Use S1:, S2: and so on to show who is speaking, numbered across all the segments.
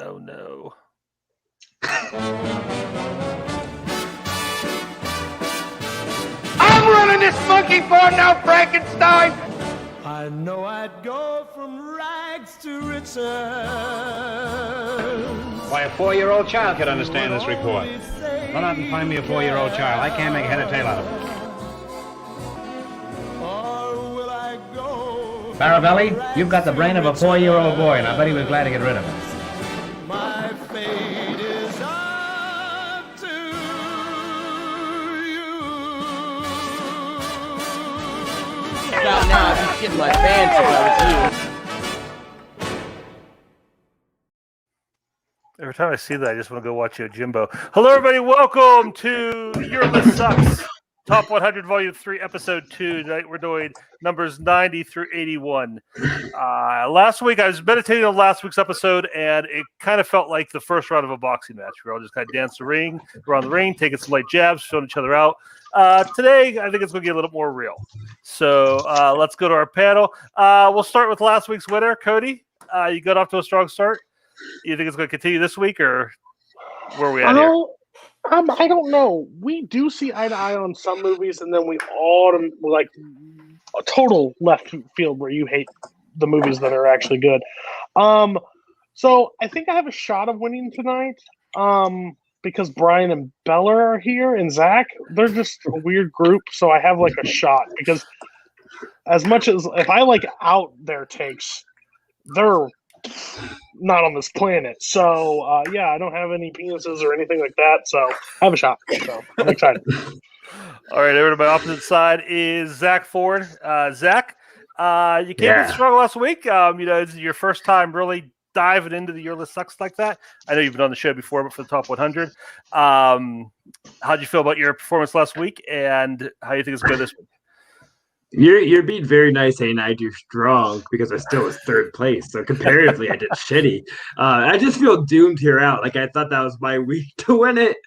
S1: Oh, no.
S2: I'm running this monkey farm now, Frankenstein!
S3: I know I'd go from rags to riches.
S4: Why, a 4-year-old child could understand this report. Run out and find me a 4-year-old child. I can't make head or tail out of it.
S5: Baravelli, you've got the brain of a 4-year-old boy, and I bet he was glad to get rid of it.
S3: My fate is up to you.
S6: Now I'd be shitting my pants if I was you.
S1: Every time I see that, I just want to go watch Yojimbo. Hello, everybody. Welcome to Your List Sucks. Top 100, Volume 3, Episode 2. Tonight we're doing numbers 90 through 81. Last week, I was meditating on last week's episode, and it kind of felt like the first round of a boxing match. We all just kind of danced the ring, around the ring, taking some light jabs, showing each other out. Today, I think it's going to get a little more real. So let's go to our panel. We'll start with last week's winner, Cody. You got off to a strong start. You think it's going to continue this week, or where are we at here?
S7: I don't know. We do see eye to eye on some movies, and then we all like a total left field where you hate the movies that are actually good. So I think I have a shot of winning tonight. Because Brian and Bella are here, and Zach, they're just a weird group. So I have like a shot because as much as if I like out their takes, they're not on this planet. So yeah, I don't have any penises or anything like that. So I have a shot. So I'm excited.
S1: All right, over to my opposite side is Zach Ford. Zach, you came in strong last week. It's your first time really diving into the Your List Sucks like that. I know you've been on the show before, but for the top 100. How'd you feel about your performance last week, and how do you think it's going this week?
S8: You're being very nice saying I do strong because I still was third place. So comparatively, I did shitty. I just feel doomed here out. Like I thought that was my week to win it,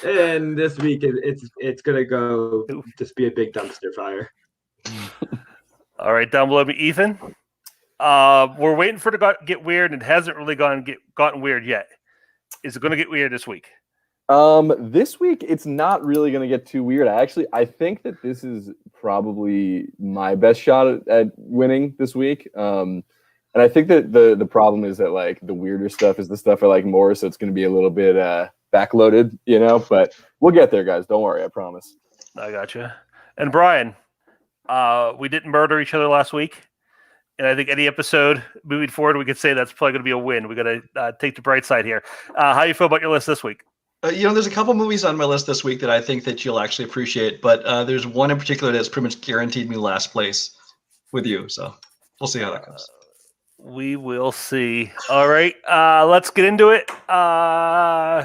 S8: and this week it's gonna go just be a big dumpster fire.
S1: All right, down below me, Ethan. We're waiting for it to get weird, and it hasn't really gotten weird yet. Is it going to get weird this week?
S9: This week, it's not really going to get too weird. I think that this is probably my best shot at winning this week. And I think that the problem is that like the weirder stuff is the stuff I like more, so it's going to be a little bit backloaded, but we'll get there, guys. Don't worry, I promise.
S1: I gotcha. And Brian, we didn't murder each other last week. And I think any episode moving forward, we could say that's probably going to be a win. We got to take the bright side here. How do you feel about your list this week?
S10: There's a couple movies on my list this week that I think that you'll actually appreciate, but there's one in particular that's pretty much guaranteed me last place with you. So we'll see how that goes.
S1: We will see. All right, let's get into it.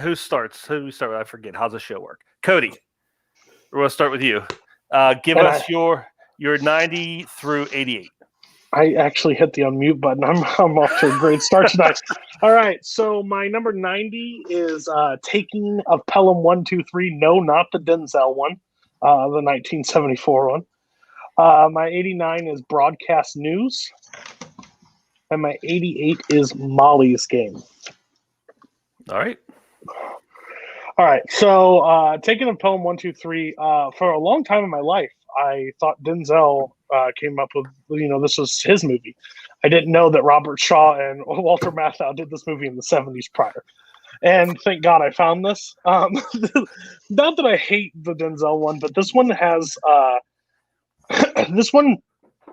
S1: Who starts? Who do we start with? I forget. How's the show work? Cody, we're going to start with you. Give us your 90 through 88.
S7: I actually hit the unmute button. I'm off to a great start tonight. All right, so my number 90 is Taking of Pelham 123. No, not the Denzel one, the 1974 one. My 89 is Broadcast News. And my 88 is Molly's Game.
S1: All right.
S7: All right, so Taking of Pelham 123. For a long time in my life, I thought Denzel came up with, this was his movie. I didn't know that Robert Shaw and Walter Matthau did this movie in the 70s prior. And thank God I found this. Not that I hate the Denzel one, but this one has, this one,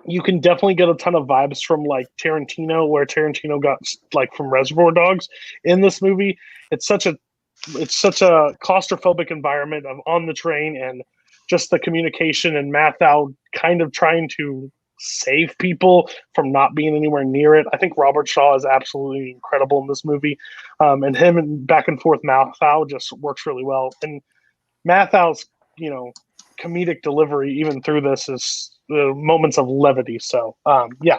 S7: you can definitely get a ton of vibes from like Tarantino, where Tarantino got like from Reservoir Dogs in this movie. It's such a claustrophobic environment of on the train, and just the communication and Matthau kind of trying to save people from not being anywhere near it. I think Robert Shaw is absolutely incredible in this movie. And him and back and forth Matthau just works really well. And Mathau's, comedic delivery, even through this, is moments of levity. So, yeah.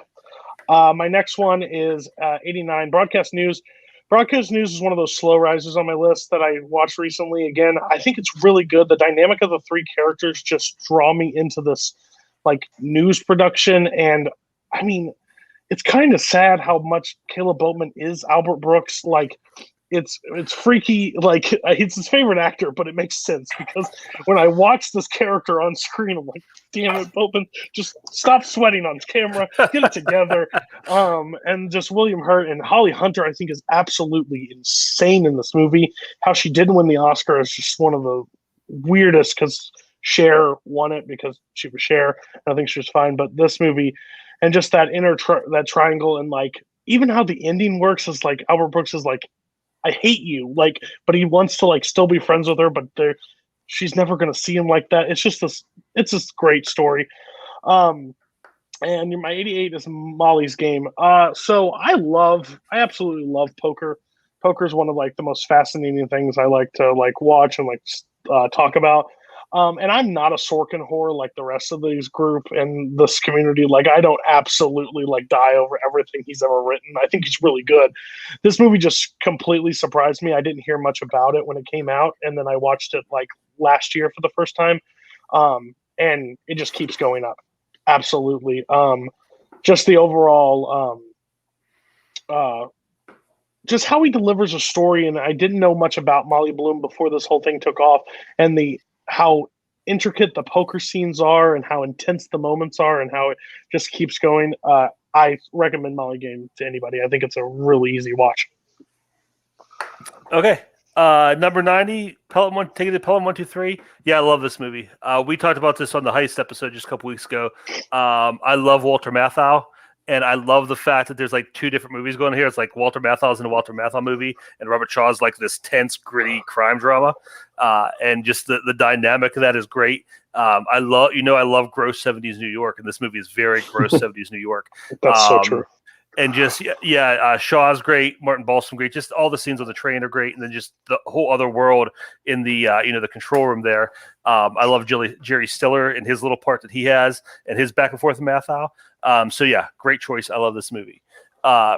S7: My next one is 89, Broadcast News. Broadcast News is one of those slow risers on my list that I watched recently. Again, I think it's really good. The dynamic of the three characters just draw me into this like news production. And I mean, it's kind of sad how much Kaleb Boatman is Albert Brooks. Like it's freaky. Like it's his favorite actor, but it makes sense because when I watch this character on screen, I'm like, damn it, Boatman, just stop sweating on camera, get it together. And just William Hurt and Holly Hunter, I think, is absolutely insane in this movie. How she didn't win the Oscar is just one of the weirdest, because Cher won it because she was Cher. I think she was fine, but this movie and just that that triangle, and like even how the ending works is like Albert Brooks is like, I hate you, like, but he wants to like still be friends with her, but she's never gonna see him like that. It's this great story. And my 88 is Molly's Game. So I absolutely love poker. Poker is one of like the most fascinating things I like to like watch and like talk about. And I'm not a Sorkin whore like the rest of these group and this community. Like I don't absolutely like die over everything he's ever written. I think he's really good. This movie just completely surprised me. I didn't hear much about it when it came out, and then I watched it like last year for the first time. And it just keeps going up. Absolutely. Just the overall just how he delivers a story, and I didn't know much about Molly Bloom before this whole thing took off, and how intricate the poker scenes are and how intense the moments are and how it just keeps going. I recommend Molly Game to anybody. I think it's a really easy watch.
S1: Okay. Number 90, Pelham 123. Yeah, I love this movie. We talked about this on the Heist episode just a couple weeks ago. I love Walter Matthau. And I love the fact that there's like two different movies going here. It's like Walter Matthau's in a Walter Matthau movie, and Robert Shaw's like this tense, gritty crime drama. And just the dynamic of that is great. I love gross 70s New York, and this movie is very gross 70s New York.
S7: That's so true.
S1: And just Shaw's great, Martin Balsam great. Just all the scenes on the train are great, and then just the whole other world in the the control room there. I love Jerry Stiller and his little part that he has, and his back and forth with Matthau. So yeah, great choice. I love this movie.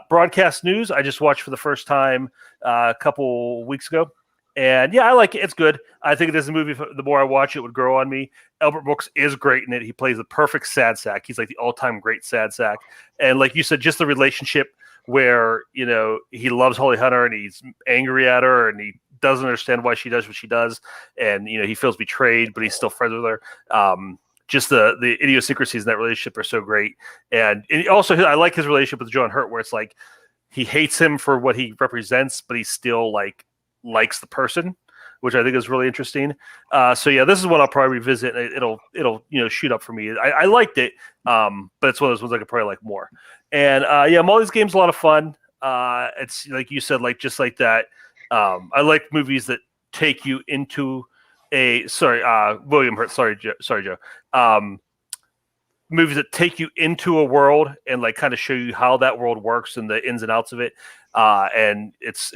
S1: Broadcast news, I just watched for the first time a couple weeks ago. And yeah, I like it. It's good. I think it is a movie. The more I watch it, would grow on me. Albert Brooks is great in it. He plays the perfect sad sack. He's like the all-time great sad sack. And like you said, just the relationship where, he loves Holly Hunter and he's angry at her and he doesn't understand why she does what she does. And, he feels betrayed, but he's still friends with her. Just the idiosyncrasies in that relationship are so great. And also, I like his relationship with John Hurt, where it's like he hates him for what he represents, but he still likes the person, which I think is really interesting. So yeah, this is one I'll probably revisit. It'll shoot up for me. I liked it, but it's one of those ones I could probably like more. And Molly's Game's a lot of fun. It's like you said, like just like that. I like movies that take you into William Hurt. Sorry, Joe. Movies that take you into a world and like kind of show you how that world works and the ins and outs of it. And it's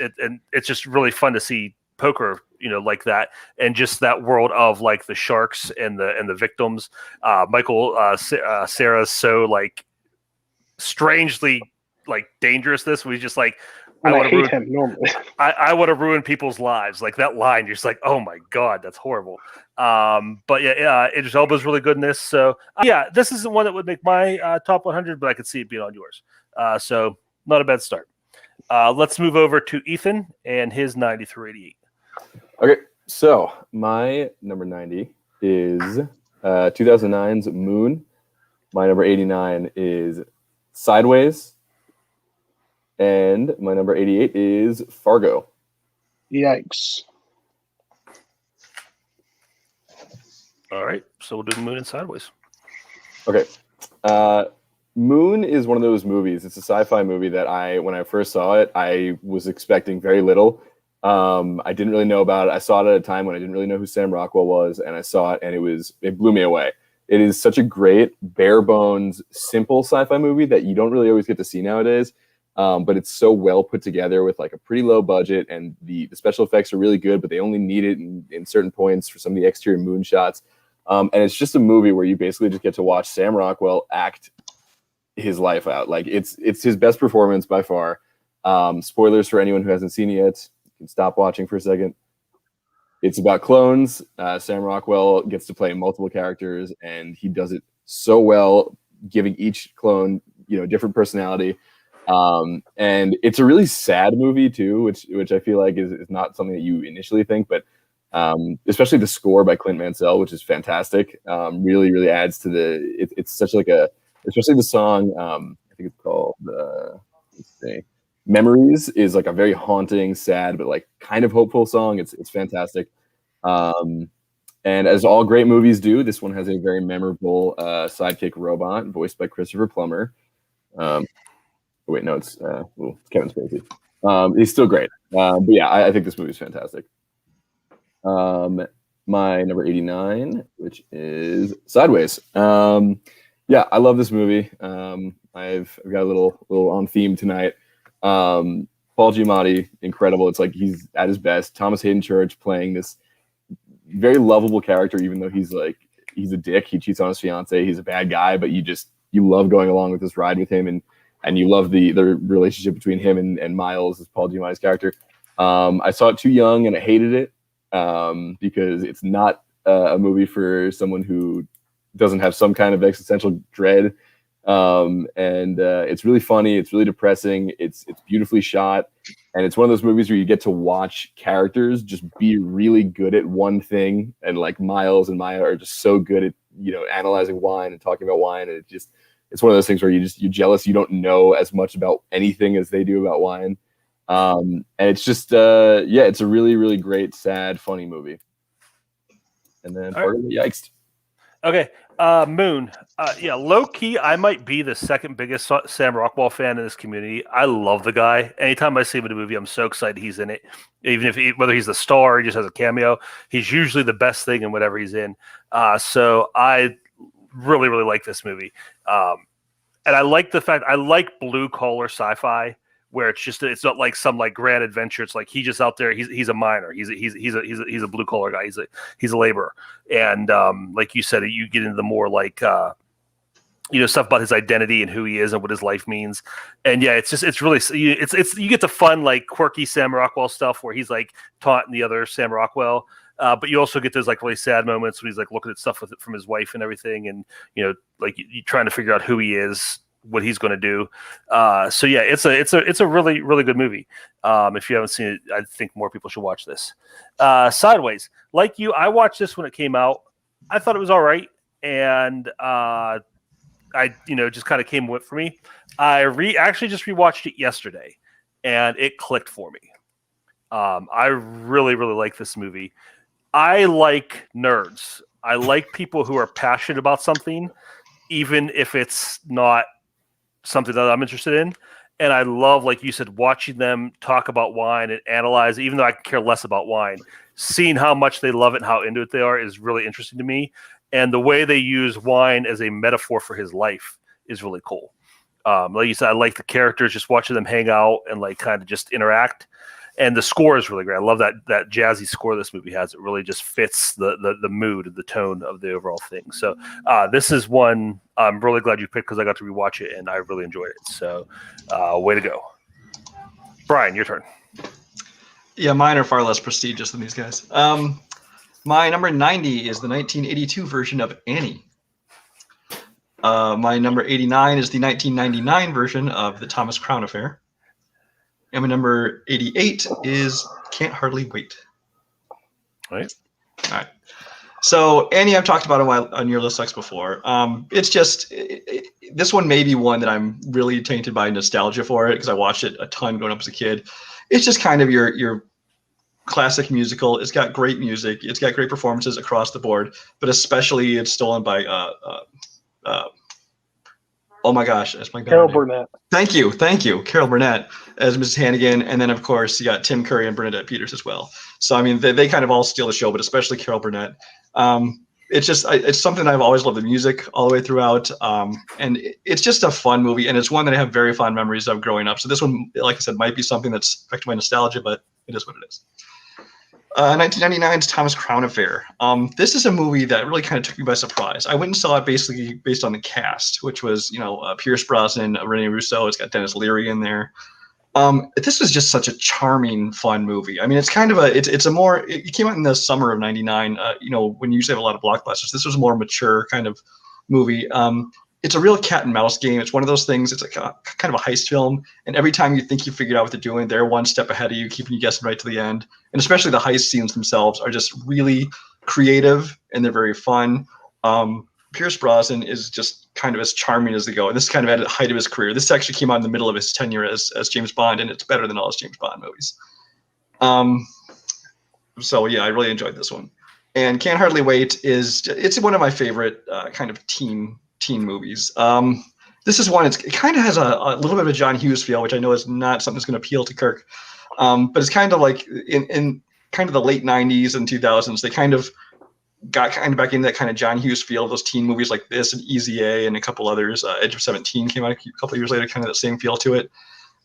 S1: just really fun to see poker, like that, and just that world of like the sharks and the victims. Michael Cera's so like strangely like dangerous. This was just like I hate him normally. I want to ruin people's lives. Like that line, you're just like, oh my god, that's horrible. But Idris Elba's really good in this. So this isn't one that would make my top 100, but I could see it being on yours. So not a bad start. Let's move over to Ethan and his 90 through 88.
S9: Okay, so my number 90 is 2009's Moon. My number 89 is Sideways. And my number 88 is Fargo.
S7: Yikes.
S1: All right, so we'll do Moon and Sideways.
S9: Okay. Moon is one of those movies. It's a sci-fi movie that when I first saw it, I was expecting very little. I didn't really know about it. I saw it at a time when I didn't really know who Sam Rockwell was, and I saw it, and it blew me away. It is such a great, bare bones, simple sci-fi movie that you don't really always get to see nowadays. But it's so well put together with like a pretty low budget, and the special effects are really good, but they only need it in certain points for some of the exterior moon shots. And it's just a movie where you basically just get to watch Sam Rockwell act his life out. Like it's his best performance by far. Spoilers for anyone who hasn't seen it yet. You can stop watching for a second. It's about clones. Sam Rockwell gets to play multiple characters, and he does it so well, giving each clone, different personality. And it's a really sad movie too, which I feel like is not something that you initially think, but especially the score by Clint Mansell, which is fantastic, really adds to it's such like especially the song, I think it's called let's see, Memories, is like a very haunting, sad, but like kind of hopeful song. It's fantastic. And as all great movies do, this one has a very memorable sidekick robot voiced by Christopher Plummer. Wait, no, it's Kevin Spacey. He's still great. But yeah, I think this movie is fantastic. My number 89, which is Sideways. Yeah, I love this movie. I've got a little on theme tonight. Paul Giamatti, incredible. It's like he's at his best. Thomas Hayden Church playing this very lovable character, even though he's a dick. He cheats on his fiance. He's a bad guy, but you love going along with this ride with him, and you love the relationship between him and Miles, as Paul Giamatti's character. I saw it too young and I hated it because it's not a movie for someone who doesn't have some kind of existential dread. And it's really funny. It's really depressing. It's beautifully shot. And it's one of those movies where you get to watch characters just be really good at one thing. And like Miles and Maya are just so good at, analyzing wine and talking about wine. And it's one of those things where you're jealous. You don't know as much about anything as they do about wine. And it's just, it's a really, really great, sad, funny movie. And then yikes.
S1: Okay. Moon. Low key, I might be the second biggest Sam Rockwell fan in this community. I love the guy. Anytime I see him in a movie, I'm so excited he's in it. Even if whether he's the star or he just has a cameo, he's usually the best thing in whatever he's in. So I really, really like this movie. And I like the fact I like blue collar sci-fi where it's not like some like grand adventure. It's like he's just out there. He's a miner. He's a blue collar guy. He's a laborer. And like you said, you get into the more like stuff about his identity and who he is and what his life means. And yeah, it's really you get the fun like quirky Sam Rockwell stuff where he's like taunting the other Sam Rockwell. But you also get those like really sad moments when he's like looking at stuff from his wife and everything, and like you trying to figure out who he is, what he's going to do. So yeah, it's a really, really good movie. If you haven't seen it, I think more people should watch this. Sideways, like you, I watched this when it came out. I thought it was all right, and I just kind of came with for me. I actually just rewatched it yesterday, and it clicked for me. I really, really like this movie. I like nerds. I like people who are passionate about something, even if it's not something that I'm interested in. And I love, like you said, watching them talk about wine and analyze it, even though I care less about wine. Seeing how much they love it and how into it they are is really interesting to me. And the way they use wine as a metaphor for his life is really cool. Like you said, I like the characters, just watching them hang out and like kind of just interact. And the score is really great. I love that jazzy score this movie has. It really just fits the mood and the tone of the overall thing. So this is one I'm really glad you picked because I got to rewatch it and I really enjoyed it. So way to go. Brian, your turn.
S10: Yeah, mine are far less prestigious than these guys. My number 90 is the 1982 version of Annie. My number 89 is the 1999 version of The Thomas Crown Affair. And my number 88 is Can't Hardly Wait.
S1: All right.
S10: So Annie, I've talked about on Your List Sucks before. It's just this one may be one that I'm really tainted by nostalgia for it because I watched it a ton growing up as a kid. It's just kind of your classic musical. It's got great music. It's got great performances across the board, but especially it's stolen by oh my gosh, that's my
S7: Carol Burnett.
S10: Thank you, Carol Burnett as Mrs. Hannigan, and then of course you got Tim Curry and Bernadette Peters as well. So I mean, they kind of all steal the show, but especially Carol Burnett. It's something I've always loved the music all the way throughout, and it's just a fun movie, and it's one that I have very fond memories of growing up. So this one, like I said, might be something that's affected my nostalgia, but it is what it is. 1999's Thomas Crown Affair. This is a movie that really kind of took me by surprise. I went and saw it basically based on the cast, which was, Pierce Brosnan, Rene Russo. It's got Dennis Leary in there. This was just such a charming, fun movie. I mean, it's kind of it came out in the summer of 99, when you usually have a lot of blockbusters. This was a more mature kind of movie. it's a real cat and mouse game. It's one of those things. It's like kind of a heist film, and every time you think you figured out what they're doing, they're one step ahead of you, keeping you guessing right to the end. And especially the heist scenes themselves are just really creative, and they're very fun. Pierce Brosnan is just kind of as charming as they go, and this is kind of at the height of his career. This actually came out in the middle of his tenure as James Bond, and it's better than all his James Bond movies. So yeah, I really enjoyed this one. And Can't Hardly Wait it's one of my favorite kind of teen movies. This is one, it kind of has a little bit of a John Hughes feel, which I know is not something that's going to appeal to Kirk. But it's kind of like in kind of the late 90s and 2000s, they kind of got kind of back into that kind of John Hughes feel, those teen movies like this and Easy A and a couple others. Edge of 17 came out a couple of years later, kind of that same feel to it.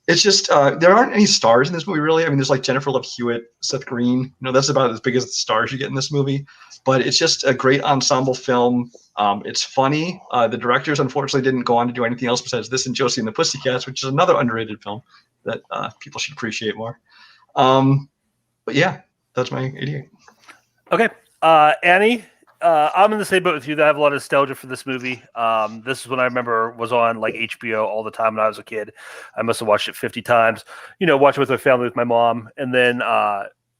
S10: It's just there aren't any stars in this movie, really. I mean, there's like Jennifer Love Hewitt, Seth Green. You know, that's about as big as the stars you get in this movie. But it's just a great ensemble film. It's funny. The directors, unfortunately, didn't go on to do anything else besides this and Josie and the Pussycats, which is another underrated film that people should appreciate more. But yeah, that's my 88.
S1: Okay. Annie, I'm in the same boat with you. That I have a lot of nostalgia for this movie. This is when I remember was on like HBO all the time when I was a kid. I must have watched it 50 times. You know, watch it with my family, with my mom, and then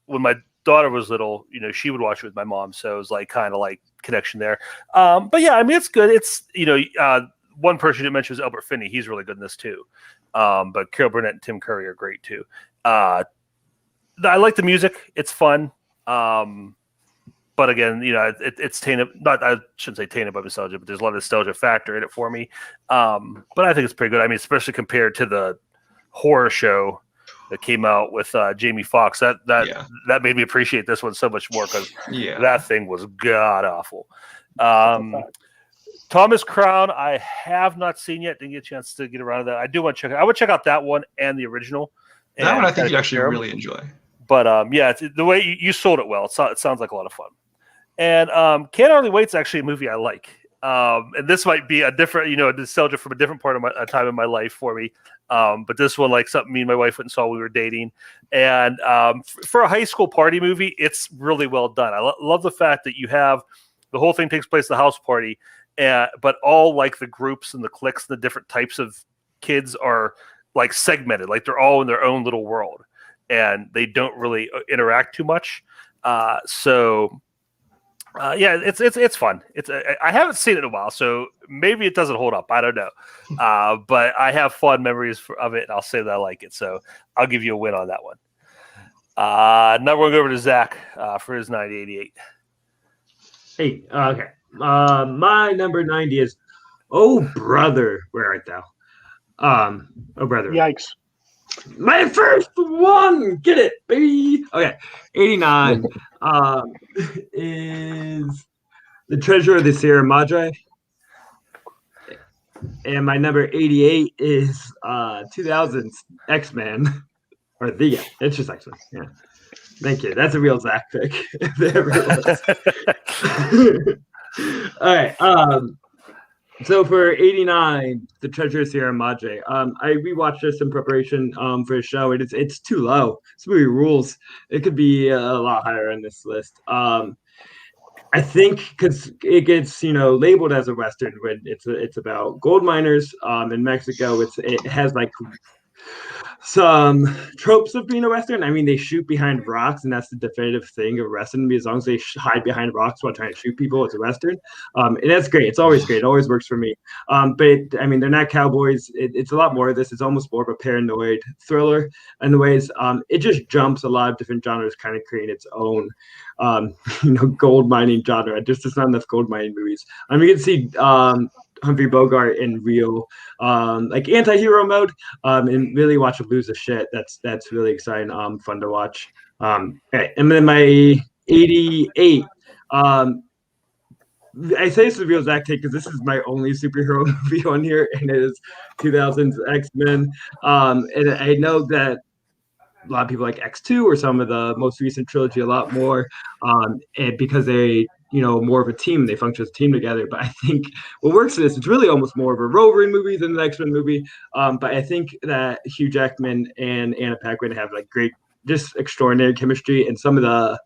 S1: when my daughter was little, you know, she would watch it with my mom. So it was like kind of like connection there. But yeah, I mean, it's good. It's one person you didn't mention was Albert Finney. He's really good in this too. But Carol Burnett and Tim Curry are great too. I like the music. It's fun. But again, you know, it's tainted. Not, I shouldn't say tainted by nostalgia, but there's a lot of nostalgia factor in it for me. But I think it's pretty good. I mean, especially compared to the horror show that came out with Jamie Foxx. That made me appreciate this one so much more because that thing was god awful. Thomas Crown, I have not seen yet. Didn't get a chance to get around to that. I do want to check it. I would check out that one and the original.
S10: That one I think you'd actually really enjoy.
S1: But yeah, the way you sold it well, it sounds like a lot of fun. And Can't Hardly Wait's actually a movie I like. And this might be a different, you know, a nostalgia from a different part of a time in my life for me. But this one, like something me and my wife went and saw when we were dating. And for a high school party movie, it's really well done. I love the fact that you have the whole thing takes place at the house party, but all like the groups and the cliques, the different types of kids are like segmented, like they're all in their own little world, and they don't really interact too much. Yeah, it's fun. I haven't seen it in a while, so maybe it doesn't hold up. I don't know, but I have fond memories of it, and I'll say that I like it. So I'll give you a win on that one. Now we're going to go over to Zach for his 9088.
S8: Hey, okay. My number 90 is "Oh Brother, Where Art Thou?" Oh brother.
S7: Yikes.
S8: My first one, get it, baby. Okay, 89 is The Treasure of the Sierra Madre, and my number 88 is 2000's X-Men, or it's just X-Men. Yeah, thank you. That's a real Zach pick. If there ever was. All right. So for 89, The Treasure of Sierra Madre, I rewatched this in preparation for a show. It's too low. This movie rules. It could be a lot higher on this list. I think because it gets labeled as a Western when it's about gold miners in Mexico. It has like some tropes of being a Western. I mean, they shoot behind rocks, and that's the definitive thing of a Western. As long as they hide behind rocks while trying to shoot people, it's a Western. And that's great. It's always great. It always works for me. But they're not cowboys. It's a lot more of this. It's almost more of a paranoid thriller in the ways. It just jumps a lot of different genres, kind of creating its own, gold mining genre. There's not enough gold mining movies. You can see Humphrey Bogart in real like anti-hero mode and really watch him lose a shit. That's really exciting, fun to watch. Okay. And then my 88 I say this is a real Zach take because this is my only superhero movie on here, and it is 2000's X-Men. And I know that a lot of people like X2 or some of the most recent trilogy a lot more, and because they more of a team, they function as a team together. But I think what works for this, it's really almost more of a Wolverine movie than an X-Men movie. But I think that Hugh Jackman and Anna Paquin have like great, just extraordinary chemistry, and some of the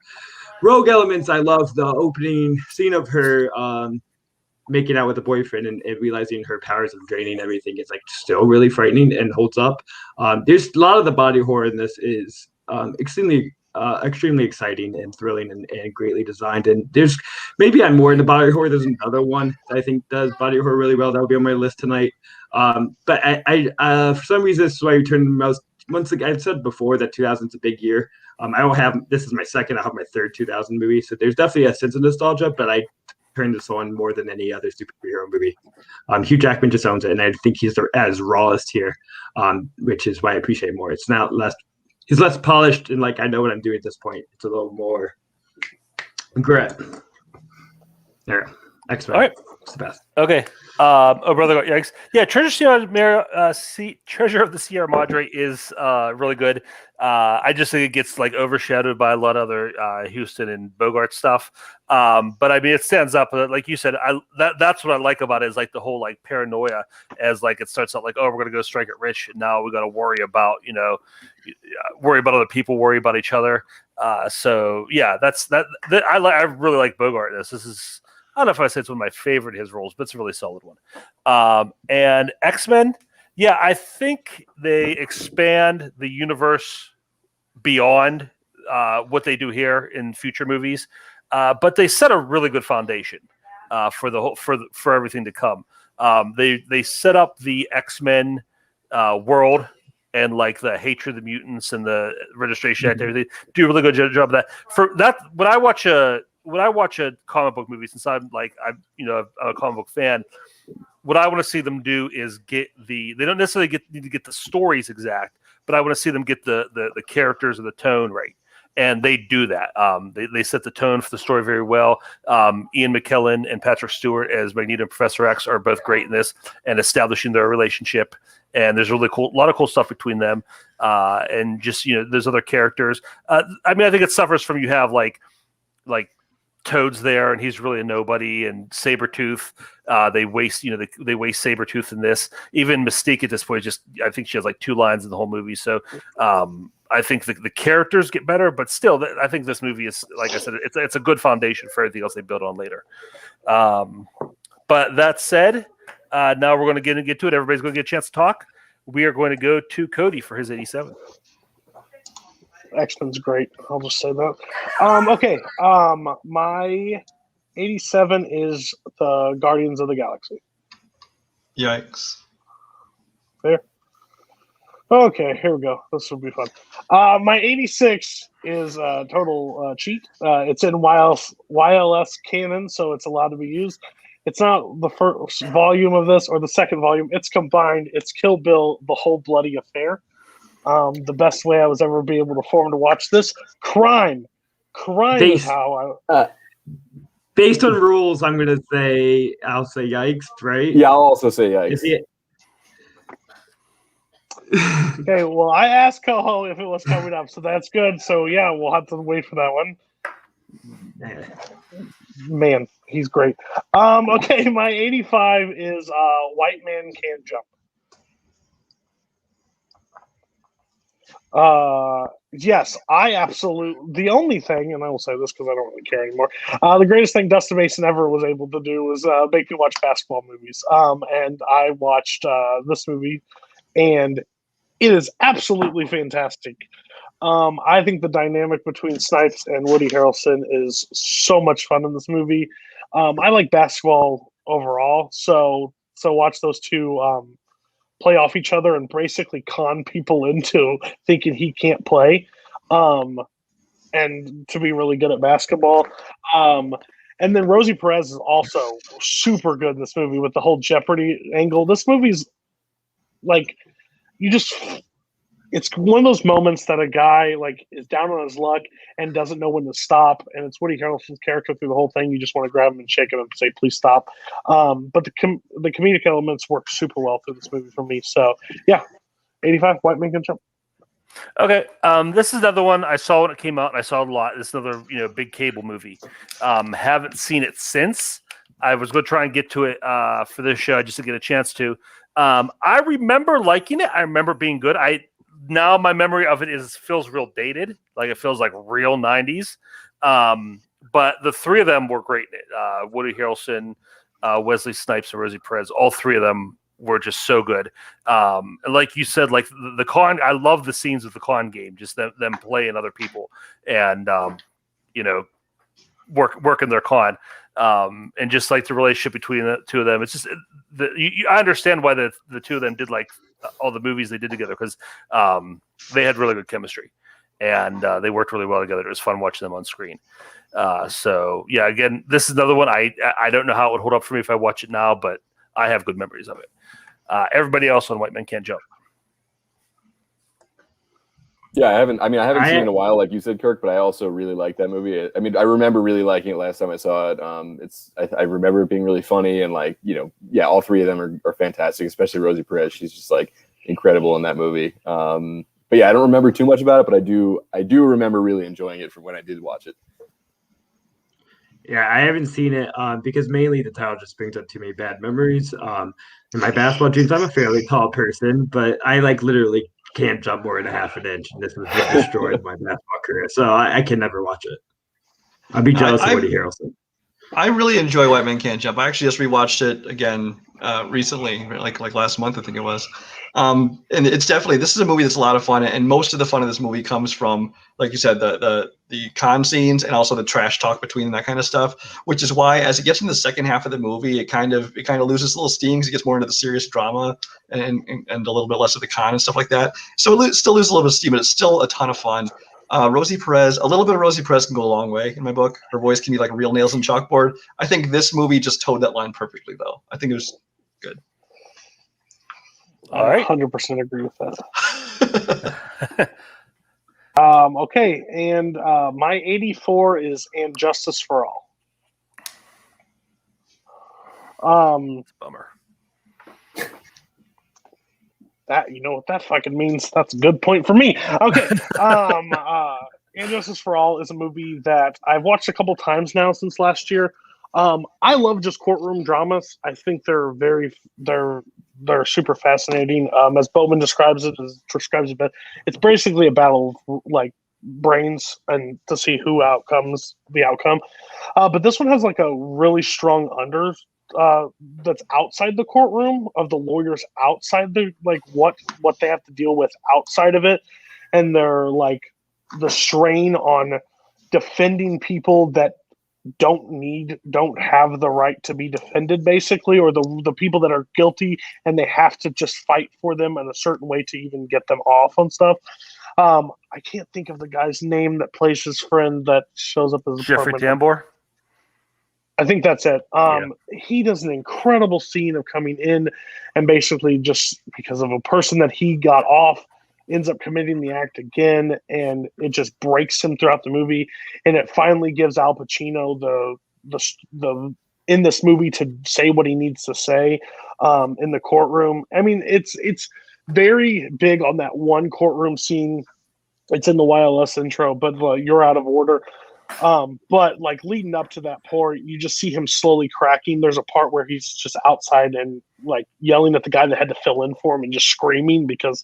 S8: rogue elements. I love the opening scene of her making out with a boyfriend and realizing her powers of draining everything is like still really frightening and holds up. There's a lot of the body horror in this is extremely exciting and thrilling and greatly designed. And there's maybe I'm more into body horror. There's another one that I think does body horror really well. That will be on my list tonight. But I for some reason, this is why you turn most. Once again, I've said before that 2000 is a big year. I will have this is my second. I'll have my third 2000 movie. So there's definitely a sense of nostalgia, but I turn this on more than any other superhero movie. Hugh Jackman just owns it, and I think he's as rawest here, which is why I appreciate it more. It's now he's less polished, and like I know what I'm doing at this point. It's a little more grit. There, X-Men.
S1: All right,
S8: it's the best.
S1: Okay. Oh, brother, yikes! Yeah, Treasure of the Sierra Madre is really good. I just think it gets like overshadowed by a lot of other Houston and Bogart stuff. But I mean, it stands up. Like you said, that's what I like about it is like the whole like paranoia as like it starts out like, oh, we're gonna go strike it rich, and now we got to worry about worry about other people, worry about each other. So yeah, that's I really like Bogart. This is. I don't know if I say it's one of my favorite his roles, but it's a really solid one. And X-Men, yeah, I think they expand the universe beyond what they do here in future movies, but they set a really good foundation for the whole for everything to come. They set up the X-Men world and like the hatred of the mutants and the registration act, everything. Do a really good job of that. For that, when I watch a comic book movie, since I'm a comic book fan, what I want to see them do is get they don't necessarily need to get the stories exact, but I want to see them get the characters and the tone right. And they do that. They set the tone for the story very well. Ian McKellen and Patrick Stewart as Magneto and Professor X are both great in this and establishing their relationship. And there's a lot of cool stuff between them. And just, there's other characters. I mean, I think it suffers from you have like Toad's there, and he's really a nobody. And Sabretooth, they waste Sabretooth in this. Even Mystique at this point, I think she has like 2 lines in the whole movie. So I think the characters get better, but still, I think this movie is, like I said, it's a good foundation for everything else they build on later. But that said, now we're going to get to it. Everybody's going to get a chance to talk. We are going to go to Cody for his 87.
S7: X-Men's great. I'll just say that. Okay. My 87 is the Guardians of the Galaxy.
S10: Yikes.
S7: There. Okay, here we go. This will be fun. My 86 is total cheat. It's in YLS canon, so it's allowed to be used. It's not the first volume of this or the second volume. It's combined. It's Kill Bill, The Whole Bloody Affair. The best way I was ever be able to form to watch this. Crime is how I...
S8: Based on rules, I'll say yikes, right?
S9: Yeah, I'll also say yikes.
S7: Okay, well, I asked Koho if it was coming up, so that's good. So, yeah, we'll have to wait for that one. Man, he's great. Okay, my 85 is White Man Can't Jump. Yes, I absolutely. The only thing, and I will say this because I don't really care anymore. The greatest thing Dustin Mason ever was able to do was make me watch basketball movies. And I watched this movie, and it is absolutely fantastic. I think the dynamic between Snipes and Woody Harrelson is so much fun in this movie. I like basketball overall, so watch those two play off each other and basically con people into thinking he can't play, and to be really good at basketball. And then Rosie Perez is also super good in this movie with the whole Jeopardy angle. This movie's like, it's one of those moments that a guy like is down on his luck and doesn't know when to stop, and it's Woody Harrelson's character through the whole thing. You just want to grab him and shake him and say, "Please stop." But the comedic elements work super well through this movie for me. So yeah, 85. White Man Can Jump.
S1: Okay, this is another one I saw when it came out, and I saw it a lot. This is another big cable movie. Haven't seen it since. I was going to try and get to it for this show just to get a chance to. I remember liking it. I remember being good. Now my memory of it feels real dated, like it feels like real 90s. But the three of them were great in it. Woody Harrelson, Wesley Snipes and Rosie Perez. All three of them were just so good. And like you said, like the con, I love the scenes of the con game, just them playing other people and working their con. And just like the relationship between the two of them, it's just I understand why the two of them did like all the movies they did together, because they had really good chemistry and they worked really well together. It was fun watching them on screen. So yeah, again, this is another one. I don't know how it would hold up for me if I watch it now, but I have good memories of it. Everybody else on White Men Can't Jump.
S9: Yeah, I haven't seen it in a while, like you said, Kirk, but I also really like that movie. I mean, I remember really liking it last time I saw it. I remember it being really funny, and like, all three of them are fantastic, especially Rosie Perez. She's just like incredible in that movie. But yeah, I don't remember too much about it, but I do remember really enjoying it from when I did watch it.
S8: Yeah, I haven't seen it because mainly the title just brings up too many bad memories. In my basketball dreams, I'm a fairly tall person, but I like literally can't jump more than a half an inch, and this was what destroyed my basketball career. So I can never watch it. I'd be jealous of Woody Harrelson.
S10: I really enjoy White Men Can't Jump. I actually just rewatched it again recently, like last month, I think it was. And it's definitely, this is a movie that's a lot of fun, and most of the fun of this movie comes from, like you said, the con scenes and also the trash talk between that kind of stuff. Which is why, as it gets in the second half of the movie, it kind of loses a little steam because it gets more into the serious drama and a little bit less of the con and stuff like that. So it still loses a little bit of steam, but it's still a ton of fun. Rosie Perez, a little bit of Rosie Perez can go a long way in my book. Her voice can be like real nails and chalkboard. I think this movie just towed that line perfectly, though. I think it was good.
S7: All right, 100% agree with that. Okay, and my 84 is And Justice for All.
S1: Bummer.
S7: That, you know what that fucking means? That's a good point for me. Okay. And Justice for All is a movie that I've watched a couple times now since last year. I love just courtroom dramas. I think they're super fascinating. As Boatman describes it, it's basically a battle of like brains and to see who outcomes the outcome. But this one has like a really strong that's outside the courtroom, of the lawyers outside the, like, what they have to deal with outside of it, and they're like the strain on defending people that don't have the right to be defended, basically, or the people that are guilty and they have to just fight for them in a certain way to even get them off on stuff. I can't think of the guy's name that plays his friend that shows up as
S1: Jeffrey Tambor.
S7: I think that's it. He does an incredible scene of coming in and basically just because of a person that he got off ends up committing the act again, and it just breaks him throughout the movie. And it finally gives Al Pacino the in this movie to say what he needs to say in the courtroom. I mean, it's very big on that one courtroom scene. It's in the YLS intro, but You're Out of Order. But like leading up to that part, you just see him slowly cracking. There's a part where he's just outside and like yelling at the guy that had to fill in for him and just screaming because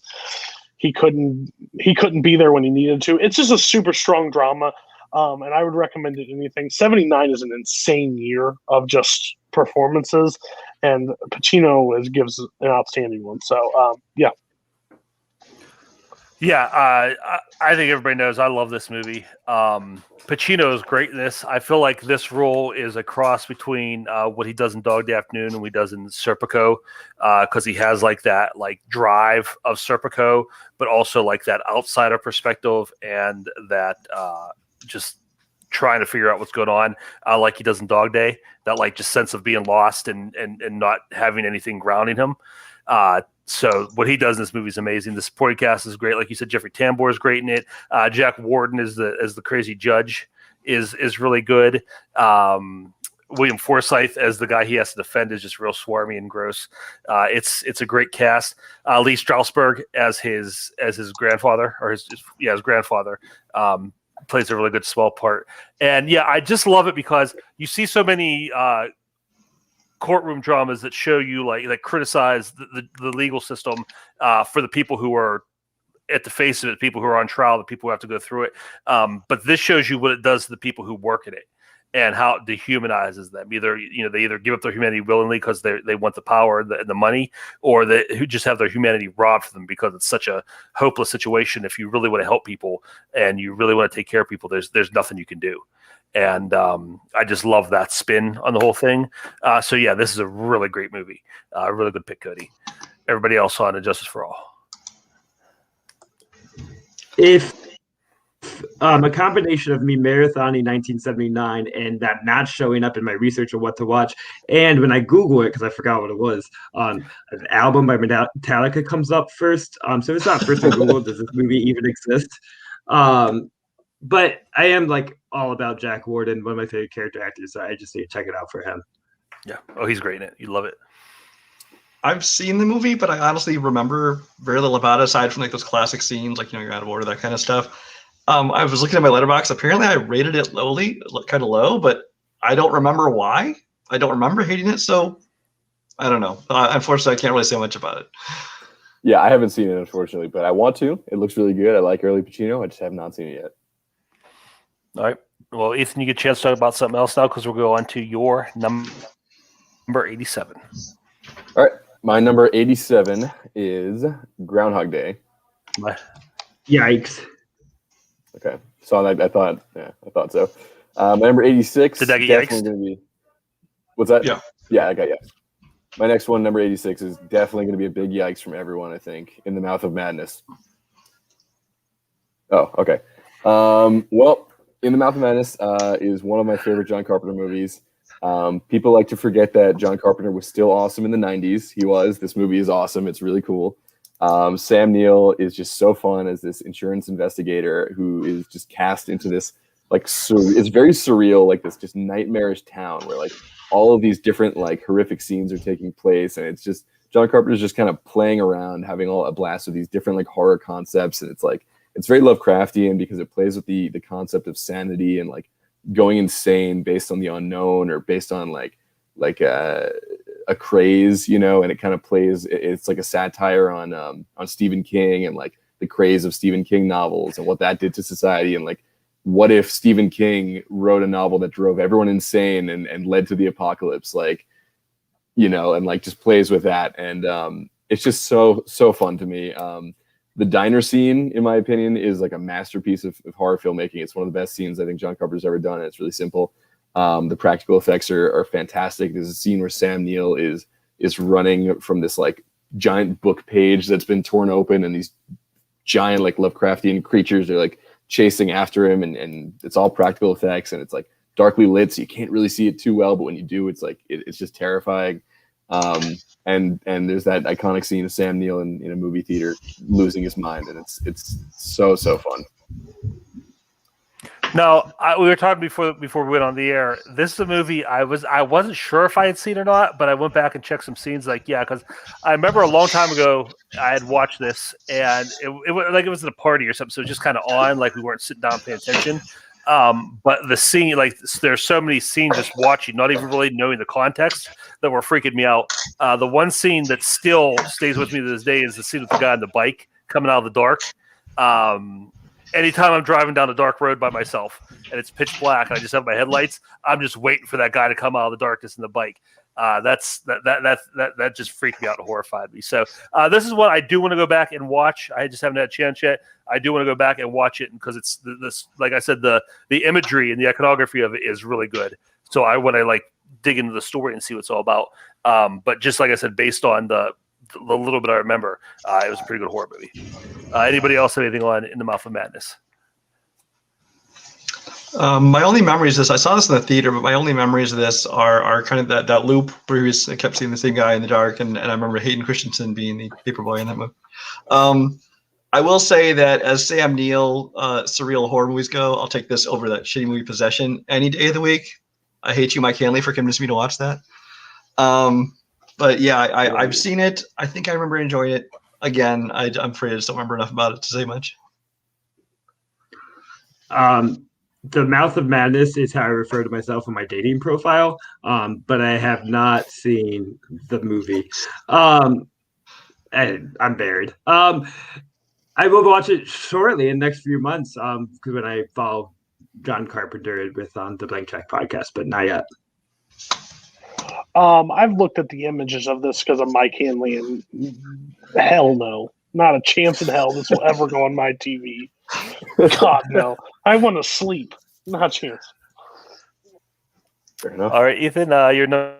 S7: he couldn't be there when he needed to. It's just a super strong drama. And I would recommend it anything. 79 is an insane year of just performances, and Pacino gives an outstanding one. So yeah.
S1: Yeah, I think everybody knows I love this movie. Pacino is great in this. I feel like this role is a cross between what he does in Dog Day Afternoon and what he does in Serpico, because he has like that like drive of Serpico, but also like that outsider perspective and that just trying to figure out what's going on, like he does in Dog Day. That like just sense of being lost and not having anything grounding him. So what he does in this movie is amazing. The supporting cast is great. Like you said, Jeffrey Tambor is great in it. Jack Warden as the crazy judge is really good. William Forsythe as the guy he has to defend is just real swarmy and gross. It's a great cast. Lee Strasberg as his grandfather, or his grandfather, plays a really good small part. And yeah, I just love it because you see so many courtroom dramas that show you like criticize the legal system for the people who are at the face of it, people who are on trial, the people who have to go through it. But this shows you what it does to the people who work in it. and how it dehumanizes them. Either they either give up their humanity willingly because they want the power and the money, or they who just have their humanity robbed from them because it's such a hopeless situation. If you really want to help people and you really want to take care of people, there's nothing you can do. And I just love that spin on the whole thing. So yeah, this is a really great movie. Really good pick, Cody. Everybody else on Justice for All.
S8: If a combination of me marathoning 1979 and that not showing up in my research of what to watch, and when I Google it because I forgot what it was, an album by Metallica comes up first. So if it's not first on Google, does this movie even exist? But I am like all about Jack Warden, one of my favorite character actors. So I just need to check it out for him.
S1: Yeah. Oh, he's great in it. You love it.
S10: I've seen the movie, but I honestly remember very little about it aside from like those classic scenes, like you're out of order, that kind of stuff. I was looking at my letterbox. Apparently, I rated it kind of low, but I don't remember why. I don't remember hating it, so I don't know. Unfortunately, I can't really say much about it.
S9: Yeah, I haven't seen it, unfortunately, but I want to. It looks really good. I like early Pacino. I just have not seen it yet.
S1: All right. Well, Ethan, you get a chance to talk about something else now because we'll go on to your number 87.
S9: All right. My number 87 is Groundhog Day.
S8: Yikes.
S9: Okay. So I thought so. My number 86.
S1: Did that get
S9: definitely
S1: yikes?
S9: Gonna be, what's that?
S10: Yeah.
S9: Yeah, I got yikes. My next one, number 86, is definitely going to be a big yikes from everyone, I think. In the Mouth of Madness. Oh, okay. Well, In the Mouth of Madness is one of my favorite John Carpenter movies. People like to forget that John Carpenter was still awesome in the 90s. He was. This movie is awesome. It's really cool. Sam Neill is just so fun as this insurance investigator who is just cast into this, like, it's very surreal, like this just nightmarish town where like all of these different like horrific scenes are taking place. And it's just, John Carpenter's just kind of playing around, having a blast with these different like horror concepts. And it's like, it's very Lovecraftian because it plays with the concept of sanity and like going insane based on the unknown or based on like a craze, you know, and it kind of plays, it's like a satire on Stephen King and like the craze of Stephen King novels and what that did to society. And like, what if Stephen King wrote a novel that drove everyone insane and led to the apocalypse, like, you know, and like just plays with that. And it's just so fun to me. The diner scene, in my opinion, is like a masterpiece of horror filmmaking. It's one of the best scenes I think John Carpenter's ever done. And it's really simple. The practical effects are fantastic. There's a scene where Sam Neill is running from this like giant book page that's been torn open, and these giant like Lovecraftian creatures are like chasing after him, and it's all practical effects, and it's like darkly lit, so you can't really see it too well, but when you do, it's like it's just terrifying. And there's that iconic scene of Sam Neill in a movie theater losing his mind, and it's so fun.
S1: Now, we were talking before we went on the air. This is a movie I wasn't sure if I had seen or not, but I went back and checked some scenes. Like, yeah, because I remember a long time ago I had watched this, and it was at a party or something, so it was just kind of on, like we weren't sitting down paying attention. But the scene, like, there's so many scenes just watching, not even really knowing the context, that were freaking me out. The one scene that still stays with me to this day is the scene with the guy on the bike coming out of the dark. Anytime I'm driving down a dark road by myself and it's pitch black and I just have my headlights, I'm just waiting for that guy to come out of the darkness in the bike. That just freaked me out and horrified me. So this is what I do want to go back and watch. I just haven't had a chance yet. I do want to go back and watch it because it's this, like I said, the imagery and the iconography of it is really good. So I want to like dig into the story and see what it's all about. But just like I said, based on the little bit I remember, it was a pretty good horror movie. Anybody else have anything on In the Mouth of Madness?
S10: My only memories of this, I saw this in the theater, but my only memories of this are kind of that loop where I kept seeing the same guy in the dark, and I remember Hayden Christensen being the paperboy in that movie. I will say that as Sam Neill surreal horror movies go, I'll take this over that shitty movie Possession any day of the week. I hate you, Mike Hanley, for convincing me to watch that. But yeah, I've seen it. I think I remember enjoying it. Again, I'm afraid I just don't remember enough about it to say much.
S8: The Mouth of Madness is how I refer to myself in my dating profile, but I have not seen the movie. And I'm buried. I will watch it shortly in the next few months because when I follow John Carpenter with the Blank Check podcast, but not yet.
S7: I've looked at the images of this because of Mike Hanley, and hell no, not a chance in hell this will ever go on my TV. God no, I want to sleep, not a chance.
S9: Fair enough.
S1: All right, Ethan, your number.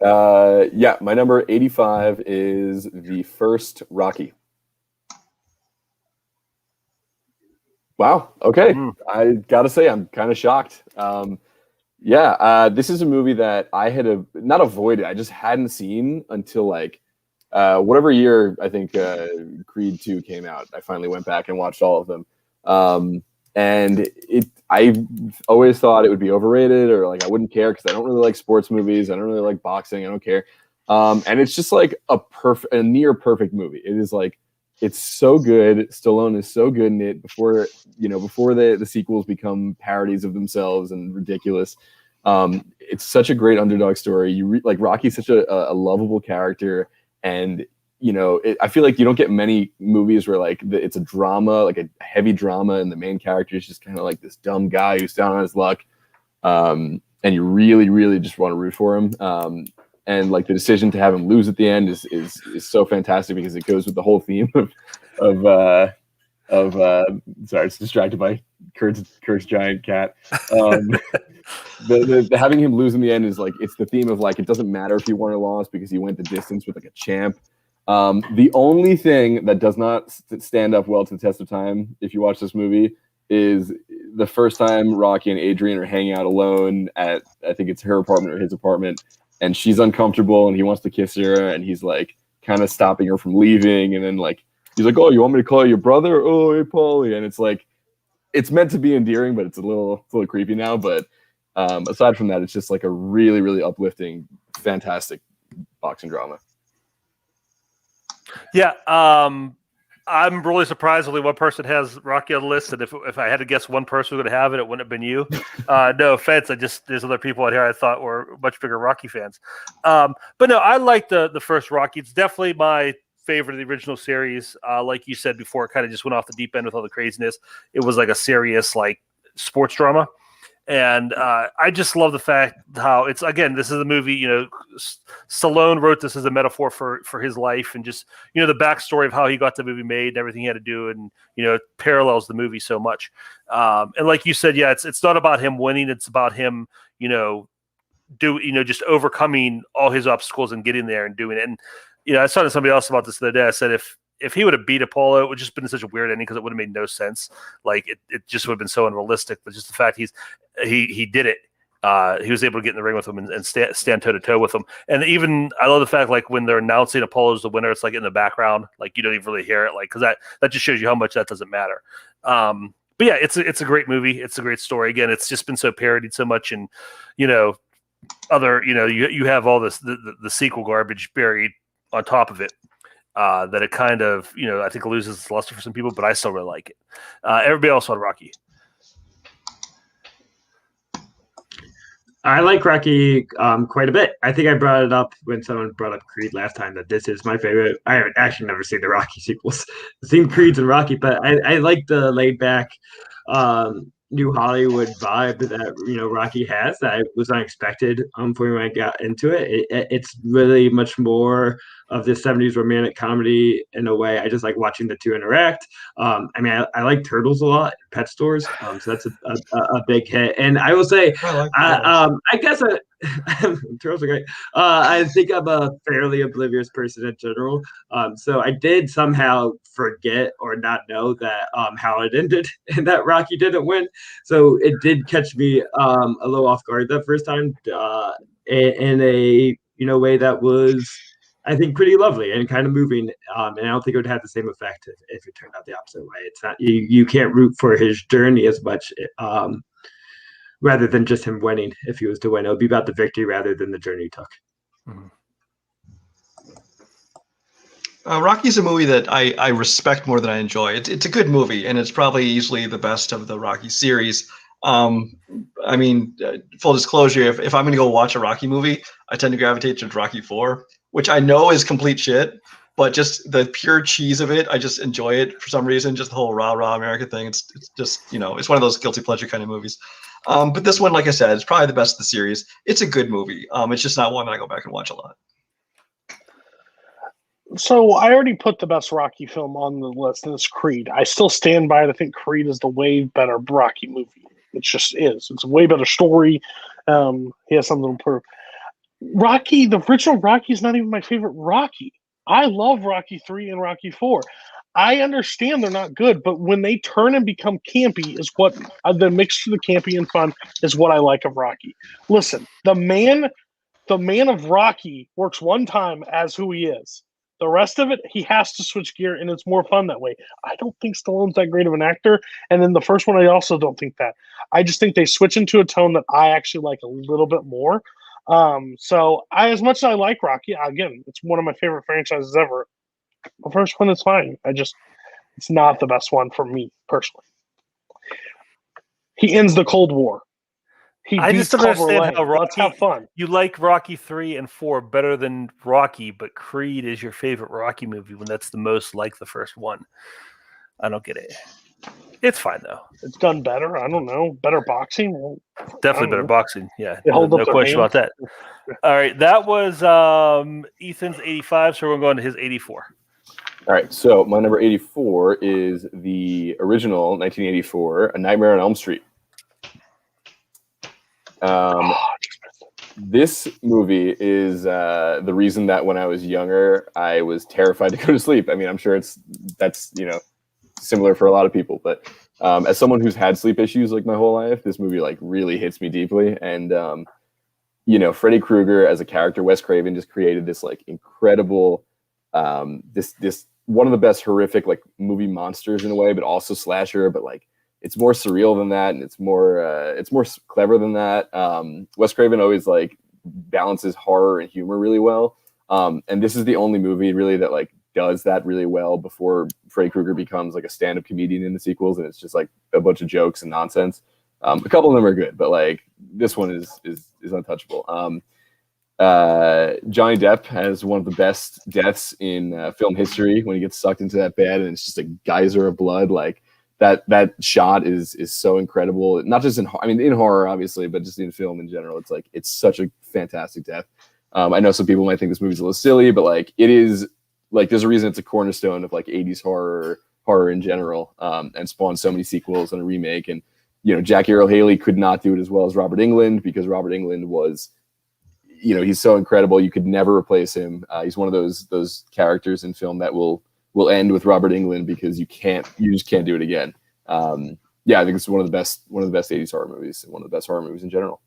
S9: Yeah, my number 85 is the first Rocky. Wow. Okay. I gotta say, I'm kind of shocked. This is a movie that I had not avoided. I just hadn't seen until like whatever year I think Creed 2 came out. I finally went back and watched all of them. And I always thought it would be overrated, or like I wouldn't care because I don't really like sports movies. I don't really like boxing. I don't care. And it's just like a near perfect movie. It is like, it's so good. Stallone is so good in it before the sequels become parodies of themselves and ridiculous. It's such a great underdog story. Like Rocky's such a lovable character, and I feel like you don't get many movies where like it's a drama, like a heavy drama, and the main character is just kind of like this dumb guy who's down on his luck, and you really, really just want to root for him. And like the decision to have him lose at the end is so fantastic because it goes with the whole theme of sorry, I was distracted by Kurt's giant cat. The having him lose in the end is like, it's the theme of like, it doesn't matter if he won or lost because he went the distance with like a champ. The only thing that does not stand up well to the test of time, if you watch this movie, is the first time Rocky and Adrian are hanging out alone at, I think it's her apartment or his apartment, and she's uncomfortable and he wants to kiss her, and he's like kind of stopping her from leaving, and then like he's like, "Oh, you want me to call you your brother? Oh, hey, Paulie." And it's like, it's meant to be endearing, but it's a little creepy now. But aside from that, it's just like a really, really uplifting, fantastic boxing drama.
S1: Yeah, I'm really surprised only one person has Rocky on the list, and if I had to guess one person who would have it, it wouldn't have been you. No offense, there's other people out here I thought were much bigger Rocky fans. But no, I like the first Rocky. It's definitely my favorite of the original series. Like you said before, it kind of just went off the deep end with all the craziness. It was like a serious like sports drama. And I just love the fact how it's, again, this is a movie, Stallone wrote this as a metaphor for his life, and just, the backstory of how he got the movie made and everything he had to do. And, it parallels the movie so much. And like you said, yeah, it's not about him winning. It's about him, just overcoming all his obstacles and getting there and doing it. And, I was talking to somebody else about this the other day. I said, if he would have beat Apollo, it would just been such a weird ending because it would have made no sense. Like it just would have been so unrealistic. But just the fact he did it. He was able to get in the ring with him and stand toe to toe with him. And even I love the fact like when they're announcing Apollo as the winner, it's like in the background, like you don't even really hear it, like because that just shows you how much that doesn't matter. But yeah, it's a great movie. It's a great story. Again, it's just been so parodied so much, and other you have all this the sequel garbage buried on top of it. That it kind of, I think loses its luster for some people, but I still really like it. Everybody else on Rocky.
S8: I like Rocky quite a bit. I think I brought it up when someone brought up Creed last time, that this is my favorite. I have actually never seen the Rocky sequels. I've seen Creed's and Rocky, but I like the laid back New Hollywood vibe that Rocky has that was unexpected for me when I got into it. It's really much more of this 70s romantic comedy in a way. I just like watching the two interact. I like turtles a lot, pet stores, so that's a big hit. And I will say, I guess turtles are great. I think I'm a fairly oblivious person in general, so I did somehow forget or not know that how it ended and that Rocky didn't win. So it did catch me a little off guard that first time in a way that was, I think, pretty lovely and kind of moving. And I don't think it would have the same effect if it turned out the opposite way. It's not, you can't root for his journey as much rather than just him winning. If he was to win, it would be about the victory rather than the journey he took.
S1: Mm-hmm.
S10: Rocky's a movie that I respect more than I enjoy. It's a good movie, and it's probably easily the best of the Rocky series. Full disclosure, if I'm going to go watch a Rocky movie, I tend to gravitate towards Rocky 4, which I know is complete shit, but just the pure cheese of it, I just enjoy it for some reason. Just the whole rah rah America thing. It's just it's one of those guilty pleasure kind of movies. But this one, like I said, it's probably the best of the series. It's a good movie. It's just not one that I go back and watch a lot.
S7: So I already put the best Rocky film on the list, and it's Creed. I still stand by it. I think Creed is the way better Rocky movie. It just is. It's a way better story. He has something to prove. Rocky, the original Rocky, is not even my favorite Rocky. I love Rocky 3 and Rocky 4. I understand they're not good, but when they turn and become campy is what the mixture of the campy and fun is what I like of Rocky. Listen, the man of Rocky works one time as who he is. The rest of it, he has to switch gear, and it's more fun that way. I don't think Stallone's that great of an actor, and then the first one, I also don't think that. I just think they switch into a tone that I actually like a little bit more. As much as I like Rocky, again, it's one of my favorite franchises ever. The first one is fine. It's not the best one for me personally. He ends the Cold War.
S1: I just don't understand how
S7: Let's have fun.
S1: You like Rocky 3 and 4 better than Rocky, but Creed is your favorite Rocky movie when that's the most like the first one. I don't get it. It's fine though.
S7: It's done better. I don't know. Better boxing.
S1: Definitely better boxing. Yeah,
S7: no
S1: question about that. All right, that was Ethan's 85. So we're going to his 84.
S9: All right, so my number 84 is the original 1984, A Nightmare on Elm Street. This movie is the reason that when I was younger, I was terrified to go to sleep. I mean, I'm sure that's similar for a lot of people, but as someone who's had sleep issues like my whole life, this movie like really hits me deeply. And Freddy Krueger as a character, Wes Craven just created this like incredible, this one of the best horrific like movie monsters in a way, but also slasher, but like it's more surreal than that, and it's more clever than that. Wes Craven always like balances horror and humor really well, and this is the only movie really that like does that really well before Freddy Krueger becomes like a stand-up comedian in the sequels, and it's just like a bunch of jokes and nonsense. A couple of them are good, but like this one is untouchable. Johnny Depp has one of the best deaths in film history when he gets sucked into that bed, and it's just a geyser of blood. Like that shot is so incredible. Not just in horror, obviously, but just in film in general. It's such a fantastic death. I know some people might think this movie's a little silly, but like it is. Like there's a reason it's a cornerstone of like 80s horror in general, and spawned so many sequels and a remake. And Jackie Earle Haley could not do it as well as Robert Englund, because Robert Englund was, he's so incredible. You could never replace him. He's one of those characters in film that will end with Robert Englund, because you just can't do it again. I think it's one of the best 80s horror movies, and one of the best horror movies in general.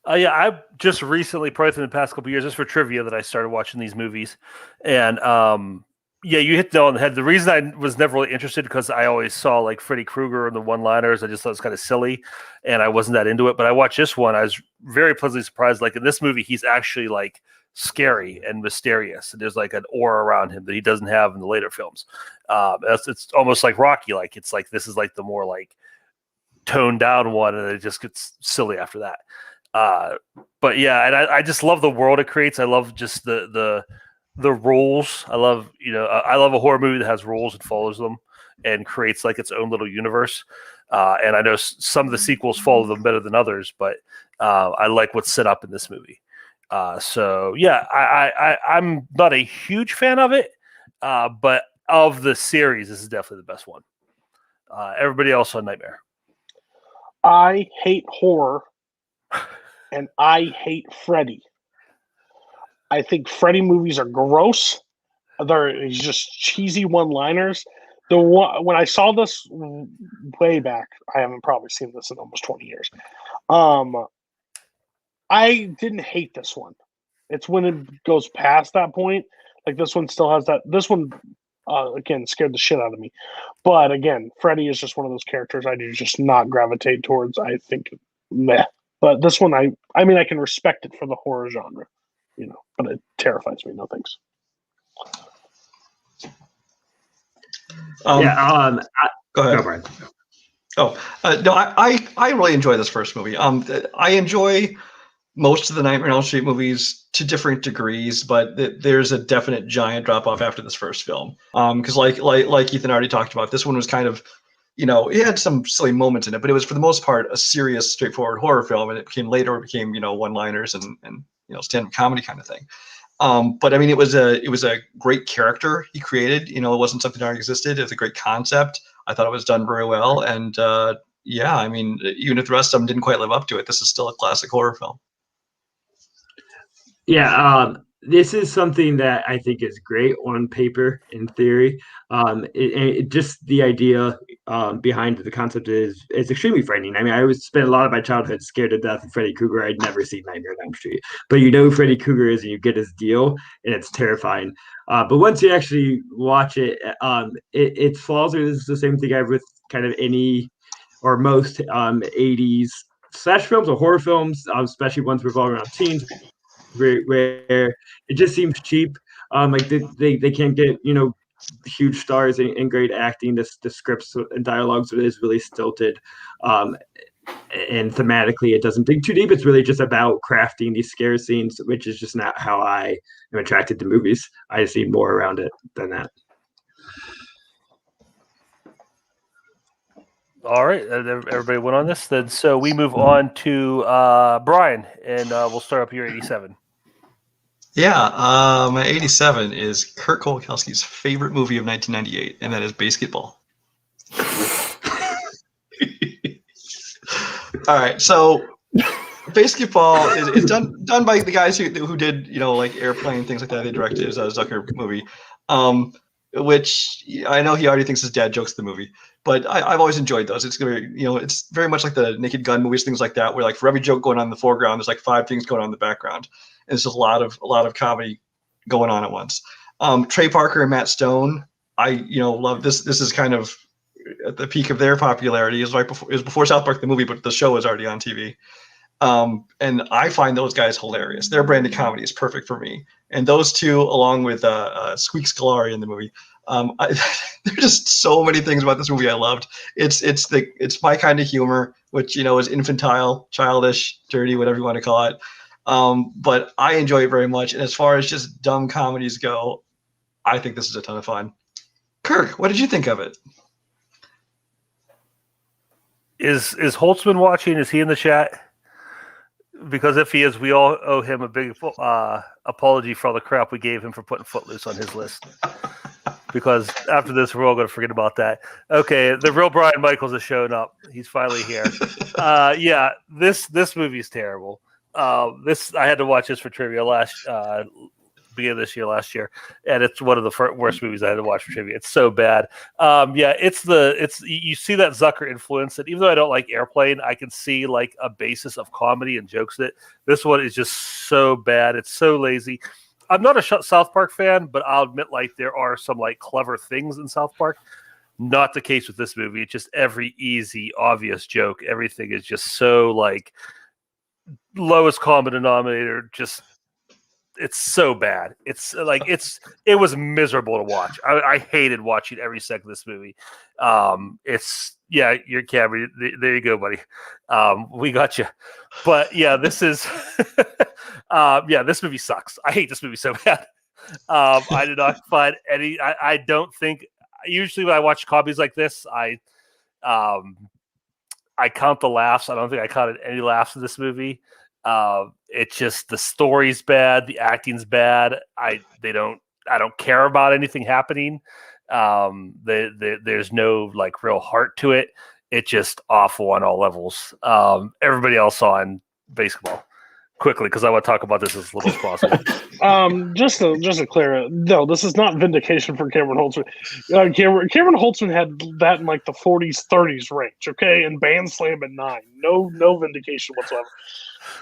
S1: I just recently, probably within the past couple of years, just for trivia, that I started watching these movies. And you hit the nail on the head. The reason I was never really interested, because I always saw like Freddy Krueger and the one-liners. I just thought it was kind of silly, and I wasn't that into it. But I watched this one. I was very pleasantly surprised. Like in this movie, he's actually like scary and mysterious, and there's like an aura around him that he doesn't have in the later films. It's almost like Rocky. Like it's like this is like the more like toned down one, and it just gets silly after that. But yeah, and I just love the world it creates. I love just the rules. I love a horror movie that has rules and follows them and creates like its own little universe. And I know some of the sequels follow them better than others, but I like what's set up in this movie. So yeah, I'm not a huge fan of it, but of the series, this is definitely the best one. Everybody else on Nightmare.
S7: I hate horror. And I hate Freddy. I think Freddy movies are gross. They're just cheesy one-liners. When I saw this way back, I haven't probably seen this in almost 20 years. I didn't hate this one. It's when it goes past that point. Like this one still has that. This one, again, scared the shit out of me. But again, Freddy is just one of those characters I do just not gravitate towards. I think, meh. But this one, I can respect it for the horror genre, but it terrifies me. No thanks.
S10: Go ahead. Go, Brian. No, I really enjoy this first movie. I enjoy most of the Nightmare on Elm Street movies to different degrees, but there's a definite giant drop off after this first film. Because like Ethan already talked about, this one was kind of, it had some silly moments in it, but it was for the most part a serious, straightforward horror film, and it became one-liners and stand-up comedy kind of thing. But I mean, it was a great character he created. It wasn't something that already existed. It was a great concept. I thought it was done very well, and yeah, I mean, even if the rest of them didn't quite live up to it, this is still a classic horror film.
S8: Yeah, this is something that I think is great on paper, in theory. Just the idea behind the concept is extremely frightening. I mean, I always spent a lot of my childhood scared to death of Freddy Krueger. I'd never seen Nightmare on Elm Street, but who Freddy Krueger is, and you get his deal, and it's terrifying. But once you actually watch it, its flaws are the same thing I have with kind of any or most 80s slash films or horror films, especially ones revolving around teens, where it just seems cheap. Like they can't get huge stars and great acting. The scripts and dialogues is really stilted, and thematically it doesn't dig too deep. It's really just about crafting these scare scenes, which is just not how I am attracted to movies. I see more around it than that.
S1: All right, everybody went on this. Then, so we move on to Brian, and we'll start up your 87.
S10: Yeah, my 87 is Kurt Kowalski's favorite movie of 1998, and that is Basketball. All right, so Basketball is done by the guys who did like Airplane, things like that. They directed a Zucker movie, which I know he already thinks his dad jokes the movie, but I've always enjoyed those. It's very it's very much like the Naked Gun movies, things like that, where like for every joke going on in the foreground, there's like 5 things going on in the background. And it's just a lot of comedy going on at once. Trey Parker and Matt Stone, I love this. This is kind of at the peak of their popularity. It was before South Park the movie, but the show was already on TV. And I find those guys hilarious. Their brand of comedy is perfect for me. And those two, along with Squeak Scolari in the movie, there's just so many things about this movie I loved. It's my kind of humor, which is infantile, childish, dirty, whatever you want to call it. But I enjoy it very much. And as far as just dumb comedies go, I think this is a ton of fun. Kirk, what did you think of it?
S1: Is Holtzman watching? Is he in the chat? Because if he is, we all owe him a big apology for all the crap we gave him for putting Footloose on his list. Because after this, we're all going to forget about that. Okay, the real Brian Michaels is showing up. He's finally here. Yeah, this movie's terrible. I had to watch this for trivia beginning of this year, last year, and it's one of the worst movies I had to watch for trivia. It's so bad. Yeah, you see that Zucker influence, and even though I don't like Airplane, I can see like a basis of comedy and jokes in it. This one is just so bad. It's so lazy. I'm not a South Park fan, but I'll admit like there are some like clever things in South Park. Not the case with this movie. It's just every easy, obvious joke. Everything is just so like lowest common denominator. Just it's so bad. It's like it was miserable to watch. I hated watching every second of this movie. You're Camry. There you go, buddy. We got you. But yeah, this is this movie sucks. I hate this movie so bad. I did not find any. I don't think. Usually when I watch comedies like this, I count the laughs. I don't think I counted any laughs in this movie. It's just the story's bad, the acting's bad. I don't care about anything happening. There's no like real heart to it. It's just awful on all levels. Everybody else on Basketball. Quickly, because I want to talk about this as little as possible.
S7: Just to clear it, no, this is not vindication for Cameron Holtzman. Cameron Holtzman had that in like the 40s, 30s range, okay, and Band Slam at 9. No vindication whatsoever.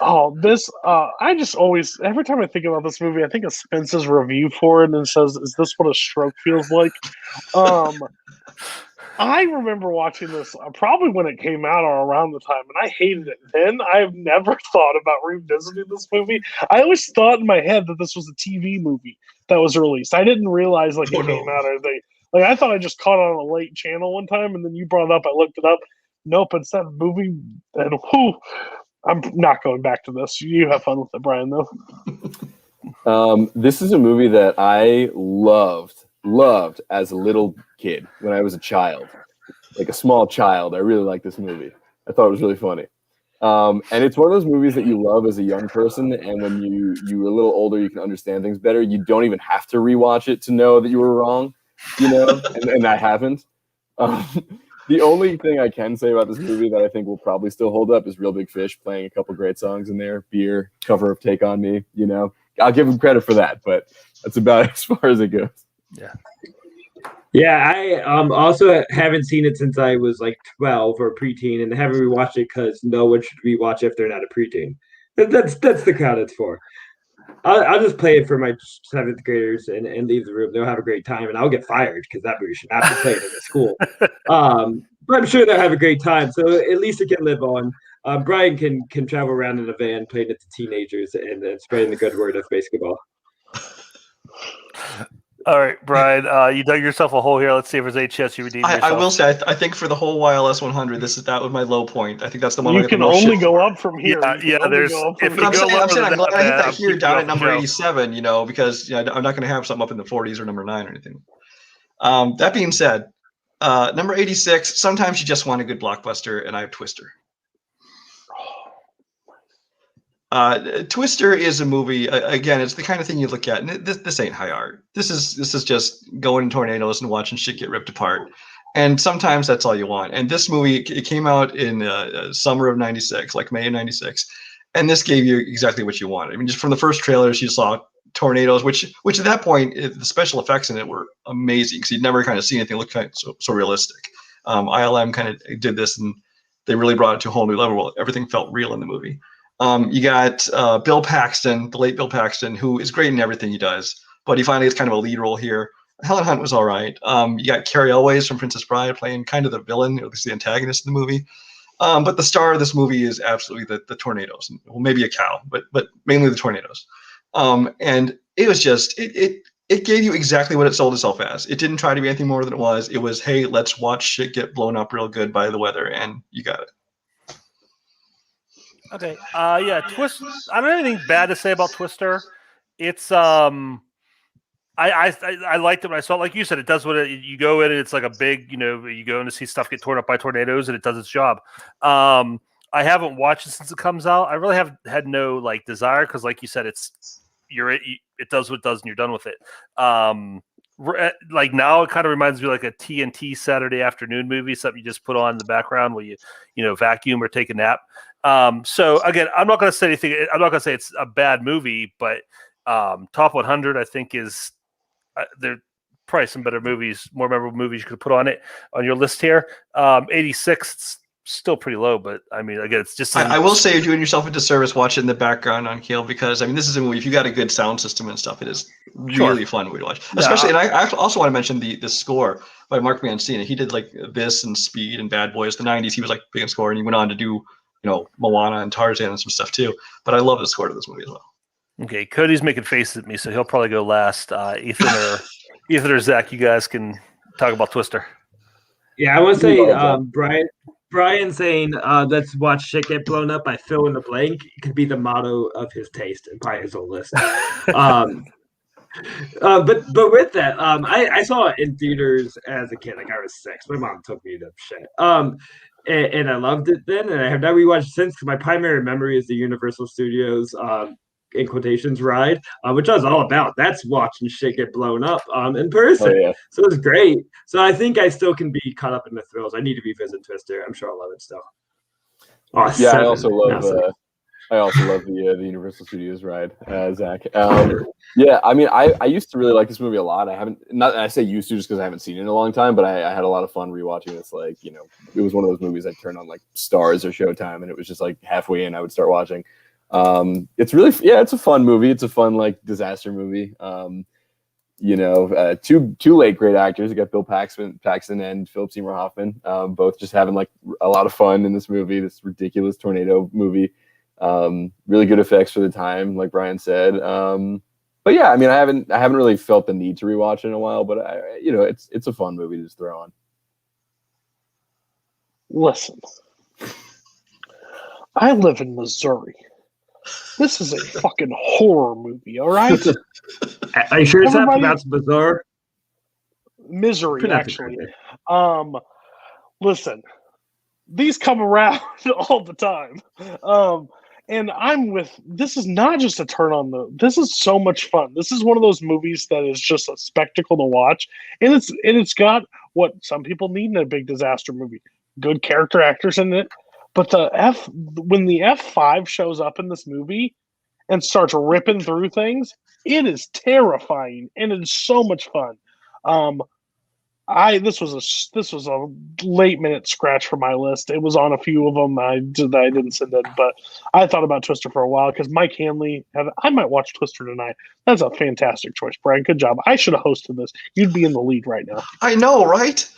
S7: Oh, this I just always, every time I think about this movie, I think of Spence's review for it and says, "Is this what a stroke feels like?" I remember watching this probably when it came out or around the time, and I hated it then. I've never thought about revisiting this movie. I always thought in my head that this was a TV movie that was released. I didn't realize it came out or I thought I just caught it on a late channel one time, and then you brought it up. I looked it up. Nope, it's that movie. And I'm not going back to this. You have fun with it, Brian, though.
S9: This is a movie that I loved as a little kid when I was a child, like a small child. I really liked this movie. I thought it was really funny. And it's one of those movies that you love as a young person, and when you're a little older, you can understand things better. You don't even have to rewatch it to know that you were wrong, and I haven't. The only thing I can say about this movie that I think will probably still hold up is Real Big Fish playing a couple great songs in there. Beer, cover of Take On Me, I'll give him credit for that, but that's about as far as it goes.
S1: Yeah.
S8: Yeah, I also haven't seen it since I was like 12 or preteen, and haven't rewatched it because no one should rewatch if they're not a preteen. That's the crowd it's for. I'll just play it for my 7th graders and leave the room. They'll have a great time, and I'll get fired because that movie should not be played in the school. But I'm sure they'll have a great time, so at least it can live on. Brian can travel around in a van playing it to teenagers and spreading the good word of basketball.
S1: All right, Brian, you dug yourself a hole here. Let's see if there's any chance you redeem yourself.
S10: I will say, I think for the whole YLS 100, that was my low point. I think that's the one.
S7: You can only go up from here.
S1: There's. If you
S10: I'm
S1: go
S10: saying I'm glad I hit that here down at number
S1: show.
S10: 87. Because I'm not going to have something up in the 40s or number 9 or anything. That being said, number 86. Sometimes you just want a good blockbuster, and I have Twister. Twister is a movie. Again, it's the kind of thing you look at, and this ain't high art. This is just going in tornadoes and watching shit get ripped apart. And sometimes that's all you want. And this movie, it came out in summer of '96, like May of '96, and this gave you exactly what you wanted. I mean, just from the first trailers, you saw tornadoes, which at that point, the special effects in it were amazing because you'd never kind of seen anything look kind of so realistic. ILM kind of did this, and they really brought it to a whole new level. Everything felt real in the movie. You got Bill Paxton, the late Bill Paxton, who is great in everything he does, but he finally gets kind of a lead role here. Helen Hunt was all right. You got Carrie Elways from Princess Bride playing kind of the villain, or at least the antagonist in the movie. But the star of this movie is absolutely the tornadoes. Well, maybe a cow, but mainly the tornadoes. And it was just it gave you exactly what it sold itself as. It didn't try to be anything more than it was. It was, hey, let's watch shit get blown up real good by the weather, and you got it.
S1: Okay. Yeah. Twist. I don't have anything bad to say about Twister. It's I liked it when I saw it. Like you said, it does what you go in and it's like a big, you go in to see stuff get torn up by tornadoes and it does its job. I haven't watched it since it comes out. I really have had no desire because, like you said, it does what it does and you're done with it. Now it kind of reminds me like a TNT Saturday afternoon movie, something you just put on in the background while you vacuum or take a nap. So again, I'm not going to say anything. I'm not going to say it's a bad movie, but top 100 I think is there probably some better movies, more memorable movies you could put on your list here. 86, it's still pretty low, but I mean, again, it's just.
S10: I will say you're doing yourself a disservice watching in the background on Kale because I mean, this is a movie. If you got a good sound system and stuff, it is really fun movie to watch. Especially, and I also want to mention the score by Mark Mancini. He did this and Speed and Bad Boys. The '90s, he was big in score, and he went on to do Moana and Tarzan and some stuff too. But I love the score to this movie as well.
S1: Okay, Cody's making faces at me, so he'll probably go last. Ethan or Zach, you guys can talk about Twister.
S8: Yeah, I want to say, Brian saying, let's watch shit get blown up by fill in the blank. It could be the motto of his taste and probably his whole list. But with that, I saw it in theaters as a kid. I was 6. My mom took me to shit. And I loved it then, and I have not rewatched it since because my primary memory is the Universal Studios in quotations ride, which I was all about. That's watching shit get blown up in person.
S9: Oh, yeah.
S8: So it's great. So I think I still can be caught up in the thrills. I need to revisit Twister. I'm sure I'll love it still.
S9: Oh, yeah, I also love the Universal Studios ride, Zach. Yeah, I mean, I used to really like this movie a lot. I say used to just because I haven't seen it in a long time, but I had a lot of fun rewatching this. It was one of those movies I'd turn on Stars or Showtime, and it was just halfway in I would start watching. It's really, it's a fun movie. It's a fun disaster movie. Two late great actors. You got Bill Paxton and Philip Seymour Hoffman, both just having a lot of fun in this movie, this ridiculous tornado movie. Really good effects for the time, like Brian said. But yeah, I mean, I haven't really felt the need to rewatch it in a while, but it's a fun movie to just throw on.
S7: Listen, I live in Missouri. This is a fucking horror movie, all right?
S8: Are you sure it's not
S7: Everybody-
S8: pronounced bizarre?
S7: Misery,
S8: Pronounced
S7: actually.
S8: correctly.
S7: Listen, these come around all the time. And this is not just a turn on this is so much fun. This is one of those movies that is just a spectacle to watch. And it's got what some people need in a big disaster movie. Good character actors in it. But when the F5 shows up in this movie and starts ripping through things, it is terrifying and it's so much fun. This was a late minute scratch for my list. It was on a few of them. I didn't send it, but I thought about Twister for a while because Mike Hanley. I might watch Twister tonight. That's a fantastic choice, Brian. Good job. I should have hosted this. You'd be in the lead right now.
S10: I know, right?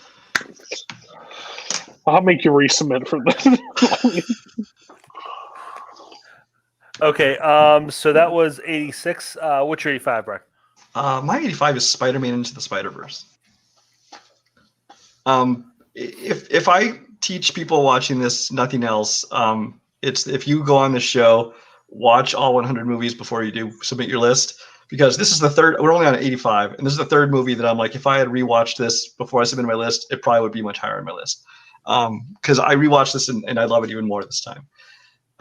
S7: I'll make you resubmit for this.
S1: Okay, so that was 86. What's your 85, Brian?
S10: My 85 is Spider-Man Into the Spider-Verse. If I teach people watching this nothing else, it's if you go on the show, watch all 100 movies before you do submit your list, because this is the third. We're only on 85, and this is the third movie that I'm like, if I had rewatched this before I submitted my list, it probably would be much higher on my list. Because I rewatched this and I love it even more this time.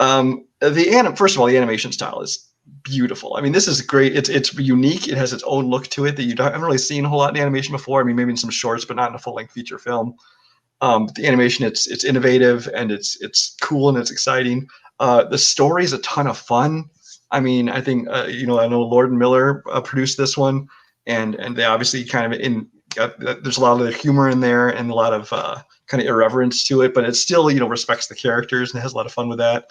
S10: First of all, the animation style is beautiful. I mean, this is great. It's unique. It has its own look to it that you haven't really seen a whole lot in animation before. I mean, maybe in some shorts, but not in a full-length feature film. The animation, it's innovative and it's cool and it's exciting. The story is a ton of fun. I mean, I think I know Lord and Miller produced this one, and they obviously kind of there's a lot of humor in there and a lot of kind of irreverence to it, but it still respects the characters and has a lot of fun with that.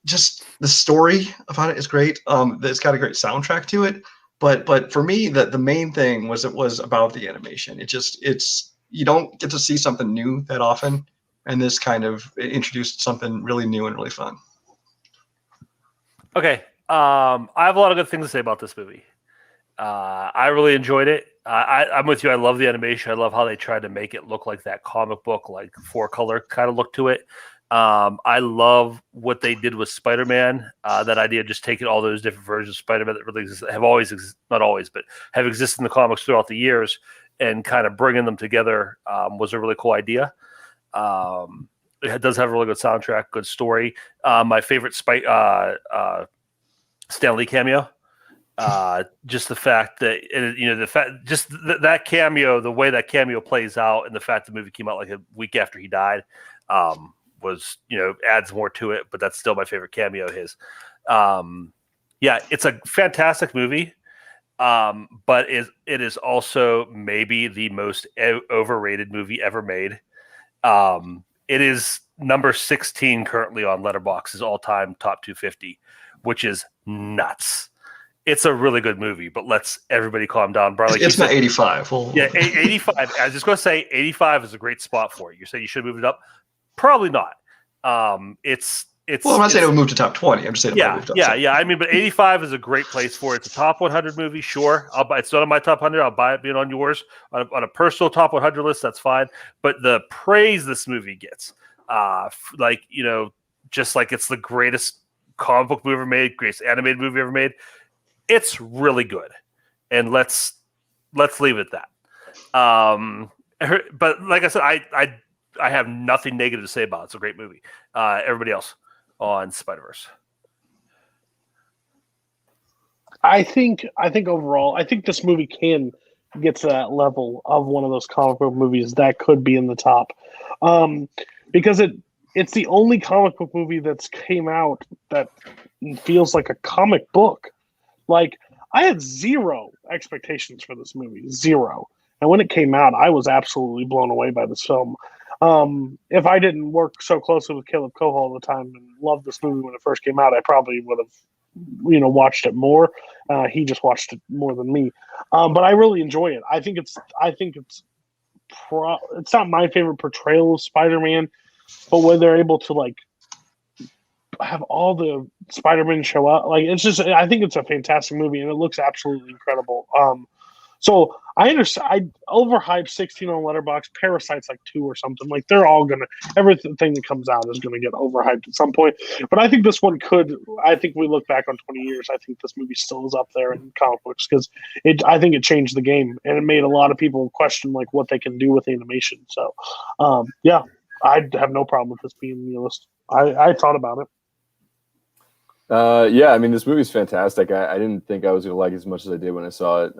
S10: Just the story about it is great. It's got a great soundtrack to it, but for me, the main thing was it was about the animation. It's you don't get to see something new that often, and this kind of introduced something really new and really fun.
S1: Okay, I have a lot of good things to say about this movie. I really enjoyed it. I'm with you. I love the animation. I love how they tried to make it look like that comic book, like 4-color kind of look to it. I love what they did with Spider-Man. That idea of just taking all those different versions of Spider-Man that really not always, but have existed in the comics throughout the years and kind of bringing them together was a really cool idea. It does have a really good soundtrack, good story. My favorite Stan Lee cameo. Just the fact that that cameo, the way that cameo plays out, and the fact the movie came out like a week after he died, was adds more to it. But that's still my favorite cameo of his. It's a fantastic movie, but it is also maybe the most overrated movie ever made. It is number 16 currently on Letterboxd's all-time top 250, which is nuts. It's a really good movie, but let's everybody calm down. Brian, like
S10: it's not 85. Well,
S1: 85. I was just going to say 85 is a great spot for it. You say you should move it up? Probably not. It's.
S10: Well, I'm not saying it would move to top 20. I'm just saying it might move to top 20.
S1: I mean, but 85 is a great place for it. It's a top 100 movie, sure. I'll buy. It's not on my top 100. I'll buy it being on yours. On a personal top 100 list, that's fine. But the praise this movie gets, just like it's the greatest comic book movie ever made, greatest animated movie ever made. It's really good, and let's leave it at that. But like I said, I have nothing negative to say about it. It's a great movie. Everybody else on Spider-Verse?
S7: I think overall, I think this movie can get to that level of one of those comic book movies that could be in the top, because it's the only comic book movie that's came out that feels like a comic book. Like, I had zero expectations for this movie, zero. And when it came out, I was absolutely blown away by this film. If I didn't work so closely with Kaleb Koho all the time and loved this movie when it first came out, I probably would have, watched it more. He just watched it more than me. But I really enjoy it. I think it's not my favorite portrayal of Spider-Man, but when they're able to have all the Spider-Man show up, I think it's a fantastic movie and it looks absolutely incredible. So I understand. I overhyped 16 on Letterboxd. Parasite's like 2 or something. Like they're all gonna everything that comes out is gonna get overhyped at some point. But I think this one could. I think we look back on 20 years. I think this movie still is up there in comic books because I think it changed the game and it made a lot of people question like what they can do with animation. So, yeah, I have no problem with this being on the list. I thought about it.
S9: Yeah, I mean, this movie's fantastic. I didn't think I was going to like it as much as I did when I saw it.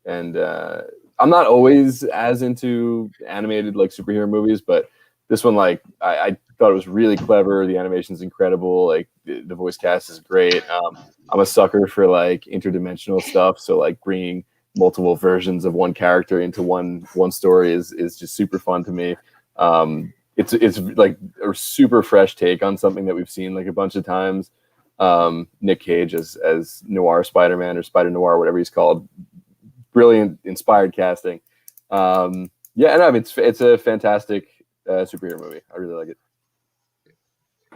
S9: And I'm not always as into animated like superhero movies, but this one, like, I thought it was really clever. The animation's incredible. Like, the voice cast is great. I'm a sucker for like interdimensional stuff. So like bringing multiple versions of one character into one story is just super fun to me. It's like a super fresh take on something that we've seen like a bunch of times. Nick Cage as Noir Spider-Man or Spider Noir, whatever he's called. Brilliant, inspired casting. Yeah, and I mean, it's a fantastic superhero movie. I really like it.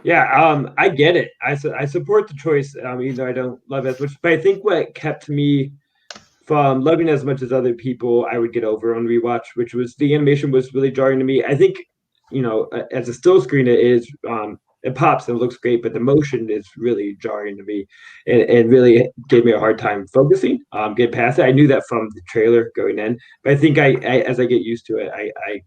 S8: Yeah, I get it. I support the choice, even though I don't love it as much. But I think what kept me from loving it as much as other people I would get over on rewatch, which was the animation was really jarring to me. I think, as a still screen, it pops and it looks great, but the motion is really jarring to me and really gave me a hard time focusing, get past it. I knew that from the trailer going in, but I think I as I get used to it, I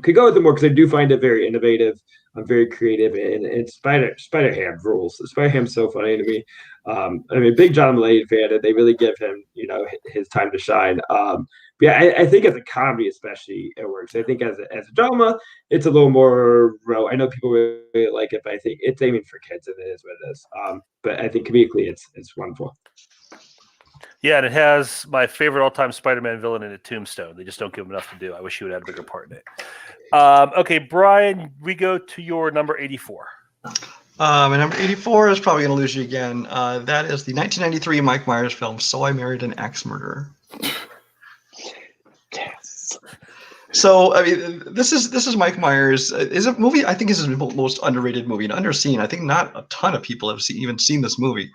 S8: could go with it more because I do find it very innovative, very creative, and Spider-Ham rules. Spider-Ham's so funny to me. I mean, big John Mulaney fan, and they really give him, his time to shine. Yeah, I think as a comedy, especially, it works. I think as a drama, it's a little more raw. I know people really like it, but I think it's aiming for kids, and it is what it is. But I think comedically, it's wonderful.
S1: Yeah, and it has my favorite all-time Spider-Man villain in it, Tombstone. They just don't give him enough to do. I wish he would have had a bigger part in it. Okay, Brian, we go to your number 84.
S10: My number 84 is probably going to lose you again. That is the 1993 Mike Myers film, So I Married an Axe Murderer.
S7: Yes.
S10: So, I mean, this is Mike Myers. Is a movie I think is his most underrated movie and underseen. I think not a ton of people have even seen this movie.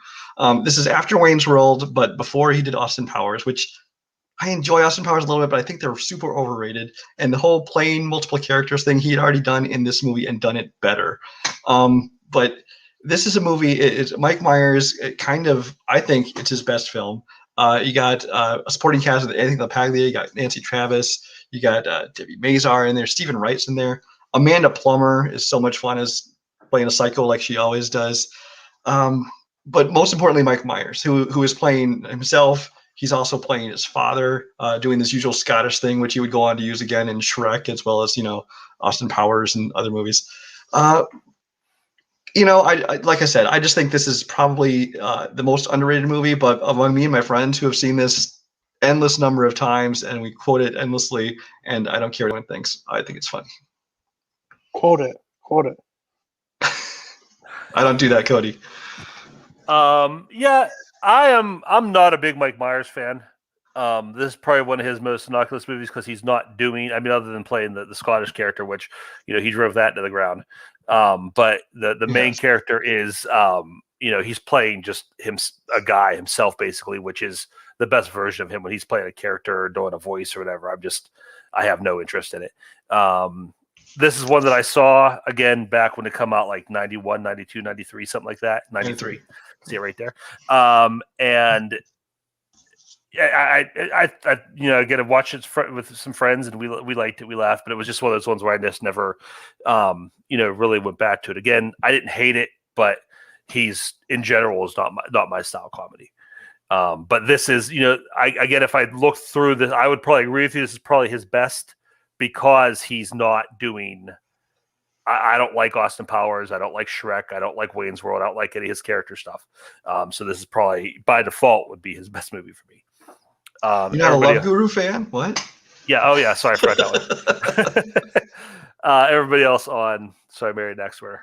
S10: This is after Wayne's World, but before he did Austin Powers, which I enjoy Austin Powers a little bit, but I think they're super overrated. And the whole playing multiple characters thing he had already done in this movie and done it better. But this is a movie. It's Mike Myers. I think it's his best film. You got a supporting cast with Anthony LaPaglia. You got Nancy Travis. You got Debbie Mazar in there. Stephen Wright's in there. Amanda Plummer is so much fun as playing a psycho like she always does. But most importantly, Mike Myers, who is playing himself. He's also playing his father, doing this usual Scottish thing, which he would go on to use again in Shrek, as well as Austin Powers and other movies. I like I said, I just think this is probably the most underrated movie. But among me and my friends who have seen this endless number of times, and we quote it endlessly, and I don't care what anyone thinks. I think it's fun.
S7: Quote it.
S10: I don't do that, Cody.
S1: Yeah, I'm not a big Mike Myers fan. This is probably one of his most innocuous movies because he's not doing. I mean, other than playing the Scottish character, which he drove that into the ground. But the main character is he's playing just a guy himself basically, which is the best version of him when he's playing a character or doing a voice or whatever. I have no interest in it. This is one that I saw again back when it come out, like 91, 92, 93, something like that. 93. See it right there. And I get to watch it with some friends, and we liked it, we laughed, but it was just one of those ones where I just never, really went back to it. Again, I didn't hate it, but he's in general is not my style comedy. But this is, if I look through this, I would probably agree with you. This is probably his best because he's not doing. I don't like Austin Powers. I don't like Shrek. I don't like Wayne's World. I don't like any of his character stuff. So this is probably by default would be his best movie for me.
S10: You're not a Love Guru fan? What?
S1: Yeah. Oh, yeah. Sorry, I forgot that one. Everybody else on So I Married an Axe Murderer.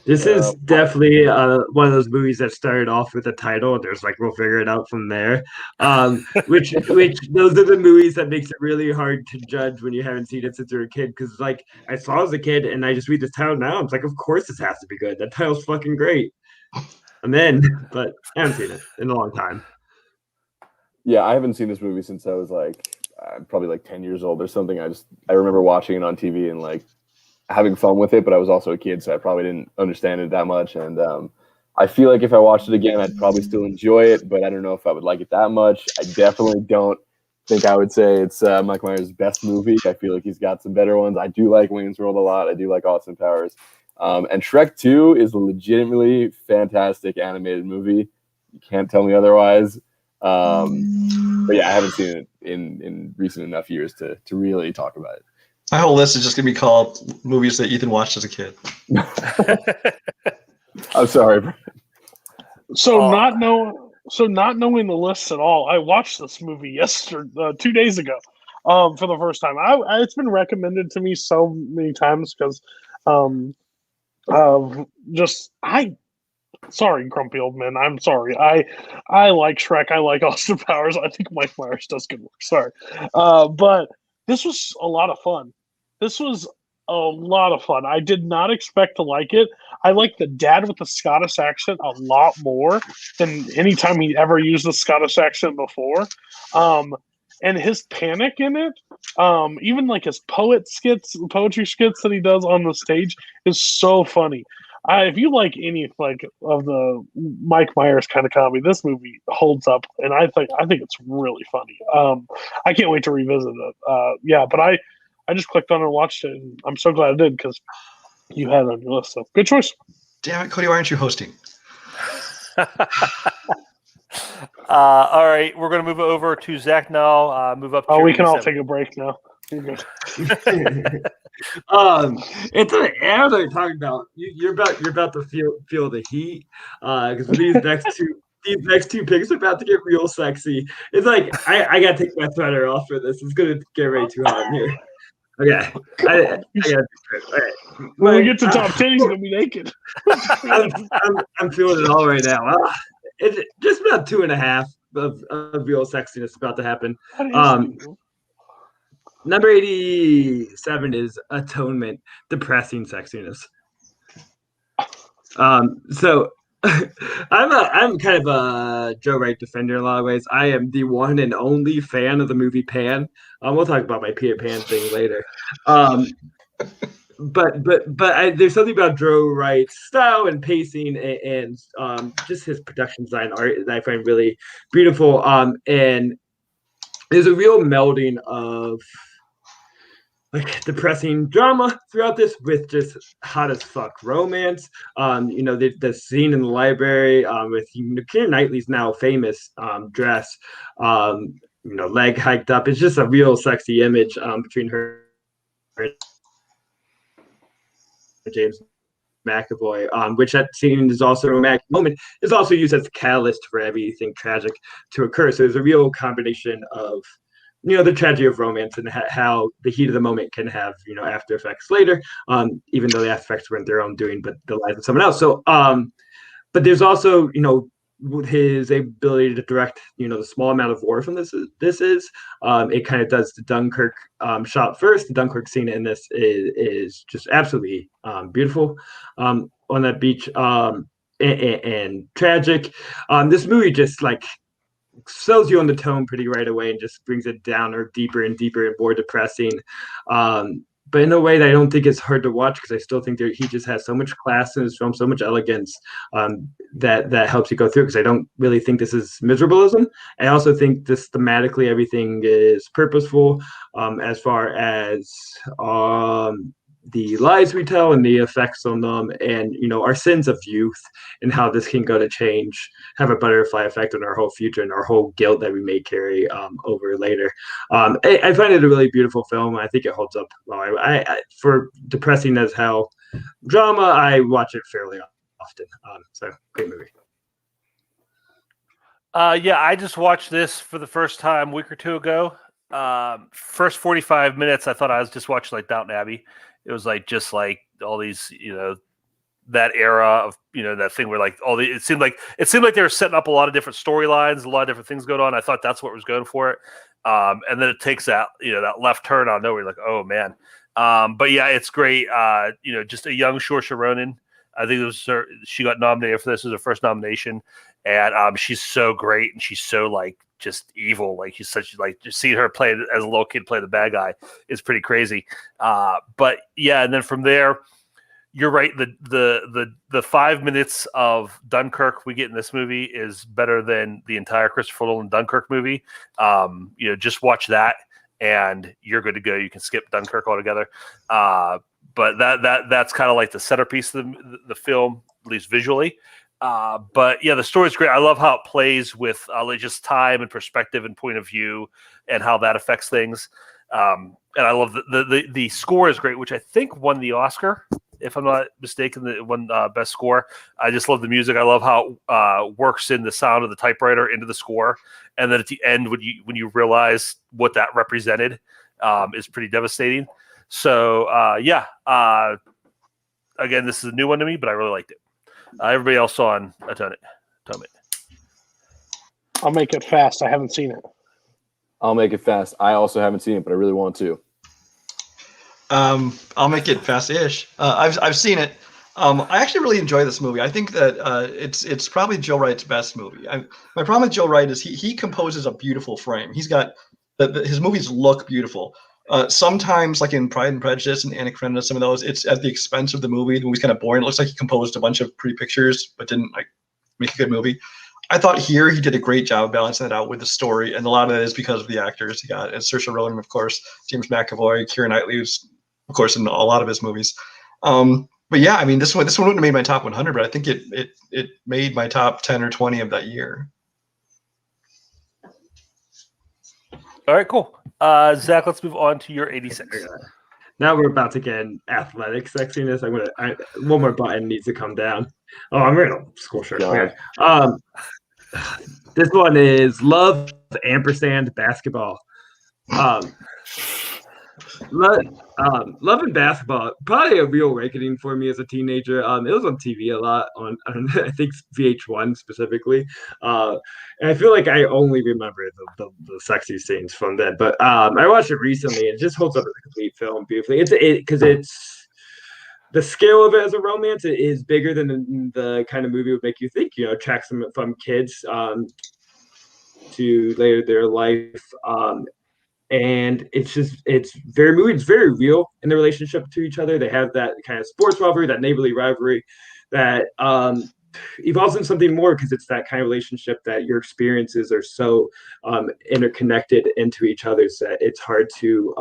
S8: This is definitely one of those movies that started off with a title, and there's we'll figure it out from there. Which those are the movies that makes it really hard to judge when you haven't seen it since you were a kid. Because I saw it as a kid, and I just read this title now. I'm like, of course this has to be good. That title's fucking great. I'm in, but I haven't seen it in a long time.
S9: Yeah, I haven't seen this movie since I was probably 10 years old or something. I remember watching it on TV and having fun with it, but I was also a kid, so I probably didn't understand it that much. And I feel like if I watched it again, I'd probably still enjoy it, but I don't know if I would like it that much. I definitely don't think I would say it's Mike Myers' best movie. I feel like he's got some better ones. I do like Wayne's World a lot. I do like Austin Powers. And Shrek 2 is a legitimately fantastic animated movie. You can't tell me otherwise. But yeah, I haven't seen it in recent enough years to really talk about it.
S10: My whole list is just gonna be called movies that Ethan watched as a kid.
S9: I'm sorry, Brian.
S7: So not knowing the list at all, I watched this movie yesterday, 2 days ago, for the first time. It's been recommended to me so many times because, sorry, grumpy old man. I'm sorry. I like Shrek. I like Austin Powers. I think Mike Myers does good work. Sorry, but this was a lot of fun. I did not expect to like it. I like the dad with the Scottish accent a lot more than any time he ever used the Scottish accent before. And his panic in it, even his poetry skits that he does on the stage is so funny. If you like any of the Mike Myers kind of comedy, this movie holds up, and I think it's really funny. I can't wait to revisit it. But I just clicked on it and watched it, and I'm so glad I did because you had it on your list. So good choice.
S10: Damn it, Cody! Why aren't you hosting?
S1: All right, we're going to move over to Zach now. Move up.
S7: Oh, we can all take a break now. You're good.
S8: It's an era they're talking about. You're about to feel the heat because these next two picks are about to get real sexy. It's like I gotta take my sweater off for this. It's gonna get way too hot in here. Okay, I gotta do it. Right.
S7: When we get to top 10, he's gonna be naked.
S8: I'm feeling it all right now. It's just about 2.5 of real sexiness about to happen. Number 87 is Atonement, depressing sexiness. So I'm kind of a Joe Wright defender in a lot of ways. I am the one and only fan of the movie Pan. We'll talk about my Peter Pan thing later. But there's something about Joe Wright's style and pacing and just his production design art that I find really beautiful. And there's a real melding of depressing drama throughout this with just hot as fuck romance. The scene in the library with Keira Knightley's now famous dress, leg hiked up. It's just a real sexy image between her and James McAvoy, which that scene is also a romantic moment, is also used as a catalyst for everything tragic to occur. So there's a real combination of the tragedy of romance and how the heat of the moment can have after effects later, even though the after effects weren't their own doing, but the lives of someone else. So but there's also his ability to direct the small amount of war from this is it kind of does the Dunkirk shot first. The Dunkirk scene in this is just absolutely beautiful on that beach and tragic. This movie just sells you on the tone pretty right away and just brings it down or deeper and deeper and more depressing, but in a way that I don't think is hard to watch because I still think he just has so much class in his film, so much elegance that helps you go through, because I don't really think this is miserableism. I also think this thematically everything is purposeful as far as the lies we tell and the effects on them, and our sins of youth and how this can go to change, have a butterfly effect on our whole future and our whole guilt that we may carry over later. I find it a really beautiful film. I think it holds up well. I for depressing as hell drama, I watch it fairly often. So great movie.
S1: Yeah, I just watched this for the first time a week or two ago. First 45 minutes, I thought I was just watching Downton Abbey. It was just all these, that era of, that thing where it seemed like they were setting up a lot of different storylines, a lot of different things going on. I thought that's what was going for it. And then it takes that, that left turn out of nowhere. You're like, oh man. But yeah, it's great. Just a young Saoirse Ronan. I think she got nominated for this as her first nomination. And she's so great. And she's so just evil. Like he's such like just seeing her play as a little kid play the bad guy is pretty crazy. But yeah, and then from there, you're right. The 5 minutes of Dunkirk we get in this movie is better than the entire Christopher Nolan Dunkirk movie. Just watch that and you're good to go. You can skip Dunkirk altogether. But that's kind of like the centerpiece of the film, at least visually. But yeah, the story's great. I love how it plays with just time and perspective and point of view and how that affects things. And I love the score is great, which I think won the Oscar, if I'm not mistaken. It won best score. I just love the music. I love how it works in the sound of the typewriter into the score, and then at the end when you realize what that represented is pretty devastating. So again, this is a new one to me, but I really liked it. Everybody else saw on Atonement.
S7: I'll make it fast. I haven't seen it.
S9: I'll make it fast. I also haven't seen it, but I really want to.
S10: I'll make it fast-ish. I've seen it. I actually really enjoy this movie. I think that it's probably Joe Wright's best movie. My problem with Joe Wright is he composes a beautiful frame. He's got his movies look beautiful. Sometimes, like in Pride and Prejudice and Anna Karenina, some of those, it's at the expense of the movie. The movie's kind of boring. It looks like he composed a bunch of pretty pictures, but didn't like make a good movie. I thought here he did a great job balancing it out with the story, and a lot of that is because of the actors he got. And Saoirse Ronan, of course, James McAvoy, Keira Knightley, who's of course in a lot of his movies. But yeah, I mean, this one wouldn't have made my top 100, but I think it made my top 10 or 20 of that year.
S1: All right, cool. Zach, let's move on to your 86.
S8: Now we're about to get athletic sexiness. One more button needs to come down. Oh, I'm wearing a school shirt. Okay. This one is Love & Basketball. Love and Basketball, probably a real awakening for me as a teenager. It was on TV a lot, on I think VH1 specifically. And I feel like I only remember the sexy scenes from then. But I watched it recently, and it just holds up as a complete film beautifully. Because it's the scale of it as a romance is bigger than the kind of movie would make you think. Tracks them from kids to later their life. And it's very real in the relationship to each other. They have that kind of sports rivalry, that neighborly rivalry that evolves into something more, because it's that kind of relationship that your experiences are so interconnected into each other that it's hard to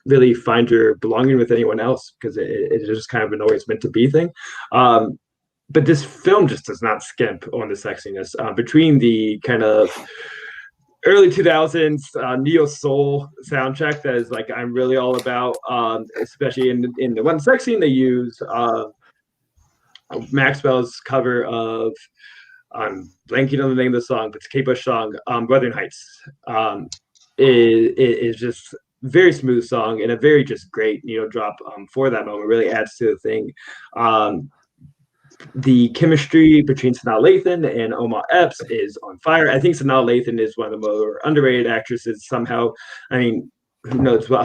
S8: really find your belonging with anyone else, because it is just kind of an always meant to be thing. But this film just does not skimp on the sexiness between the kind of early 2000s neo soul soundtrack that is like I'm really all about, especially in the one sex scene they use Maxwell's cover of I'm blanking on the name of the song, but it's a Kate Bush song, Wuthering Heights. It is just very smooth song and a very just great drop for that moment. Really adds to the thing. The chemistry between Sanaa Lathan and Omar Epps is on fire. I think Sanaa Lathan is one of the more underrated actresses somehow. I mean, who knows what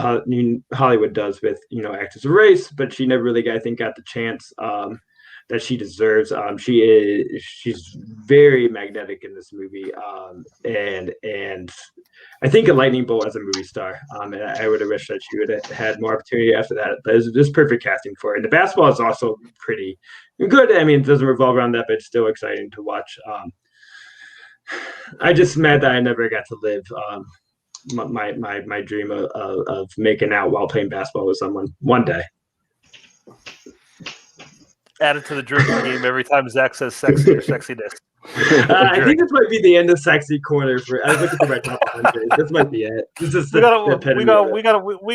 S8: Hollywood does with actors of race, but she never really got the chance that she deserves. She's very magnetic in this movie, and I think a lightning bolt as a movie star. And I would have wished that she would have had more opportunity after that. But it's just perfect casting for her. And the basketball is also pretty good. I mean, it doesn't revolve around that, but it's still exciting to watch. I just mad that I never got to live my dream of making out while playing basketball with someone one day.
S1: Add it to the drinking game every time Zach says sexy or sexiness.
S8: I think this might be the end of sexy corner. I was looking for my top 100. This might be it. This is we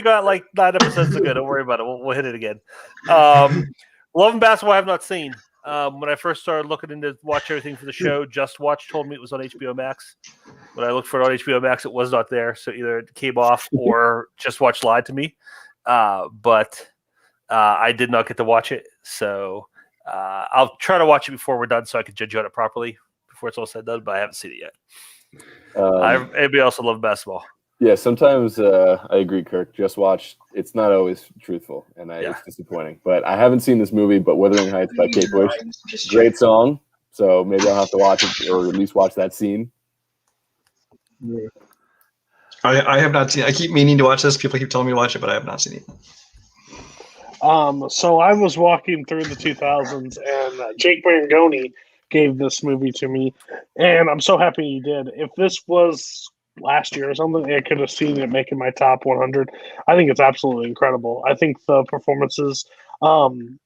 S8: got like 9 episodes to go. Don't worry about it. We'll hit it again.
S1: Love and Basketball I have not seen. When I first started looking into watch everything for the show, Just Watch told me it was on HBO Max. When I looked for it on HBO Max, it was not there. So either it came off or Just Watch lied to me. But I did not get to watch it. So I'll try to watch it before we're done so I can judge on it properly before it's all said and done, but I haven't seen it yet. Anybody else love basketball?
S9: Yeah, sometimes I agree, Kirk. Just Watch, it's not always truthful, and it's disappointing. But I haven't seen this movie, but Wuthering Heights by Kate Bush, great song. So maybe I'll have to watch it, or at least watch that scene.
S10: I have not seen. I keep meaning to watch this. People keep telling me to watch it, but I have not seen it.
S7: So I was walking through the 2000s, and Jake Marangoni gave this movie to me, and I'm so happy he did. If this was last year or something, I could have seen it making my top 100. I think it's absolutely incredible. I think the performances, and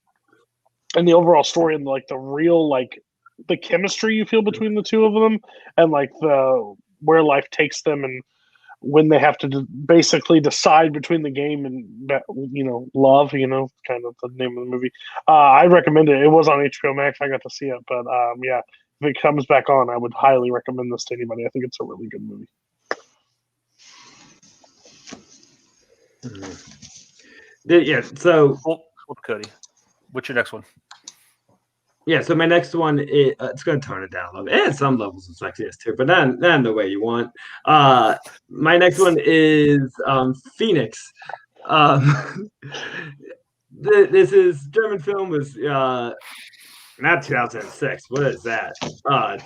S7: the overall story, and like the real the chemistry you feel between the two of them, and like the where life takes them, and when they have to basically decide between the game and love, kind of the name of the movie. I recommend it. It was on HBO Max. I got to see it, but yeah, if it comes back on, I would highly recommend this to anybody. I think it's a really good movie.
S8: Yeah. So,
S1: Cody, what's your next one?
S8: Yeah, so my next one is it's going to tone it down a little bit. And some levels of sexiness too, but not in the way you want. My next one is Phoenix. This is German film, was not 2006. What is that?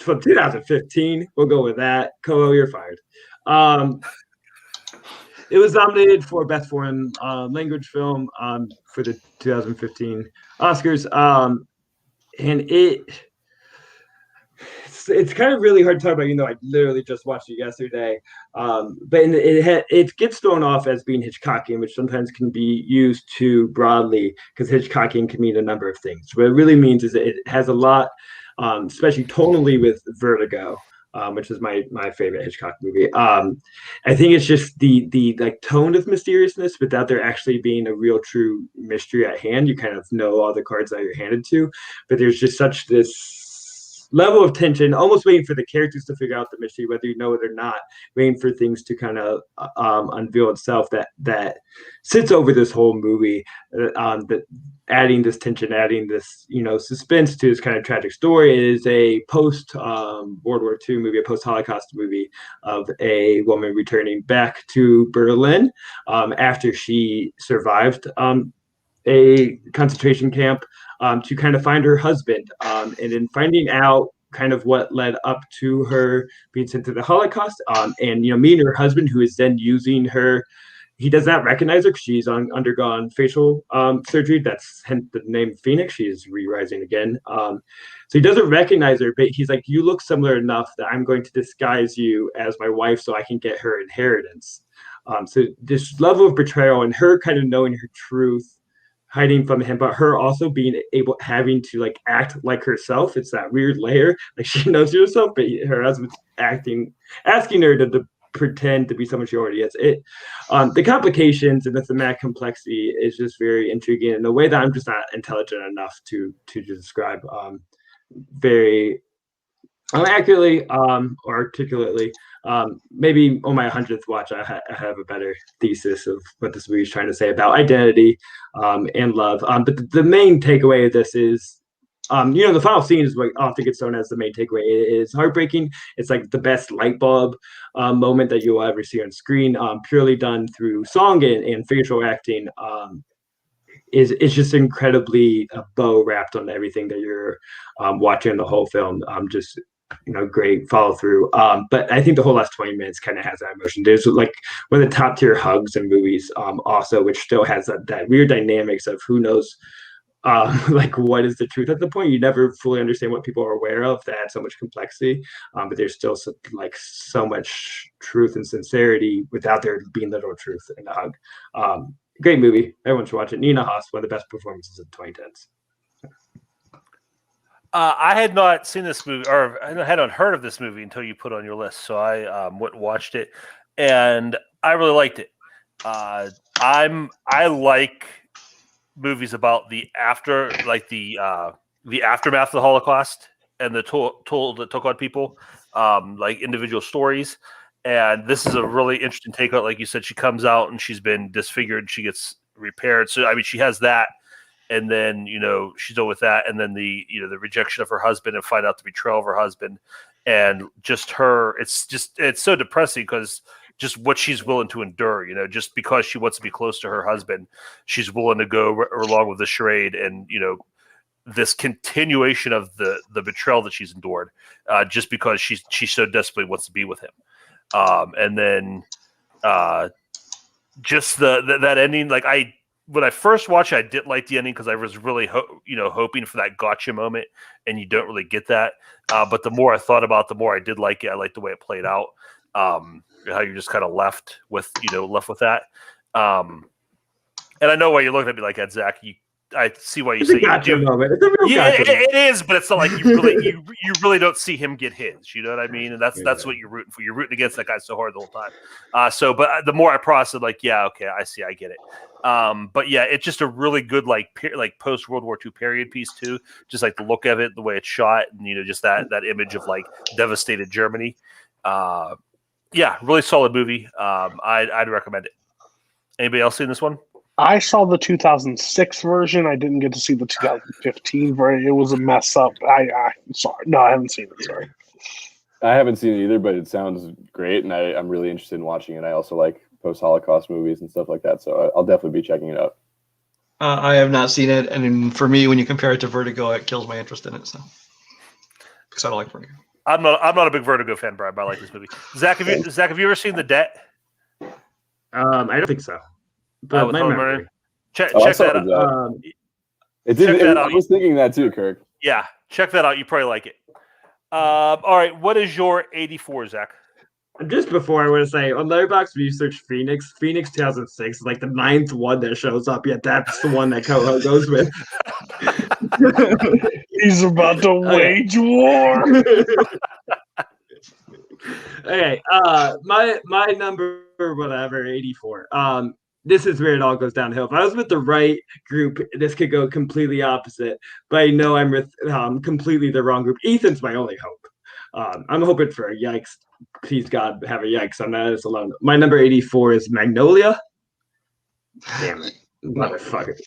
S8: From 2015. We'll go with that. Koho, you're fired. It was nominated for Best Foreign Language Film for the 2015 Oscars. And it's kind of really hard to talk about, I literally just watched it yesterday. But it gets thrown off as being Hitchcockian, which sometimes can be used too broadly, because Hitchcockian can mean a number of things. What it really means is it has a lot, especially tonally, with Vertigo, which is my favorite Hitchcock movie. I think it's just the tone of mysteriousness without there actually being a real true mystery at hand. You kind of know all the cards that you're handed to, but there's just such this level of tension, almost waiting for the characters to figure out the mystery, whether you know it or not, waiting for things to kind of unveil itself, that sits over this whole movie, that adding this tension, adding this, suspense to this kind of tragic story. It is a post World War II movie, a post-Holocaust movie of a woman returning back to Berlin after she survived a concentration camp to kind of find her husband, and in finding out kind of what led up to her being sent to the Holocaust, and meeting her husband, who is then using her. He does not recognize her because she's undergone facial surgery. That's hence the name Phoenix. She is re-rising again. So he doesn't recognize her, but he's like, you look similar enough that I'm going to disguise you as my wife so I can get her inheritance. So this level of betrayal, and her kind of knowing her truth, hiding from him, but her also having to act like herself. It's that weird layer. Like, she knows herself, but her husband's asking her to pretend to be someone she already is. The complications and the thematic complexity is just very intriguing in a way that I'm just not intelligent enough to describe very accurately or articulately. Maybe on my 100th watch, I have a better thesis of what this movie is trying to say about identity and love. But the main takeaway of this is, the final scene is what often gets known as the main takeaway. It is heartbreaking. It's like the best light bulb moment that you'll ever see on screen, purely done through song and facial acting. It's just incredibly a bow wrapped on everything that you're watching the whole film. Just great follow through. But I think the whole last 20 minutes kind of has that emotion. There's one of the top tier hugs in movies, also, which still has that weird dynamics of who knows. What is the truth at the point? You never fully understand what people are aware of. That adds so much complexity, but there's still so much truth and sincerity without there being literal truth in the hug. Great movie. Everyone should watch it. Nina Haas, one of the best performances of the 2010s.
S1: I had not seen this movie, or I had not heard of this movie until you put it on your list. So I went and watched it, and I really liked it. I like movies about the aftermath of the Holocaust and the toll that took on people, like individual stories. And this is a really interesting take on, like you said, she comes out and she's been disfigured, she gets repaired. So she has that, and then she's done with that, and then the rejection of her husband and find out the betrayal of her husband, and just her. It's so depressing because just what she's willing to endure, just because she wants to be close to her husband, she's willing to go along with the charade, and this continuation of the betrayal that she's endured, just because she so desperately wants to be with him. And then just that ending. Like when I first watched it, I didn't like the ending because I was really hoping for that gotcha moment, and you don't really get that. But the more I thought about it, the more I did like it. I liked the way it played out. How you're just kind of left with that. And I know why you're looking at me like that, Zach. I see why you say you do. It is, but it's not like you really don't see him get his. You know what I mean? And that's what you're rooting for. You're rooting against that guy so hard the whole time. But the more I process, like, yeah, okay, I see, I get it. But yeah, it's just a really good like post World War II period piece too. Just like the look of it, the way it's shot, and just that image of like devastated Germany. Yeah, really solid movie. I'd recommend it. Anybody else seen this one?
S7: I saw the 2006 version. I didn't get to see the 2015 version. It was a mess up. I'm sorry. No, I haven't seen it. Sorry.
S9: I haven't seen it either, but it sounds great, and I'm really interested in watching it. I also like post-Holocaust movies and stuff like that, so I'll definitely be checking it out.
S10: I have not seen it, and for me, when you compare it to Vertigo, it kills my interest in it. So, because I don't like Vertigo.
S1: I'm not a big Vertigo fan, but I like this movie. Zach, have you ever seen The Debt?
S8: I don't think so. But my memory.
S1: Check that out.
S9: I was thinking that too, Kirk.
S1: Yeah, check that out. You probably like it. All right, what is your 84, Zach?
S8: Just before I want to say, on Letterboxd, when you search Phoenix 2006 is like the 9th one that shows up. Yet that's the one that Koho goes with.
S7: He's about to wage war.
S8: Okay, my number, whatever, 84. This is where it all goes downhill. If I was with the right group, this could go completely opposite. But I know I'm with completely the wrong group. Ethan's my only hope. I'm hoping for a yikes. Please God, have a yikes on that. It's alone. My number 84 is Magnolia. Damn it, motherfucker.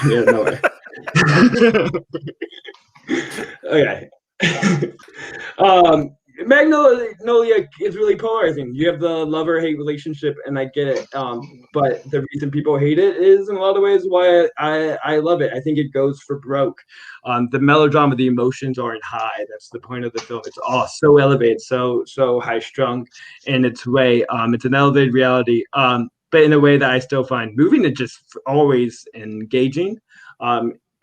S8: Yeah, no way. Okay. Magnolia is really polarizing. You have the lover-hate relationship, and I get it. But the reason people hate it is, in a lot of ways, why I love it. I think it goes for broke. The melodrama, the emotions aren't high. That's the point of the film. It's all so elevated, so high-strung in its way. It's an elevated reality, but in a way that I still find moving and just always engaging.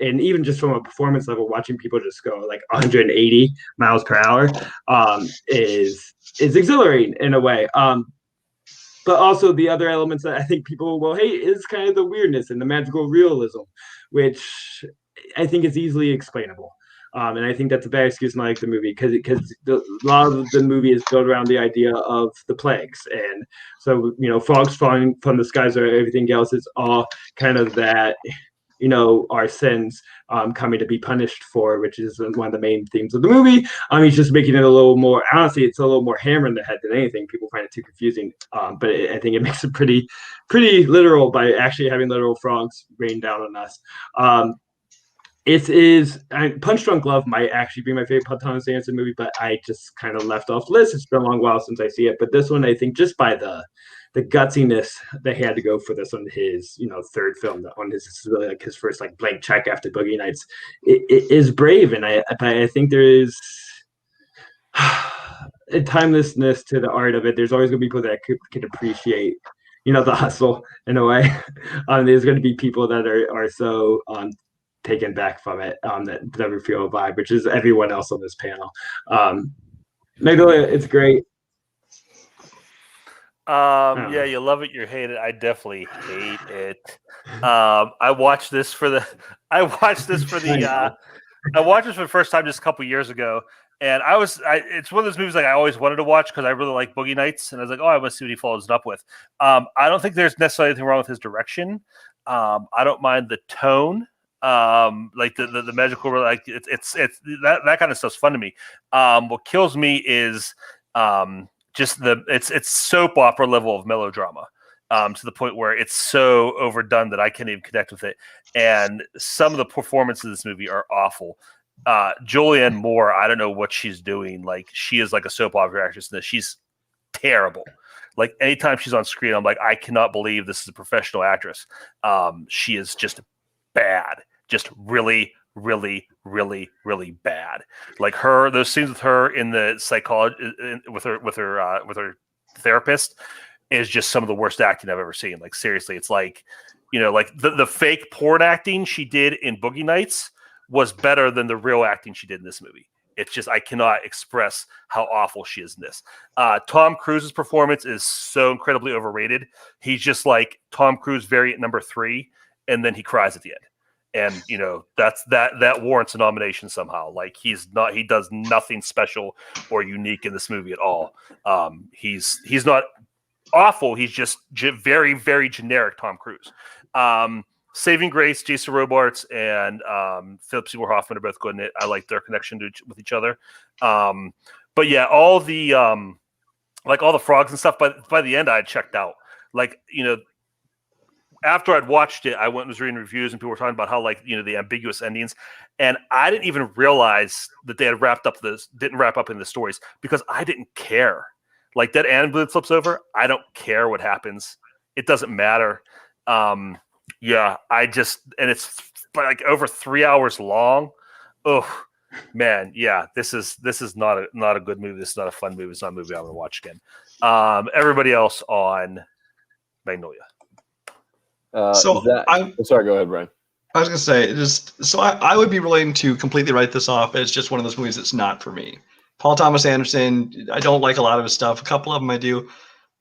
S8: And even just from a performance level, watching people just go like 180 miles per hour is exhilarating in a way. But also the other elements that I think people will hate is kind of the weirdness and the magical realism, which I think is easily explainable. And I think that's a bad excuse not like the movie because a lot of the movie is built around the idea of the plagues. And so, frogs falling from the skies or everything else is all kind of that, our sins coming to be punished for, which is one of the main themes of the movie. He's just making it a little more, honestly, it's a little more hammer in the head than anything. People find it too confusing. But I think it makes it pretty literal by actually having literal frogs rain down on us. Punch Drunk Love might actually be my favorite Paul Thomas Anderson movie, but I just kind of left off the list. It's been a long while since I see it. But this one, I think just by the gutsiness they had to go for this on his third film, this is really like his first like blank check after Boogie Nights. It is brave, and I think there is a timelessness to the art of it. There's always gonna be people that can appreciate the hustle in a way. There's gonna be people that are so taken back from it that never feel a vibe, which is everyone else on this panel. Magnolia, it's great.
S1: Yeah, you love it, you hate it. I definitely hate it. I watched this for the first time just a couple years ago, and it's one of those movies like I always wanted to watch because I really like Boogie Nights, and I was like, oh, I want to see what he follows it up with. I don't think there's necessarily anything wrong with his direction. I don't mind the tone. Like the magical, like it's that kind of stuff's fun to me. What kills me is just it's soap opera level of melodrama, to the point where it's so overdone that I can't even connect with it. And some of the performances in this movie are awful. Julianne Moore, I don't know what she's doing. Like, she is like a soap opera actress in this. She's terrible. Like, anytime she's on screen, I'm like, I cannot believe this is a professional actress. She is just bad. Just really, really, really, really bad. Like those scenes with her in the psychology, with her therapist is just some of the worst acting I've ever seen. Like seriously, it's like, like the fake porn acting she did in Boogie Nights was better than the real acting she did in this movie. It's just, I cannot express how awful she is in this. Tom Cruise's performance is so incredibly overrated. He's just like Tom Cruise variant number 3, and then he cries at the end. And that warrants a nomination somehow. Like he does nothing special or unique in this movie at all. He's not awful. He's just very, very generic Tom Cruise. Saving Grace, Jason Robards, and Philip Seymour Hoffman are both good in it. I like their connection with each other. But yeah, all the all the frogs and stuff. By the end, I had checked out. After I'd watched it, I went and was reading reviews, and people were talking about how the ambiguous endings, and I didn't even realize that they had didn't wrap up in the stories because I didn't care. Like that ambulance flips over, I don't care what happens. It doesn't matter. Yeah, and it's over 3 hours long. Oh man, yeah, this is not a good movie. This is not a fun movie. It's not a movie I'm gonna watch again. Everybody else on Magnolia.
S9: Sorry, go ahead, Brian.
S10: I was gonna say I would be willing to completely write this off as just one of those movies that's not for me. Paul Thomas Anderson, I don't like a lot of his stuff. A couple of them I do.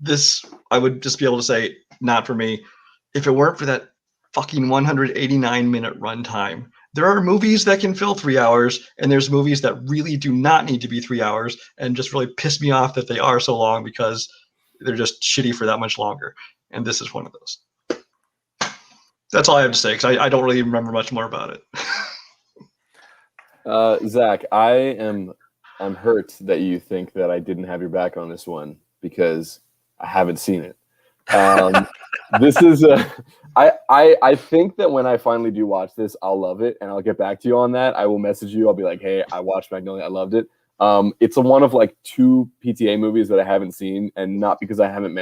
S10: This I would just be able to say not for me. If it weren't for that fucking 189-minute runtime. There are movies that can fill 3 hours, and there's movies that really do not need to be 3 hours and just really piss me off that they are so long because they're just shitty for that much longer. And this is one of those. That's all I have to say because I don't really remember much more about
S9: it. Zach, I'm hurt that you think that I didn't have your back on this one because I haven't seen it. This is I think that when I finally do watch this, I'll love it, and I'll get back to you on that. I will message you. I'll be like, hey, I watched Magnolia. I loved it. It's one of 2 PTA movies that I haven't seen, and not because I haven't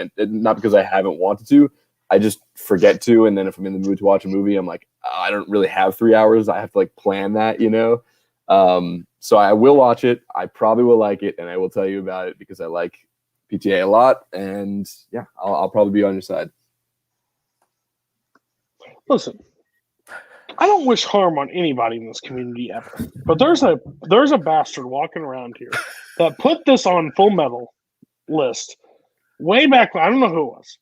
S9: wanted to. I just forget to, and then if I'm in the mood to watch a movie, I'm like, I don't really have 3 hours. I have to plan that, So I will watch it. I probably will like it, and I will tell you about it because I like PTA a lot, and yeah, I'll probably be on your side.
S7: Listen, I don't wish harm on anybody in this community ever, but there's a bastard walking around here that put this on Full Metal list way back. I don't know who it was.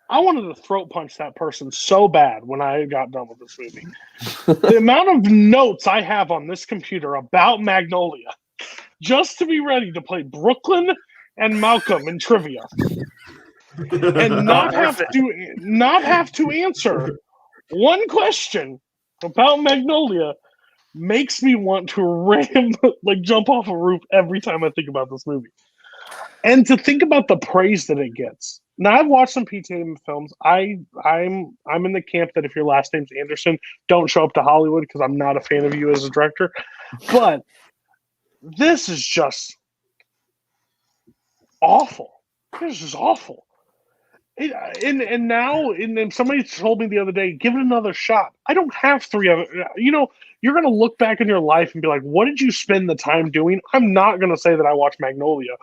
S7: I wanted to throat punch that person so bad when I got done with this movie. The amount of notes I have on this computer about Magnolia, just to be ready to play Brooklyn and Malcolm in trivia. And not have to answer one question about Magnolia makes me want to jump off a roof every time I think about this movie. And to think about the praise that it gets. Now I've watched some PTA films. I'm in the camp that if your last name's Anderson, don't show up to Hollywood because I'm not a fan of you as a director. But this is just awful. This is awful. And now somebody told me the other day, give it another shot. I don't have 3 other. You're going to look back in your life and be like, what did you spend the time doing? I'm not going to say that I watched Magnolia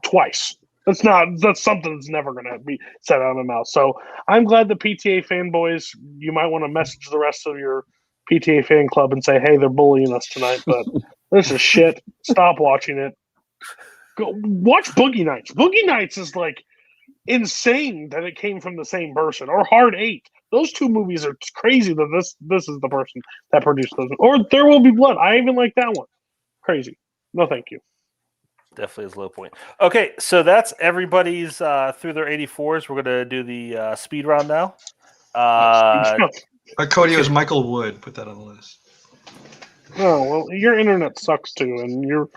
S7: twice. That's something that's never going to be said out of my mouth. So I'm glad the PTA fanboys, you might want to message the rest of your PTA fan club and say, hey, they're bullying us tonight, but this is shit. Stop watching it. Go watch Boogie Nights. Boogie Nights is insane that it came from the same person. Or Hard 8. Those 2 movies are crazy that this is the person that produced those. Or There Will Be Blood. I even like that one. Crazy. No, thank you.
S1: Definitely is low point. Okay, so that's everybody's through their 84s. We're going to do the speed round now.
S10: Cody, it was Michael Wood. Put that on the list.
S7: Oh, well, your internet sucks too. And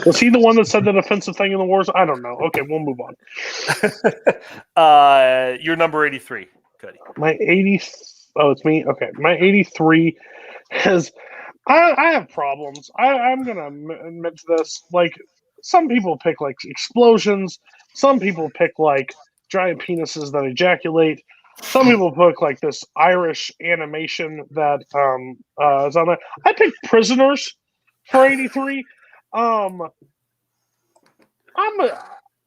S7: was he the one that said that offensive thing in the wars? I don't know. Okay, we'll move
S1: on. You're number 83, Cody.
S7: My 80. Oh, it's me? Okay. My 83 has. I have problems. I'm going to admit to this. Some people pick explosions. Some people pick giant penises that ejaculate. Some people pick this Irish animation that is on there. I picked Prisoners for 83. I'm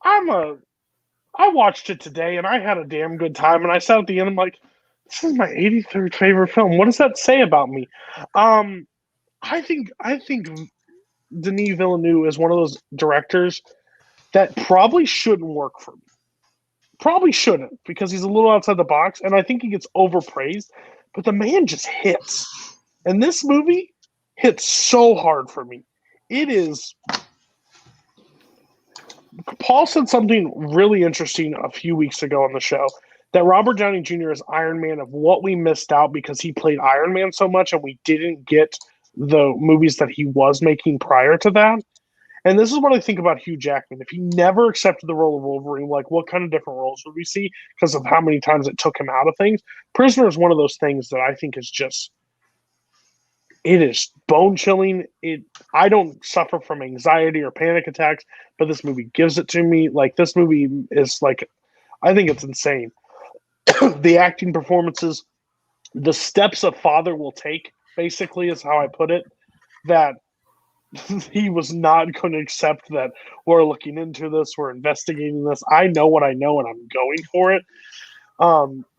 S7: I watched it today and I had a damn good time. And I sat at the end, I'm like, this is my 83rd favorite film. What does that say about me? I think Denis Villeneuve is one of those directors that probably shouldn't work for me. Probably shouldn't, because he's a little outside the box, and I think he gets overpraised. But the man just hits. And this movie hits so hard for me. It is... Paul said something really interesting a few weeks ago on the show, that Robert Downey Jr. is Iron Man of what we missed out because he played Iron Man so much and we didn't get the movies that he was making prior to that. And this is what I think about Hugh Jackman. If he never accepted the role of Wolverine, like what kind of different roles would we see because of how many times it took him out of things? Prisoner is one of those things that I think is just, it is bone chilling. I don't suffer from anxiety or panic attacks, but this movie gives it to me. Like, this movie is like, I think it's insane. The acting performances, the steps a father will take, basically, is how I put it, that he was not going to accept that we're looking into this, we're investigating this. I know what I know and I'm going for it.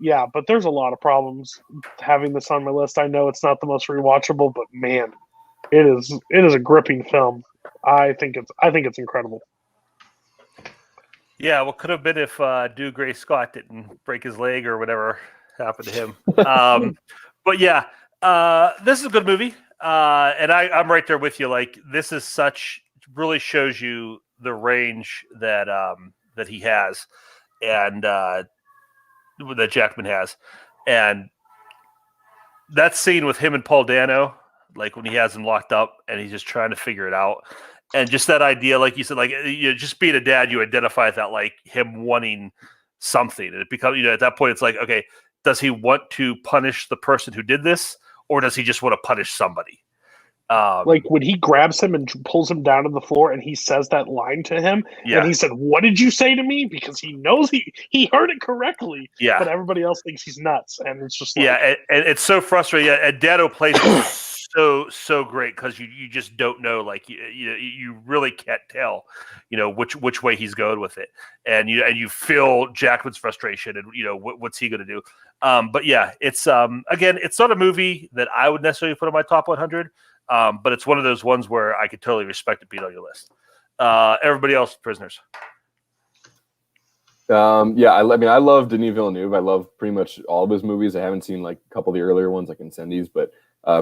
S7: Yeah, but there's a lot of problems having this on my list. I know it's not the most rewatchable, but man, it is a gripping film. I think it's incredible.
S1: Yeah, what could have been if Drew Gray Scott didn't break his leg or whatever happened to him. But yeah, this is a good movie. And I'm right there with you. Like, this is really shows you the range that he has, and that Jackman has. And that scene with him and Paul Dano, like when he has him locked up and he's just trying to figure it out. And just that idea, like you said, like, just being a dad, you identify that, like, him wanting something. And it becomes, at that point, it's like, okay, does he want to punish the person who did this, or does he just want to punish somebody?
S7: Like when he grabs him and pulls him down to the floor and he says that line to him, and he said, "What did you say to me?" Because he knows he heard it correctly, but everybody else thinks he's nuts. And it's just like...
S1: and it's so frustrating. And Dano plays so great because you just don't know, like, you really can't tell, which way he's going with it, and you feel Jackman's frustration, and what's he going to do. But yeah, it's again, it's not a movie that I would necessarily put on my top 100, but it's one of those ones where I could totally respect it being on your list. Everybody else, Prisoners.
S9: Yeah, I mean, I love Denis Villeneuve. I love pretty much all of his movies. I haven't seen like a couple of the earlier ones, like Incendies, but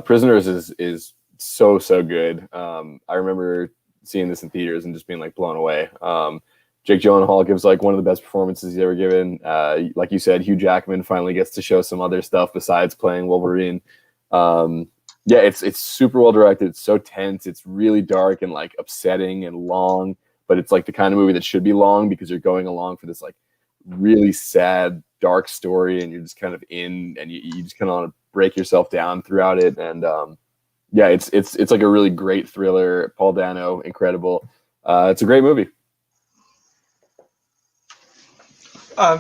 S9: Prisoners is so good. I remember seeing this in theaters and just being like blown away. Jake Gyllenhaal gives like one of the best performances he's ever given. Like you said, Hugh Jackman finally gets to show some other stuff besides playing Wolverine. Yeah, it's super well directed. It's so tense. It's really dark and like upsetting and long, but it's like the kind of movie that should be long because you're going along for this like really sad, dark story, and you're just kind of in, and you just kind of want to break yourself down throughout it. And yeah, it's like a really great thriller. Paul Dano, incredible. It's a great movie.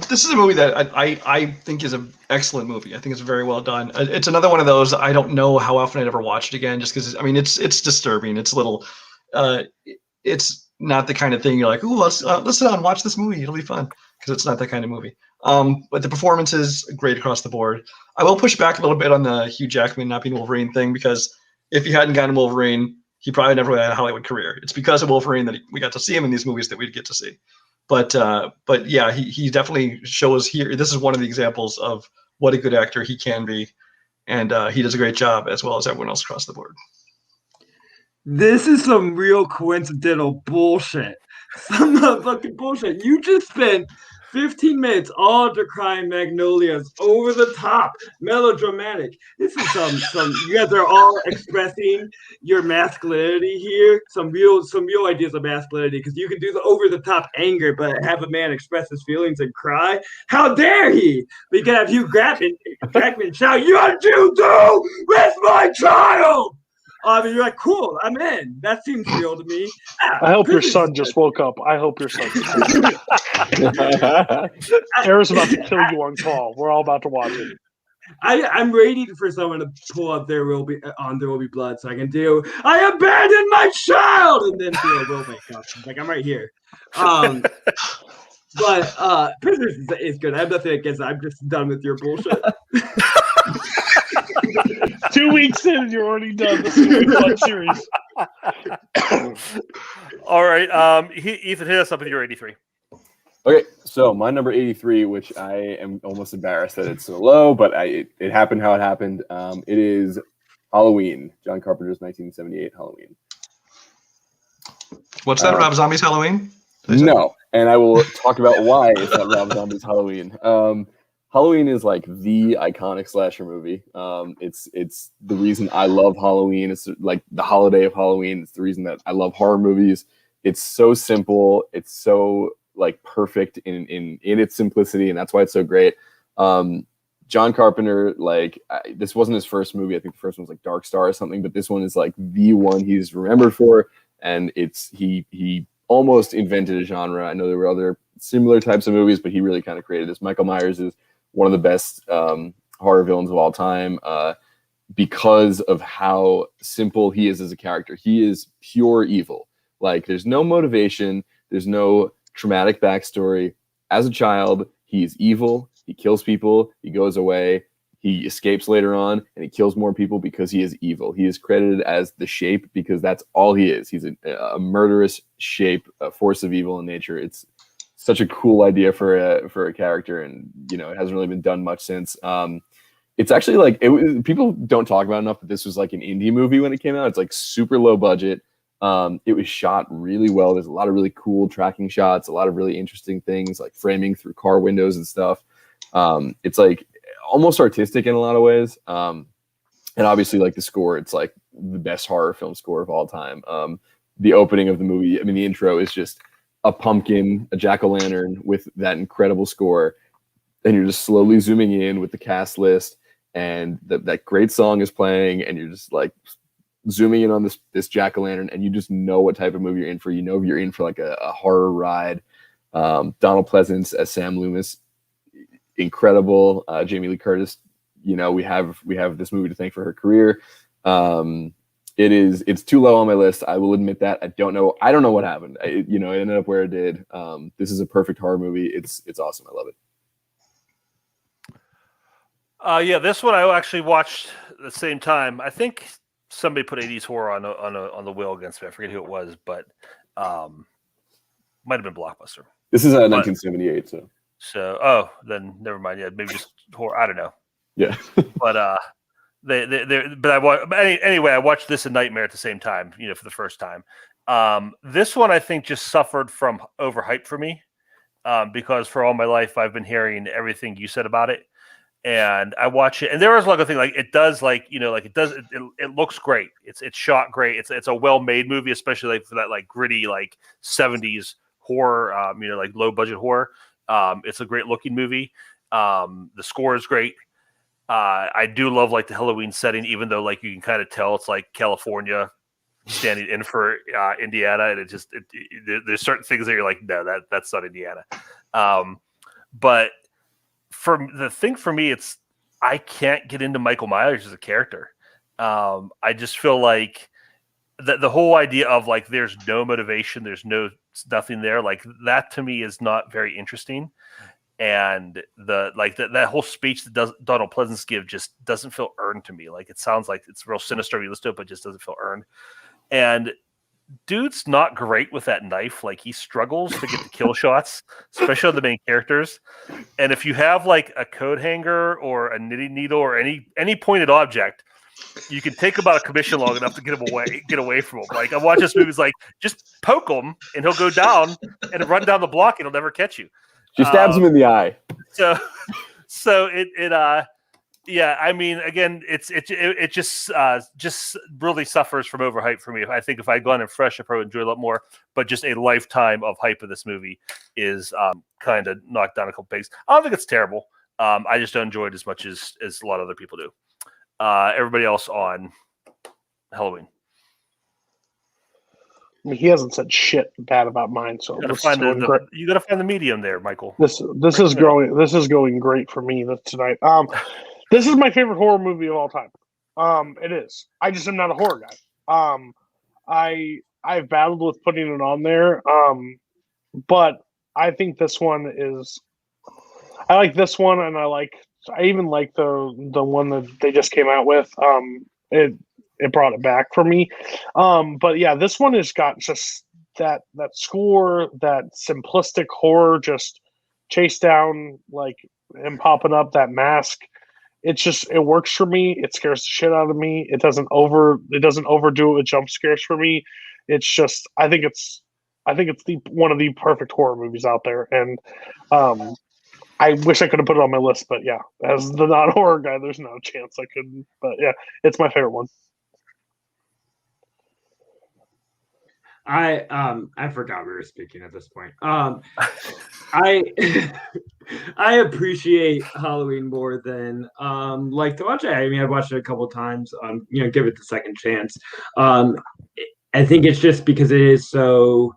S10: This is a movie that I think is an excellent movie. I think it's very well done. It's another one of those, I don't know how often I'd ever watch it again, just because, I mean, it's disturbing. It's a little, it's not the kind of thing you're like, ooh, let's sit down and watch this movie. It'll be fun, because it's not that kind of movie. But the performance is great across the board. I will push back a little bit on the Hugh Jackman not being Wolverine thing, because if he hadn't gotten Wolverine, he probably never had a Hollywood career. It's because of Wolverine that we got to see him in these movies that we'd get to see. But yeah, he definitely shows here. This is one of the examples of what a good actor he can be, and he does a great job as well as everyone else across the board.
S8: This is some real coincidental bullshit. Some motherfucking bullshit. You just spent 15 minutes all decrying Magnolias, over the top, melodramatic. This is some. You guys are all expressing your masculinity here. Some real ideas of masculinity, because you can do the over the top anger, but have a man express his feelings and cry. How dare he? But you can have Hugh Jackman shout, "You're Jew too! Where's my child?" I mean, you're like, cool, I'm in. That seems real to me.
S7: I hope your son just woke up. I hope your son just woke up. Tara's about to kill you on call. We're all about to watch it.
S8: I'm waiting for someone to pull up There Will Be Blood so I can do I abandoned my child and then do a Will Make Up. Like I'm right here. But Prisoners is good. I have nothing against it. I'm just done with your bullshit.
S7: 2 weeks in, you're already done. This is a fun series.
S1: All right, Ethan, hit us up with your 83.
S9: Okay, so my number 83, which I am almost embarrassed that it's so low, but it happened how it happened. It is Halloween, John Carpenter's 1978 Halloween.
S10: What's that? Rob Zombie's Halloween?
S9: No, and I will talk about why it's not Rob Zombie's Halloween. Halloween is like the iconic slasher movie. It's the reason I love Halloween. It's like the holiday of Halloween. It's the reason that I love horror movies. It's so simple. It's so like perfect in its simplicity, and that's why it's so great. John Carpenter, this wasn't his first movie. I think the first one was like Dark Star or something, but this one is like the one he's remembered for, and he almost invented a genre. I know there were other similar types of movies, but he really kind of created this. Michael Myers is one of the best horror villains of all time because of how simple he is as a character. He is pure evil. Like there's no motivation. There's no traumatic backstory. As a child, he is evil. He kills people. He goes away. He escapes later on, and he kills more people because he is evil. He is credited as the Shape because that's all he is. He's a murderous shape, a force of evil in nature. It's such a cool idea for a character, and it hasn't really been done much since. It's actually like people don't talk about enough that this was like an indie movie when it came out. It's like super low budget. It was shot really well. There's a lot of really cool tracking shots, a lot of really interesting things like framing through car windows and stuff. It's like almost artistic in a lot of ways. And obviously like the score, it's like the best horror film score of all time. The opening of the movie, I mean, the intro is just a pumpkin, a jack-o'-lantern with that incredible score. And you're just slowly zooming in with the cast list, and that great song is playing, and you're just like zooming in on this jack-o'-lantern, and you just know what type of movie you're in for. You're in for like a horror ride. Donald Pleasance as Sam Loomis, incredible. Jamie Lee Curtis, we have this movie to thank for her career. It's too low on my list. I will admit that. I don't know what happened. It ended up where it did. This is a perfect horror movie. It's awesome. I love it.
S1: Yeah, this one I actually watched at the same time. I think somebody put 80s horror on the wheel against me. I forget who it was, but might have been Blockbuster.
S9: This is 1978,
S1: so then never mind. Yeah, maybe just horror. I don't know.
S9: Yeah,
S1: but anyway, I watched this and Nightmare at the same time. For the first time. This one I think just suffered from overhype for me because for all my life I've been hearing everything you said about it. And I watch it, and there was like a thing like it does, it looks great. It's shot great. It's a well-made movie, especially like for that like gritty like 70s horror, like low budget horror. It's a great looking movie. The score is great. I do love like the Halloween setting, even though like you can kind of tell it's like California standing in for Indiana, and there's certain things that you're like, no, that's not Indiana. But for me, it's I can't get into Michael Myers as a character. I just feel like the whole idea of like there's no motivation, there's nothing there, like that to me is not very interesting. And that whole speech that Donald Pleasance give just doesn't feel earned to me. Like it sounds like it's real sinister when you listen to it, but just doesn't feel earned. And dude's not great with that knife. Like he struggles to get the kill shots, especially on the main characters. And if you have like a coat hanger or a knitting needle or any pointed object, you can take him out of commission long enough to get away from him. Like I watch this movie, it's like just poke him and he'll go down and run down the block and he'll never catch you.
S9: She stabs him in the eye.
S1: So yeah, I mean, again, it just really suffers from overhype for me. I think if I'd gone in fresh, I probably enjoy it a lot more. But just a lifetime of hype of this movie is kind of knocked down a couple pegs. I don't think it's terrible. I just don't enjoy it as much as a lot of other people do. Everybody else on Halloween.
S7: I mean, he hasn't said shit bad about mine, so
S1: you got to find the medium there, Michael.
S7: This is going great for me tonight. This is my favorite horror movie of all time. It is. I just am not a horror guy. I've battled with putting it on there. But I think this one is. I like this one, and I even like the one that they just came out with. It brought it back for me. But yeah, this one has got just that score, that simplistic horror, just chase down like him popping up, that mask. It works for me. It scares the shit out of me. It doesn't overdo it with jump scares for me. It's just I think it's one of the perfect horror movies out there, and I wish I could have put it on my list, but yeah, as the non-horror guy, there's no chance I couldn't. But yeah, it's my favorite one.
S8: I forgot we were speaking at this point. I I appreciate Halloween more than like to watch it. I mean, I've watched it a couple times. Give it the second chance. I think it's just because it is so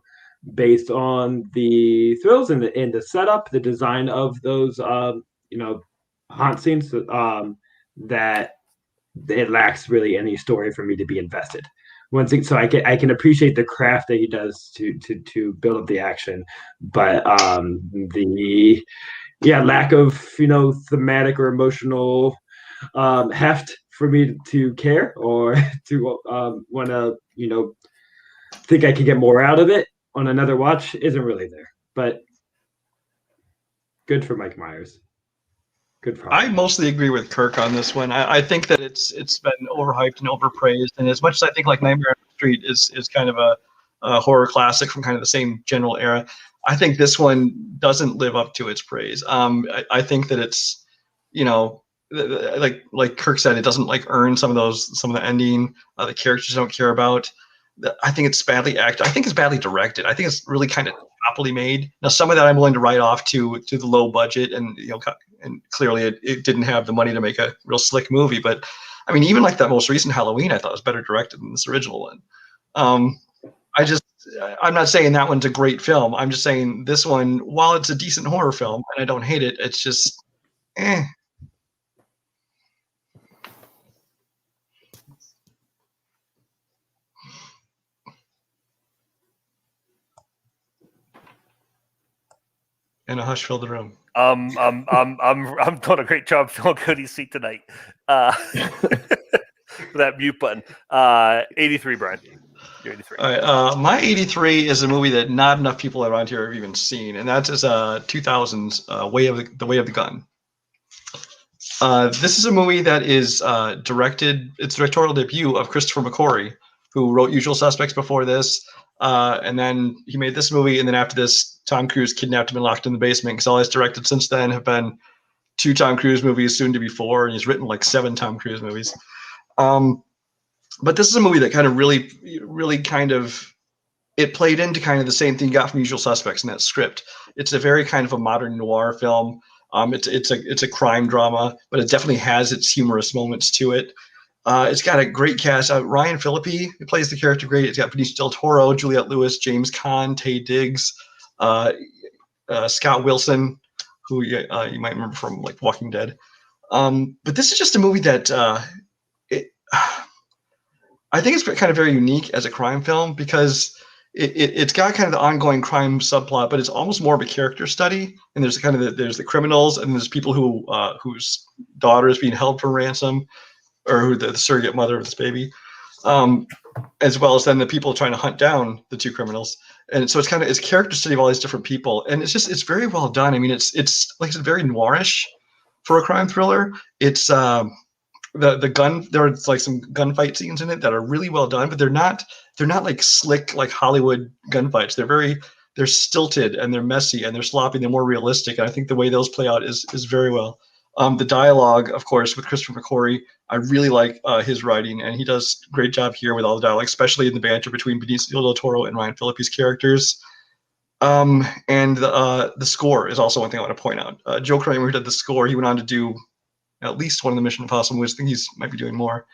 S8: based on the thrills and the setup, the design of those haunt scenes that it lacks really any story for me to be invested. So I can appreciate the craft that he does to build up the action, but the lack of thematic or emotional heft for me to care or to want to think I could get more out of it on another watch isn't really there. But good for Mike Myers. Good for him.
S10: I mostly agree with Kirk on this one. I think that it's been overhyped and overpraised, and as much as I think like Nightmare on Elm Street is kind of a horror classic from kind of the same general era, I think this one doesn't live up to its praise. I think that it's like Kirk said, it doesn't like earn some of the ending. The characters don't care about. I think it's badly acted. I think it's badly directed. I think it's really kind of choppily made. Now, some of that I'm willing to write off to the low budget, and and clearly it didn't have the money to make a real slick movie. But I mean, even like that most recent Halloween, I thought was better directed than this original one. I'm not saying that one's a great film. I'm just saying this one, while it's a decent horror film and I don't hate it, it's just eh. And a hush filled the room.
S1: I'm doing a great job filling Cody's seat tonight. That mute button. 83, Brian. You're 83.
S10: All right. My 83 is a movie that not enough people around here have even seen, and that is 2000's Way of the Gun. This is a movie that is directed. It's the directorial debut of Christopher McQuarrie, who wrote Usual Suspects before this. And then he made this movie, and then after this, Tom Cruise kidnapped him and locked him in the basement, because all he's directed since then have been 2 Tom Cruise movies, soon to be 4, and he's written like 7 Tom Cruise movies. But this is a movie that kind of really kind of, it played into kind of the same thing you got from Usual Suspects in that script. It's a very kind of a modern noir film. It's a crime drama, but it definitely has its humorous moments to it. It's got a great cast. Ryan Phillippe, who plays the character great. It's got Benicio del Toro, Juliette Lewis, James Caan, Taye Diggs, Scott Wilson, who you might remember from like Walking Dead. But this is just a movie that I think it's kind of very unique as a crime film, because it's got kind of the ongoing crime subplot, but it's almost more of a character study. And there's there's the criminals, and there's people whose daughter is being held for ransom, or who the surrogate mother of this baby, as well as then the people trying to hunt down the 2 criminals. And so it's a character study of all these different people, and it's very well done. I mean, it's like I said, very noirish for a crime thriller. It's the gun. There's like some gunfight scenes in it that are really well done, but they're not like slick like Hollywood gunfights. They're stilted, and they're messy, and they're sloppy. They're more realistic, and I think the way those play out is very well. The dialogue, of course, with Christopher McQuarrie, I really like his writing, and he does a great job here with all the dialogue, especially in the banter between Benicio del Toro and Ryan Phillippe's characters. And the score is also one thing I want to point out. Joe Kramer, who did the score, he went on to do at least one of the Mission Impossible movies. I think he's might be doing more.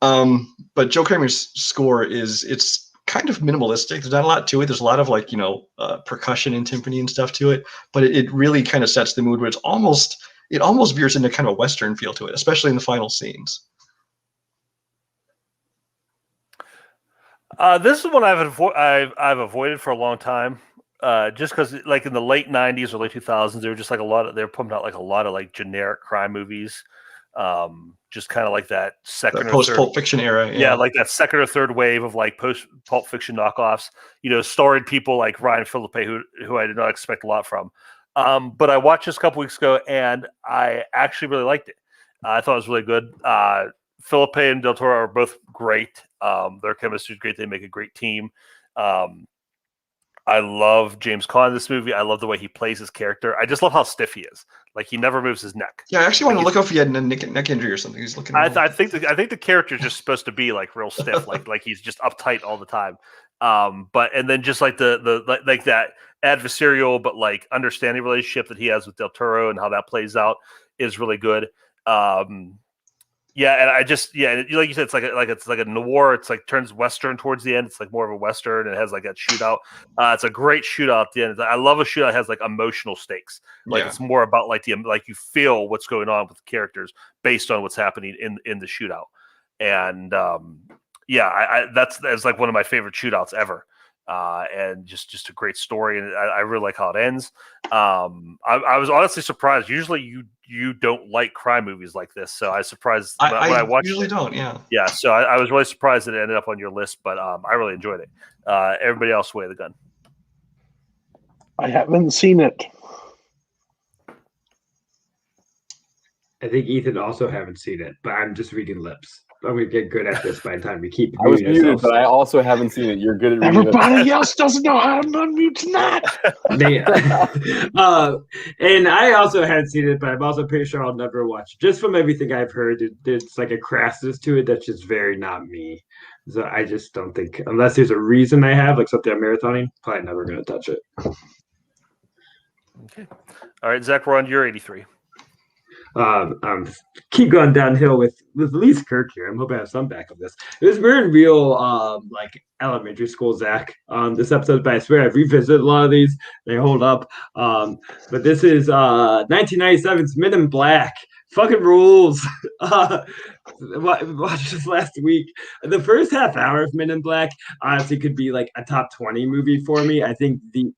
S10: But Joe Kramer's score it's kind of minimalistic. There's not a lot to it. There's a lot of percussion and timpani and stuff to it, but it really kind of sets the mood where it almost veers into kind of a Western feel to it, especially in the final scenes.
S1: This is one I've avoided for a long time, just because like in the late '90s or late 2000s, they were just like they were pumping out like a lot of like generic crime movies, just kind of like that second or
S10: post
S1: third
S10: Pulp Fiction era.
S1: Yeah, like that second or third wave of like post Pulp Fiction knockoffs. Starring people like Ryan Philippe, who I did not expect a lot from. But I watched this a couple weeks ago, and I actually really liked it. I thought it was really good. Philippe and Del Toro are both great. Their chemistry is great. They make a great team. I love James Caan in this movie. I love the way he plays his character. I just love how stiff he is. Like he never moves his neck.
S10: Yeah, I actually want to look up if he had a neck injury or something. He's looking.
S1: I think the character is just supposed to be like real stiff, like he's just uptight all the time. And then just like the like that adversarial but like understanding relationship that he has with Del Toro and how that plays out is really good. Yeah, and like you said, it's like a noir. It's like turns Western towards the end. It's like more of a Western, and it has like that shootout. It's a great shootout at the end. I love a shootout that has like emotional stakes. Like it's more about like you feel what's going on with the characters based on what's happening in the shootout. And that's like one of my favorite shootouts ever. And just a great story, and I really like how it ends. I was honestly surprised. Usually, you don't like crime movies like this, so I was surprised when I watched.
S10: Usually
S1: it.
S10: Don't, yeah.
S1: Yeah, so I was really surprised that it ended up on your list, but I really enjoyed it. Everybody else, weigh the gun.
S7: I haven't seen it.
S8: I think Ethan also haven't seen it, but I'm just reading lips. I'm gonna get good at this by the time we keep.
S9: I was muted, but I also haven't seen it. You're good at reading
S7: Everybody else doesn't know how to unmute tonight.
S8: And I also haven't seen it, but I'm also pretty sure I'll never watch it. Just from everything I've heard, it's like a crassness to it that's just very not me. So I just don't think, unless there's a reason I have, like something I'm marathoning, probably never gonna touch it.
S1: Okay. All right, Zach, we're on your 83.
S8: Keep going downhill with at least Kirk here. I'm hoping I have some back of this. We're in real like elementary school, Zach. This episode, but I swear I've revisited a lot of these. They hold up. But this is 1997's Men in Black. Fucking rules. Watched this last week. The first half hour of Men in Black honestly could be like a top 20 movie for me. I think the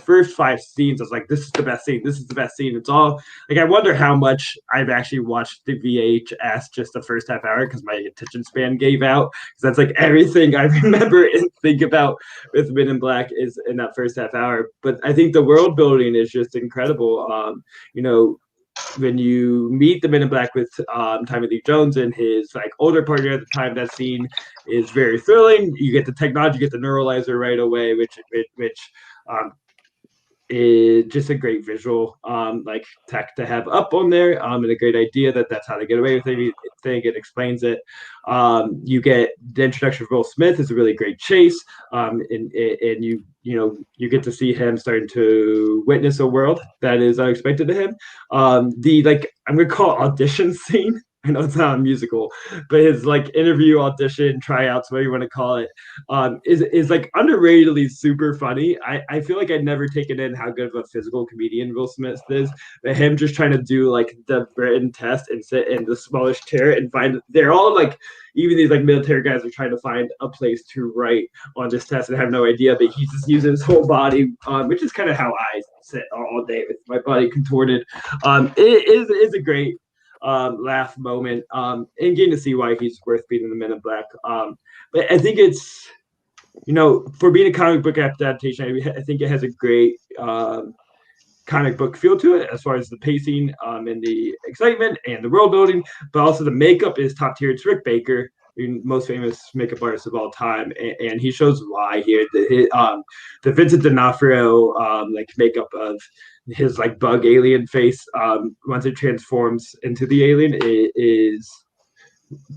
S8: first 5 scenes, I was like, this is the best scene. This is the best scene. It's all like, I wonder how much I've actually watched the VHS just the first half hour because my attention span gave out. Because that's like everything I remember and think about with Men in Black is in that first half hour. But I think the world building is just incredible. When you meet the Men in Black with Tommy Lee Jones and his like older partner at the time, that scene is very thrilling. You get the technology, you get the neuralizer right away, which is just a great visual like tech to have up on there, and a great idea that's how they get away with anything. It explains it. You get the introduction of Will Smith is a really great chase, and you get to see him starting to witness a world that is unexpected to him. I'm gonna call it audition scene. I know it's not a musical, but his like interview, audition, tryouts, whatever you want to call it, is like underratedly super funny. I feel like I'd never taken in how good of a physical comedian Will Smith is, but him just trying to do like the written test and sit in the smallest chair and they're all like, even these like military guys are trying to find a place to write on this test and have no idea, but he's just using his whole body, which is kind of how I sit all day with my body contorted. It is a great laugh moment, and getting to see why he's worth being in the Men in Black. But I think it's, for being a comic book adaptation, I think it has a great comic book feel to it as far as the pacing and the excitement and the world building, but also the makeup is top tier. It's Rick Baker, the most famous makeup artist of all time, and he shows why here. The Vincent D'Onofrio like makeup of his like bug alien face once it transforms into the alien is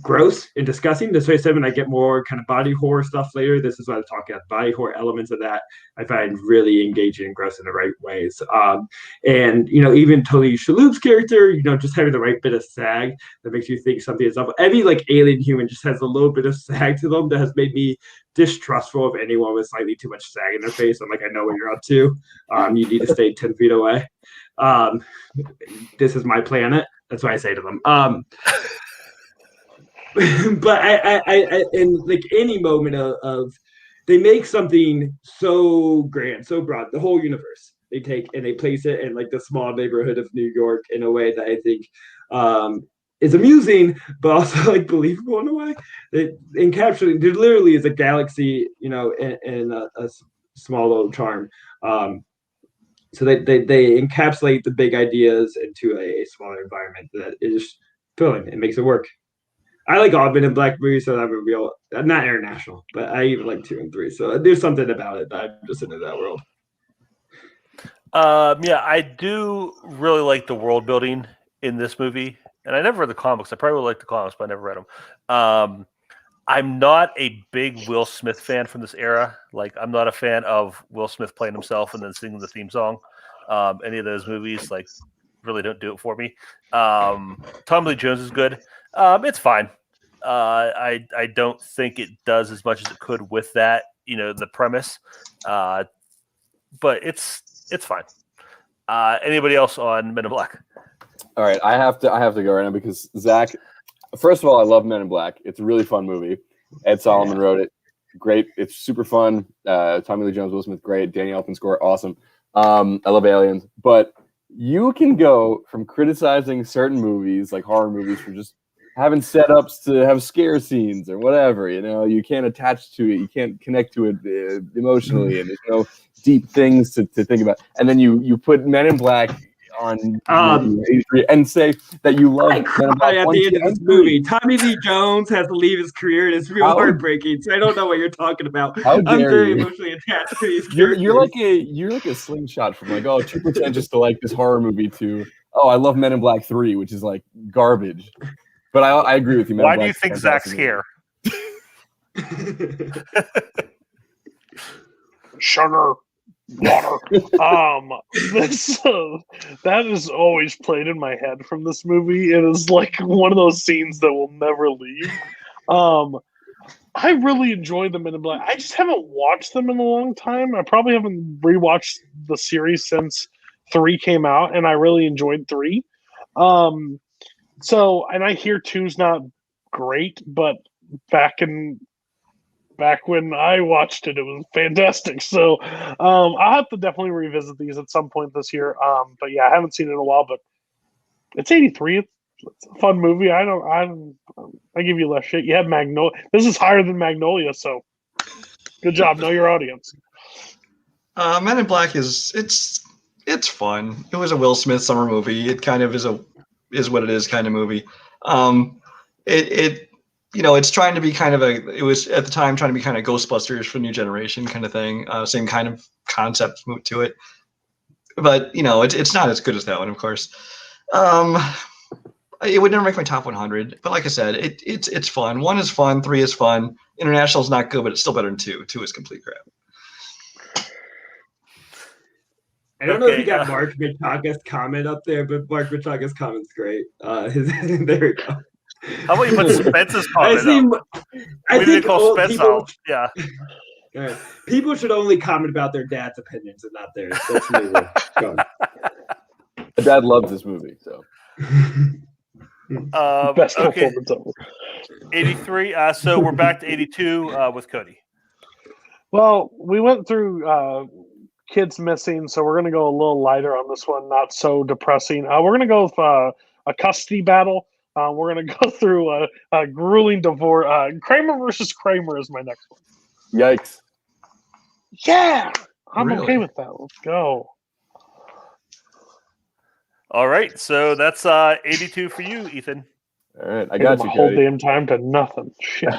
S8: gross and disgusting. That's why I said when I get more kind of body horror stuff later, this is what I'm talking about. Body horror elements of that I find really engaging and gross in the right ways. And even Tony Shalhoub's character, just having the right bit of sag that makes you think something is up. Every like alien human just has a little bit of sag to them that has made me distrustful of anyone with slightly too much sag in their face. I'm like, I know what you're up to. You need to stay 10 feet away. This is my planet. That's what I say to them. But I in like any moment of they make something so grand, so broad, the whole universe they take and they place it in like the small neighborhood of New York in a way that I think is amusing, but also like believable in a way. It encapsulates. There literally is a galaxy, in a small little charm. So they encapsulate the big ideas into a smaller environment that is just filling. It makes it work. I like all Men in Black movies, so I'm real. I'm not international, but I even like 2 and 3. So there's something about it that I'm just into that world.
S1: Yeah, I do really like the world building in this movie, and I never read the comics. I probably would like the comics, but I never read them. I'm not a big Will Smith fan from this era. Like, I'm not a fan of Will Smith playing himself and then singing the theme song. Any of those movies, like, really don't do it for me. Tommy Lee Jones is good. It's fine. I don't think it does as much as it could with that, the premise. But it's fine. Anybody else on Men in Black?
S9: All right, I have to go right now because Zach. First of all, I love Men in Black. It's a really fun movie. Ed Solomon wrote it. Great. It's super fun. Tommy Lee Jones, Will Smith, great. Danny Elfman score, awesome. I love Aliens, but you can go from criticizing certain movies, like horror movies, for just having setups to have scare scenes or whatever. You can't attach to it. You can't connect to it emotionally, and there's no deep things to think about. And then you put Men in Black on and say that you love Men in Black
S8: at the end of this movie. Tommy Lee Jones has to leave his career, and it's real heartbreaking. So I don't know what you're talking about. I'm very emotionally attached to these characters.
S9: You're like a slingshot from like, oh, too pretentious to like this horror movie to, oh, I love Men in Black 3, which is like garbage. But I agree with you.
S1: Why do you think Zach's here?
S7: Sugar. Water. That is always played in my head from this movie. It is like one of those scenes that will never leave. I really enjoy the Men in Black. I just haven't watched them in a long time. I probably haven't rewatched the series since 3 came out, and I really enjoyed 3. And I hear 2's not great, but back when I watched it, it was fantastic. So I'll have to definitely revisit these at some point this year. But yeah, I haven't seen it in a while. But it's 83. It's a fun movie. I give you less shit. You had Magnolia. This is higher than Magnolia, so good job. Know your audience.
S10: Men in Black it's fun. It was a Will Smith summer movie. It kind of is what it is kind of movie. It's trying to be it was at the time trying to be kind of Ghostbusters for new generation kind of thing. Same kind of concept to it. But, it's not as good as that one, of course. It would never make my top 100. But like I said, it's fun. 1 is fun. 3 is fun. International is not good, but it's still better than 2. 2 is complete crap.
S8: I don't know if you got Mark Mitaka's comment up there, but Mark Mitaka's comment's great. There we go.
S1: How about you put Spence's comment up?
S8: I think
S1: call Spence
S8: people,
S1: out. Yeah.
S8: Right. People should only comment about their dad's opinions and not theirs. That's me.
S9: My dad loves this movie, so.
S7: Best performance ever.
S1: 83. So we're back to 82 with Cody.
S7: Well, we went through kids missing, so we're going to go a little lighter on this one, not so depressing. We're going to go with a custody battle. We're going to go through a grueling divorce. Kramer versus Kramer is my next one.
S9: Yikes.
S7: Yeah, I'm okay with that. Let's go.
S1: All right, so that's 82 for you, Ethan.
S9: All right, I got you,
S7: whole damn time to nothing. Shit.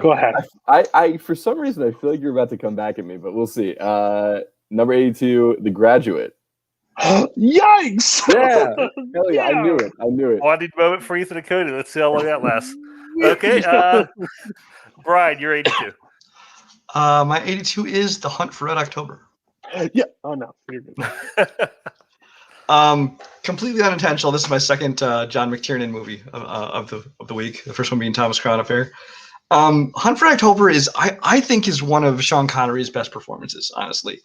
S7: Go ahead.
S9: I for some reason I feel like you're about to come back at me, but we'll see. Number 82, The Graduate.
S7: Yikes!
S9: Yeah, hell yeah, I knew it.
S1: Well, I need a moment for Ethan and Cody. Let's see how long that lasts. Okay, Brian, you're 82.
S10: My 82 is The Hunt for Red October.
S7: Yeah. Oh no, you're good.
S10: Completely unintentional. This is my second John McTiernan movie of the week. The first one being Thomas Crown Affair. Hunt for October I think is one of Sean Connery's best performances, honestly.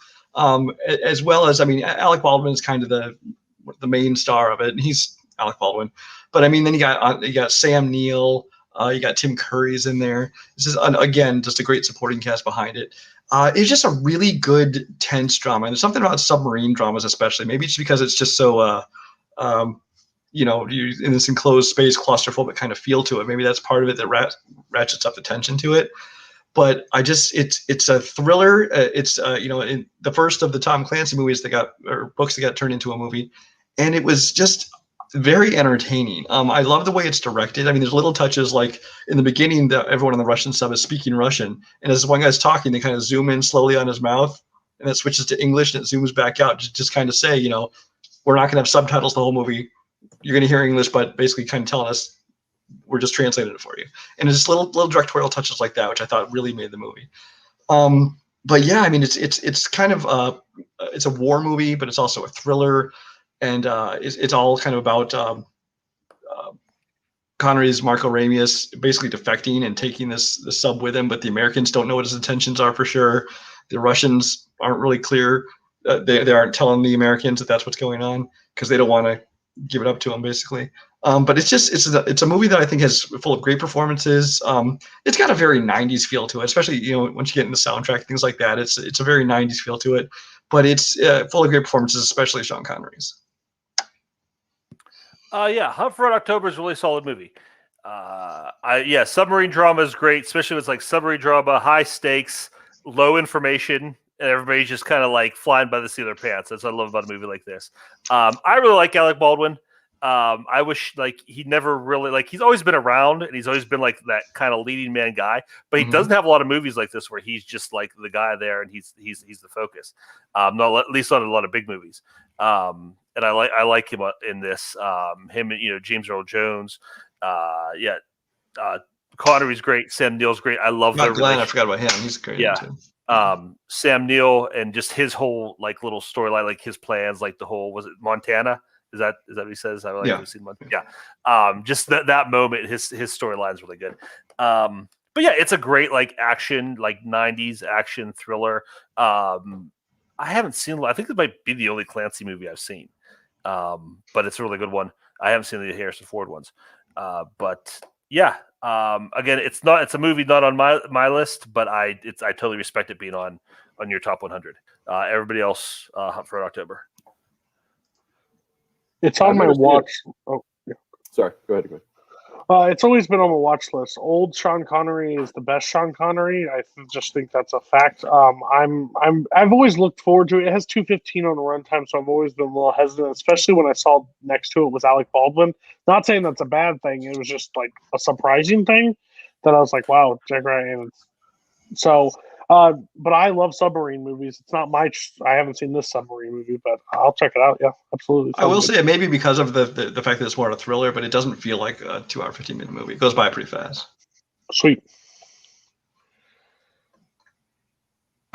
S10: As well as, I mean, Alec Baldwin is kind of the main star of it, and he's Alec Baldwin. But I mean, then you got Sam Neill, you got Tim Curry's in there. This is again just a great supporting cast behind it. It's just a really good tense drama, and there's something about submarine dramas, especially. Maybe it's because it's just so you're in this enclosed space, claustrophobic kind of feel to it. Maybe that's part of it that ratchets up the tension to it. But it's a thriller. It's in the first of the Tom Clancy movies books that got turned into a movie, and it was just very entertaining. I love the way it's directed. I mean, there's little touches like in the beginning that everyone on the Russian sub is speaking Russian, and as one guy's talking, they kind of zoom in slowly on his mouth, and it switches to English and it zooms back out to just kind of say, we're not going to have subtitles the whole movie. You're going to hear English, but basically kind of telling us we're just translating it for you. And it's little directorial touches like that, which I thought really made the movie. But yeah, I mean, it's kind of it's a war movie, but it's also a thriller, and it's all kind of about Connery's Marco Ramius basically defecting and taking the sub with him, but the Americans don't know what his intentions are for sure. The Russians aren't really clear. They aren't telling the Americans that that's what's going on because they don't want to give it up to him, basically. But it's a movie that I think is full of great performances. It's got a very 90s feel to it, especially once you get into soundtrack, things like that. It's a very 90s feel to it, but it's full of great performances, especially Sean Connery's.
S1: Yeah, Hunt for Red October is a really solid movie. Submarine drama is great, especially when it's like submarine drama, high stakes, low information, and everybody's just kind of like flying by the seat of their pants. That's what I love about a movie like this. I really like Alec Baldwin. I wish he never really he's always been around and he's always been like that kind of leading man guy, but he doesn't have a lot of movies like this where he's just like the guy there and he's the focus. Not at least not a lot of big movies. And I like him in this. Him and James Earl Jones. Connery's great. Sam Neill's great. I love their
S10: Glenn. I forgot about him. He's great.
S1: Yeah.
S10: Too.
S1: Sam Neill and just his whole little storyline, like his plans, like the whole was it Montana? Is that what he says? Seen Montana. Yeah. Just that moment, his storyline is really good. But yeah, it's a great action 90s action thriller. I haven't seen. I think it might be the only Clancy movie I've seen. But it's a really good one. I haven't seen the Harrison Ford ones. But yeah. Again, it's a movie not on my list, but I totally respect it being on your top 100. Everybody else, Hunt for October.
S7: It's on my watch. Oh, yeah.
S9: Sorry, go ahead.
S7: It's always been on my watch list. Old Sean Connery is the best Sean Connery. I just think that's a fact. I've always looked forward to it. It has 2:15 on the runtime, so I've always been a little hesitant, especially when I saw next to it was Alec Baldwin. Not saying that's a bad thing. It was just a surprising thing that I was like, wow, Jack Ryan. So, but I love submarine movies. It's not I haven't seen this submarine movie, but I'll check it out. Yeah, absolutely.
S10: I will say it may be because of the fact that it's more of a thriller, but it doesn't feel like a 2-hour, 15-minute movie. It goes by pretty fast.
S7: Sweet.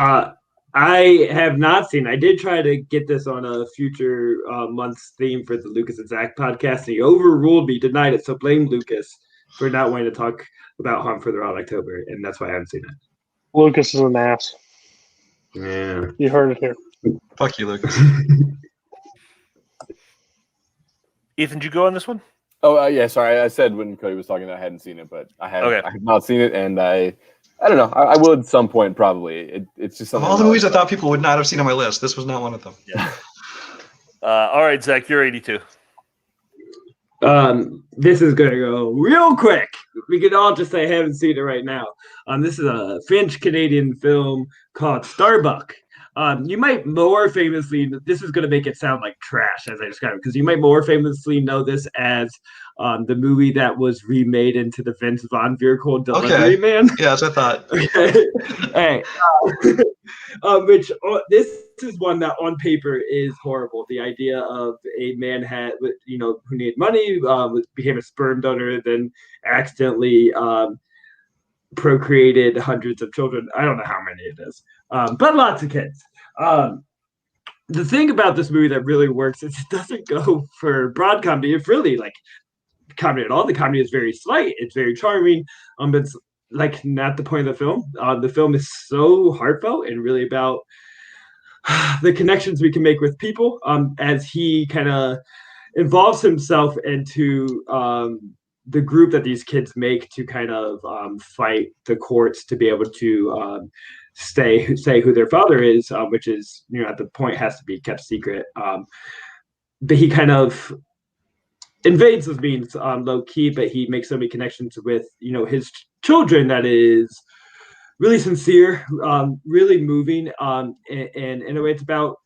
S8: I have not seen. I did try to get this on a future month's theme for the Lucas and Zach podcast, and he overruled me, denied it. So blame Lucas for not wanting to talk about Hunt for the Red October, and that's why I haven't seen it.
S7: Lucas is an ass.
S8: Yeah.
S7: You heard it here.
S10: Fuck you, Lucas.
S1: Ethan, did you go on this one?
S9: Oh, yeah. Sorry, I said when Cody was talking that I hadn't seen it, but I have not seen it, and I don't know. I will at some point, probably. It's just something.
S10: Of all the movies I thought people would not have seen on my list, this was not one of them.
S1: Yeah. All right, Zach, you're 82.
S8: This is going to go real quick. We could all just say haven't seen it right now. This is a French-Canadian film called Starbuck. You might more famously, this is going to make it sound like trash as I describe it, because you might more famously know this as the movie that was remade into the Vince Vaughn vehicle, Delivery Man.
S10: Yeah, that's what I thought.
S8: Okay. Which this is one that on paper is horrible. The idea of a man who needed money, became a sperm donor, then accidentally procreated hundreds of children. I don't know how many it is, but lots of kids. The thing about this movie that really works is it doesn't go for broad comedy. It's really like comedy at all. The comedy is very slight. It's very charming. It's like not the point of the film. The film is so heartfelt and really about the connections we can make with people as he kind of involves himself into the group that these kids make to kind of fight the courts to be able to say who their father is, which is, at the point has to be kept secret. But he kind of invades those means low key, but he makes so many connections with, his children that is really sincere, really moving. And in a way, it's about,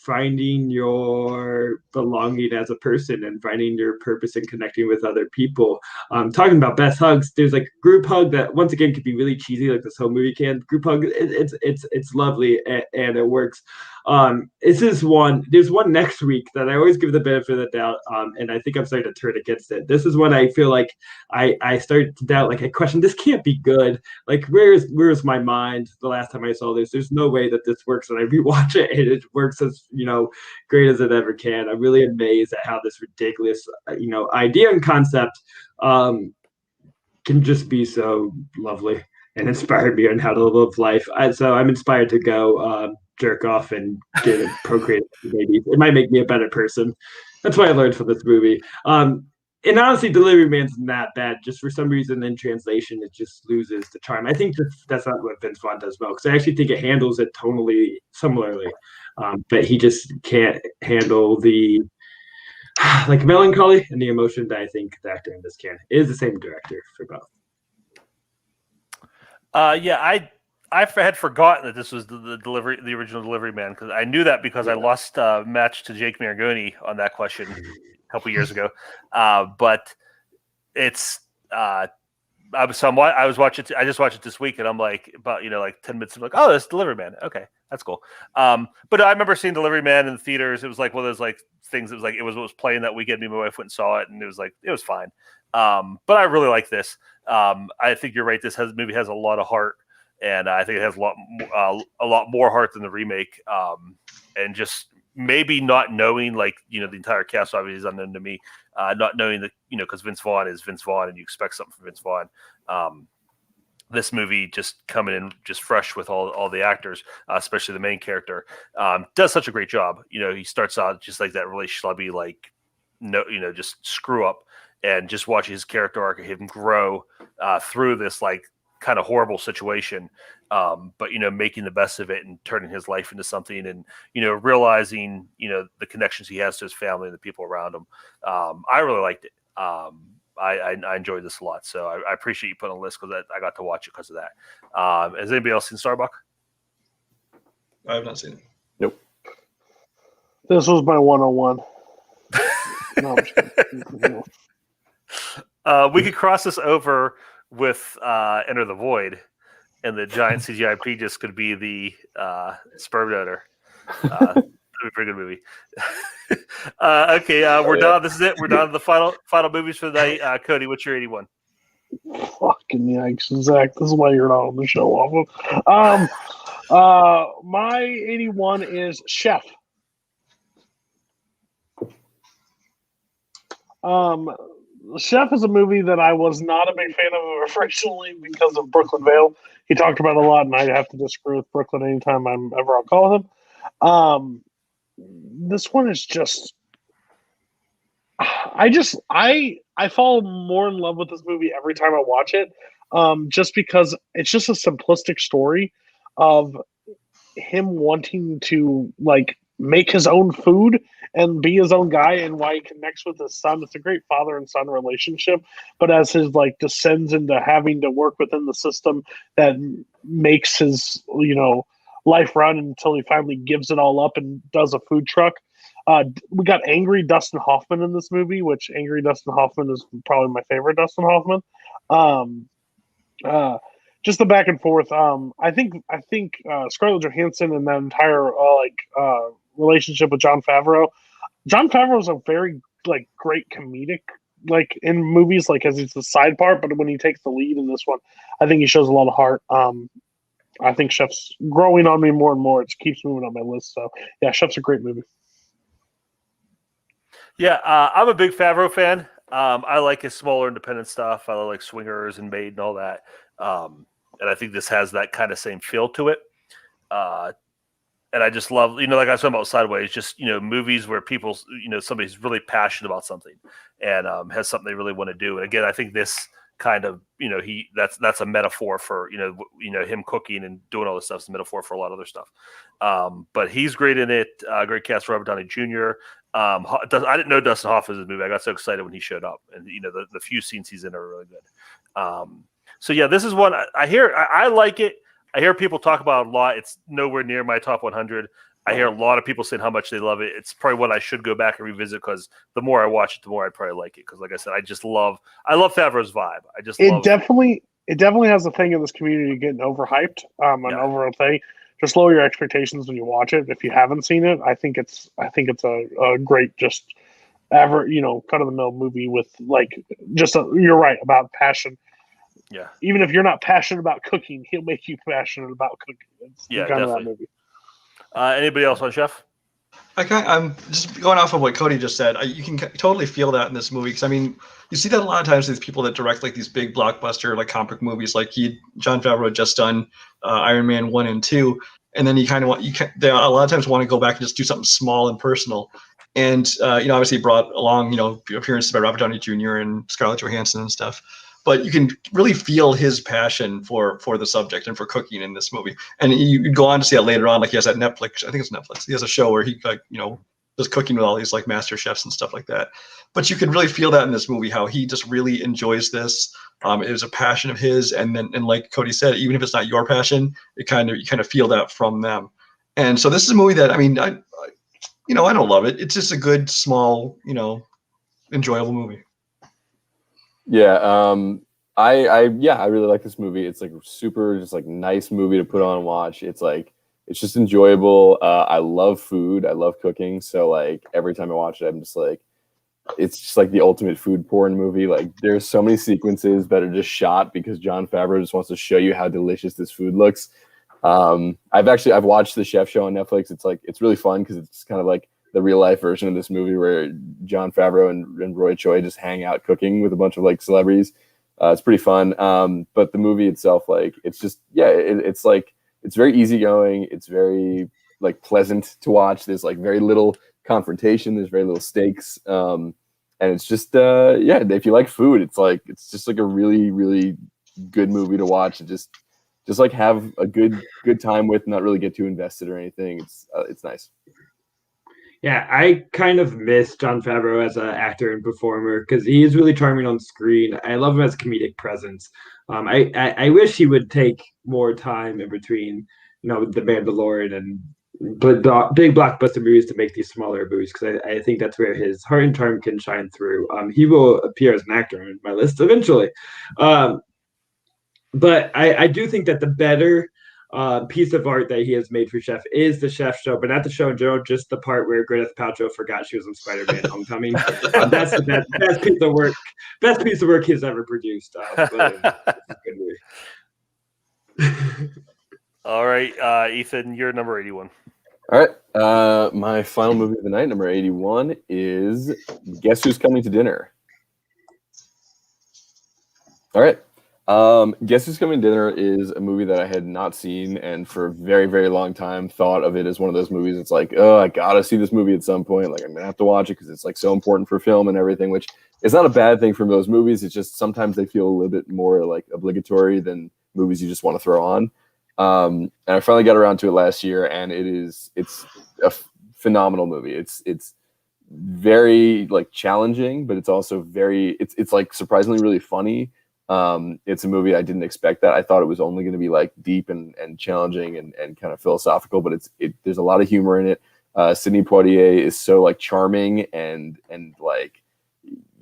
S8: finding your belonging as a person and finding your purpose and connecting with other people. Talking about best hugs, there's like group hug that once again could be really cheesy, like this whole movie can. Group hug, it's lovely and it works. There's one next week that I always give the benefit of the doubt, and I think I'm starting to turn against it. This is when I feel like I started to doubt, like I question, this can't be good. Like where's my mind the last time I saw this? There's no way that this works, and I rewatch it and it works as great as it ever can. I'm really amazed at how this ridiculous idea and concept can just be so lovely and inspired me on how to live life. So I'm inspired to go jerk off and procreate babies. It might make me a better person. That's what I learned from this movie. And honestly, Delivery Man's not bad. Just for some reason in translation, it just loses the charm. I think that's not what Vince Vaughn does well, because I actually think it handles it tonally similarly. But he just can't handle the melancholy and the emotion that I think the actor in this can. It is the same director for both.
S1: I had forgotten that this was the original Delivery Man, because I knew that because I lost a match to Jake Maragoni on that question a couple years ago. But it's I just watched it this week, and I'm like about 10 minutes. I'm like, oh, that's Delivery Man. Okay, that's cool. But I remember seeing Delivery Man in the theaters. It was like one of those like things. It was like it was playing that weekend. Me and my wife went and saw it, and it was fine. But I really like this. I think you're right. This movie has a lot of heart. And I think it has a lot more heart than the remake. And just maybe not knowing, the entire cast obviously is unknown to me. Not knowing that, because Vince Vaughn is Vince Vaughn, and you expect something from Vince Vaughn. This movie just coming in just fresh with all the actors, especially the main character, does such a great job. He starts out just like that really schlubby, just screw up, and just watching his character arc, him grow through this kind of horrible situation, but making the best of it and turning his life into something, and realizing the connections he has to his family and the people around him. I really liked it. I enjoyed this a lot, so I appreciate you putting on the list, because I got to watch it because of that. Has anybody else seen Starbuck?
S10: I have not seen it.
S9: Nope.
S7: This was my 101. No, I'm just kidding.
S1: We could cross this over with Enter the Void, and the giant CGI Pegasus could be the sperm donor. That'd be a pretty good movie. Okay, we're done. This is it. We're done to the final movies for the night. Cody, what's your 81?
S7: Fucking yikes, Zach. This is why you're not on the show often. My 81 is Chef. Chef is a movie that I was not a big fan of originally because of Brooklyn Vail. He talked about it a lot, and I have to disagree with Brooklyn anytime I'm ever on call with him. This one is just, I fall more in love with this movie every time I watch it, just because it's just a simplistic story of him wanting to make his own food and be his own guy, and why he connects with his son. It's a great father and son relationship, but as his descends into having to work within the system that makes his life run until he finally gives it all up and does a food truck. We got angry Dustin Hoffman in this movie, which angry Dustin Hoffman is probably my favorite Dustin Hoffman. Just the back and forth. I think Scarlett Johansson and that entire relationship with Jon Favreau. Jon Favreau is a very great comedic in movies as he's the side part, but when he takes the lead in this one, I think he shows a lot of heart. I think Chef's growing on me more and more. It keeps moving on my list. So yeah, Chef's a great movie.
S1: Yeah, I'm a big Favreau fan. I like his smaller independent stuff. I like Swingers and Maid and all that. And I think this has that kind of same feel to it. And I just love, like I was talking about Sideways, just, movies where people, somebody's really passionate about something and has something they really want to do. And again, I think this kind of, that's a metaphor for, him cooking and doing all this stuff is a metaphor for a lot of other stuff. But he's great in it. Great cast, Robert Downey Jr. I didn't know Dustin Hoffman was in the movie. I got so excited when he showed up, and the few scenes he's in are really good. So yeah, this is one I like it. I hear people talk about it a lot. It's nowhere near my top 100. I hear a lot of people saying how much they love it. It's probably one I should go back and revisit because the more I watch it, the more I probably like it. Because like I said, I love Favreau's vibe. It
S7: definitely has a thing in this community getting overhyped. An overall thing. Just lower your expectations when you watch it. If you haven't seen it, I think it's a great, just kind of the mill movie with you're right about passion.
S1: Yeah.
S7: Even if you're not passionate about cooking, he'll make you passionate about cooking. It's kind
S1: definitely.
S7: of that movie.
S1: Anybody else on Chef?
S10: I'm just going off of what Cody just said. You can totally feel that in this movie because you see that a lot of times with people that direct these big blockbuster comic movies, Jon Favreau had just done Iron Man 1 and 2, and then they a lot of times want to go back and just do something small and personal. And obviously brought along appearances by Robert Downey Jr. and Scarlett Johansson and stuff. But you can really feel his passion for the subject and for cooking in this movie. And you go on to see it later on, he has that Netflix, I think it's Netflix. He has a show where he does cooking with all these master chefs and stuff like that. But you can really feel that in this movie, how he just really enjoys this. It was a passion of his, and like Cody said, even if it's not your passion, you kind of feel that from them. And so this is a movie that I don't love it. It's just a good, small, enjoyable movie.
S9: Yeah, I really like this movie. It's super just nice movie to put on and watch. It's just enjoyable. I love food. I love cooking. So every time I watch it, I'm just it's just the ultimate food porn movie. There's so many sequences that are just shot because Jon Favreau just wants to show you how delicious this food looks. I've watched the Chef show on Netflix. It's really fun because it's kind of the real life version of this movie where Jon Favreau and Roy Choi just hang out cooking with a bunch of celebrities. It's pretty fun. But the movie itself, it's just, it's very easygoing. It's very pleasant to watch. There's very little confrontation. There's very little stakes. And it's just, if you like food, it's just a really, really good movie to watch and just have a good time with, not really get too invested or anything. It's nice.
S8: Yeah, I kind of miss Jon Favreau as an actor and performer because he is really charming on screen. I love him as a comedic presence. I wish he would take more time in between, The Mandalorian and big blockbuster movies to make these smaller movies because I think that's where his heart and charm can shine through. He will appear as an actor on my list eventually. But I do think that the better piece of art that he has made for Chef is the Chef show, but not the show in general, just the part where Gwyneth Paltrow forgot she was in Spider-Man Homecoming. That's the best piece of work he's ever produced.
S1: All right, Ethan, you're number 81.
S9: All right, my final movie of the night, number 81, is Guess Who's Coming to Dinner? All right. Guess Who's Coming to Dinner is a movie that I had not seen and for a very, very long time thought of it as one of those movies. It's I gotta see this movie at some point. I'm gonna have to watch it because it's so important for film and everything, which is not a bad thing from those movies. It's just sometimes they feel a little bit more obligatory than movies you just want to throw on. And I finally got around to it last year, and it's a phenomenal movie. It's very challenging, but it's also very it's surprisingly really funny. It's a movie I didn't expect that. I thought it was only going to be like deep and challenging and kind of philosophical, but there's a lot of humor in it. Sidney Poitier is so like charming and like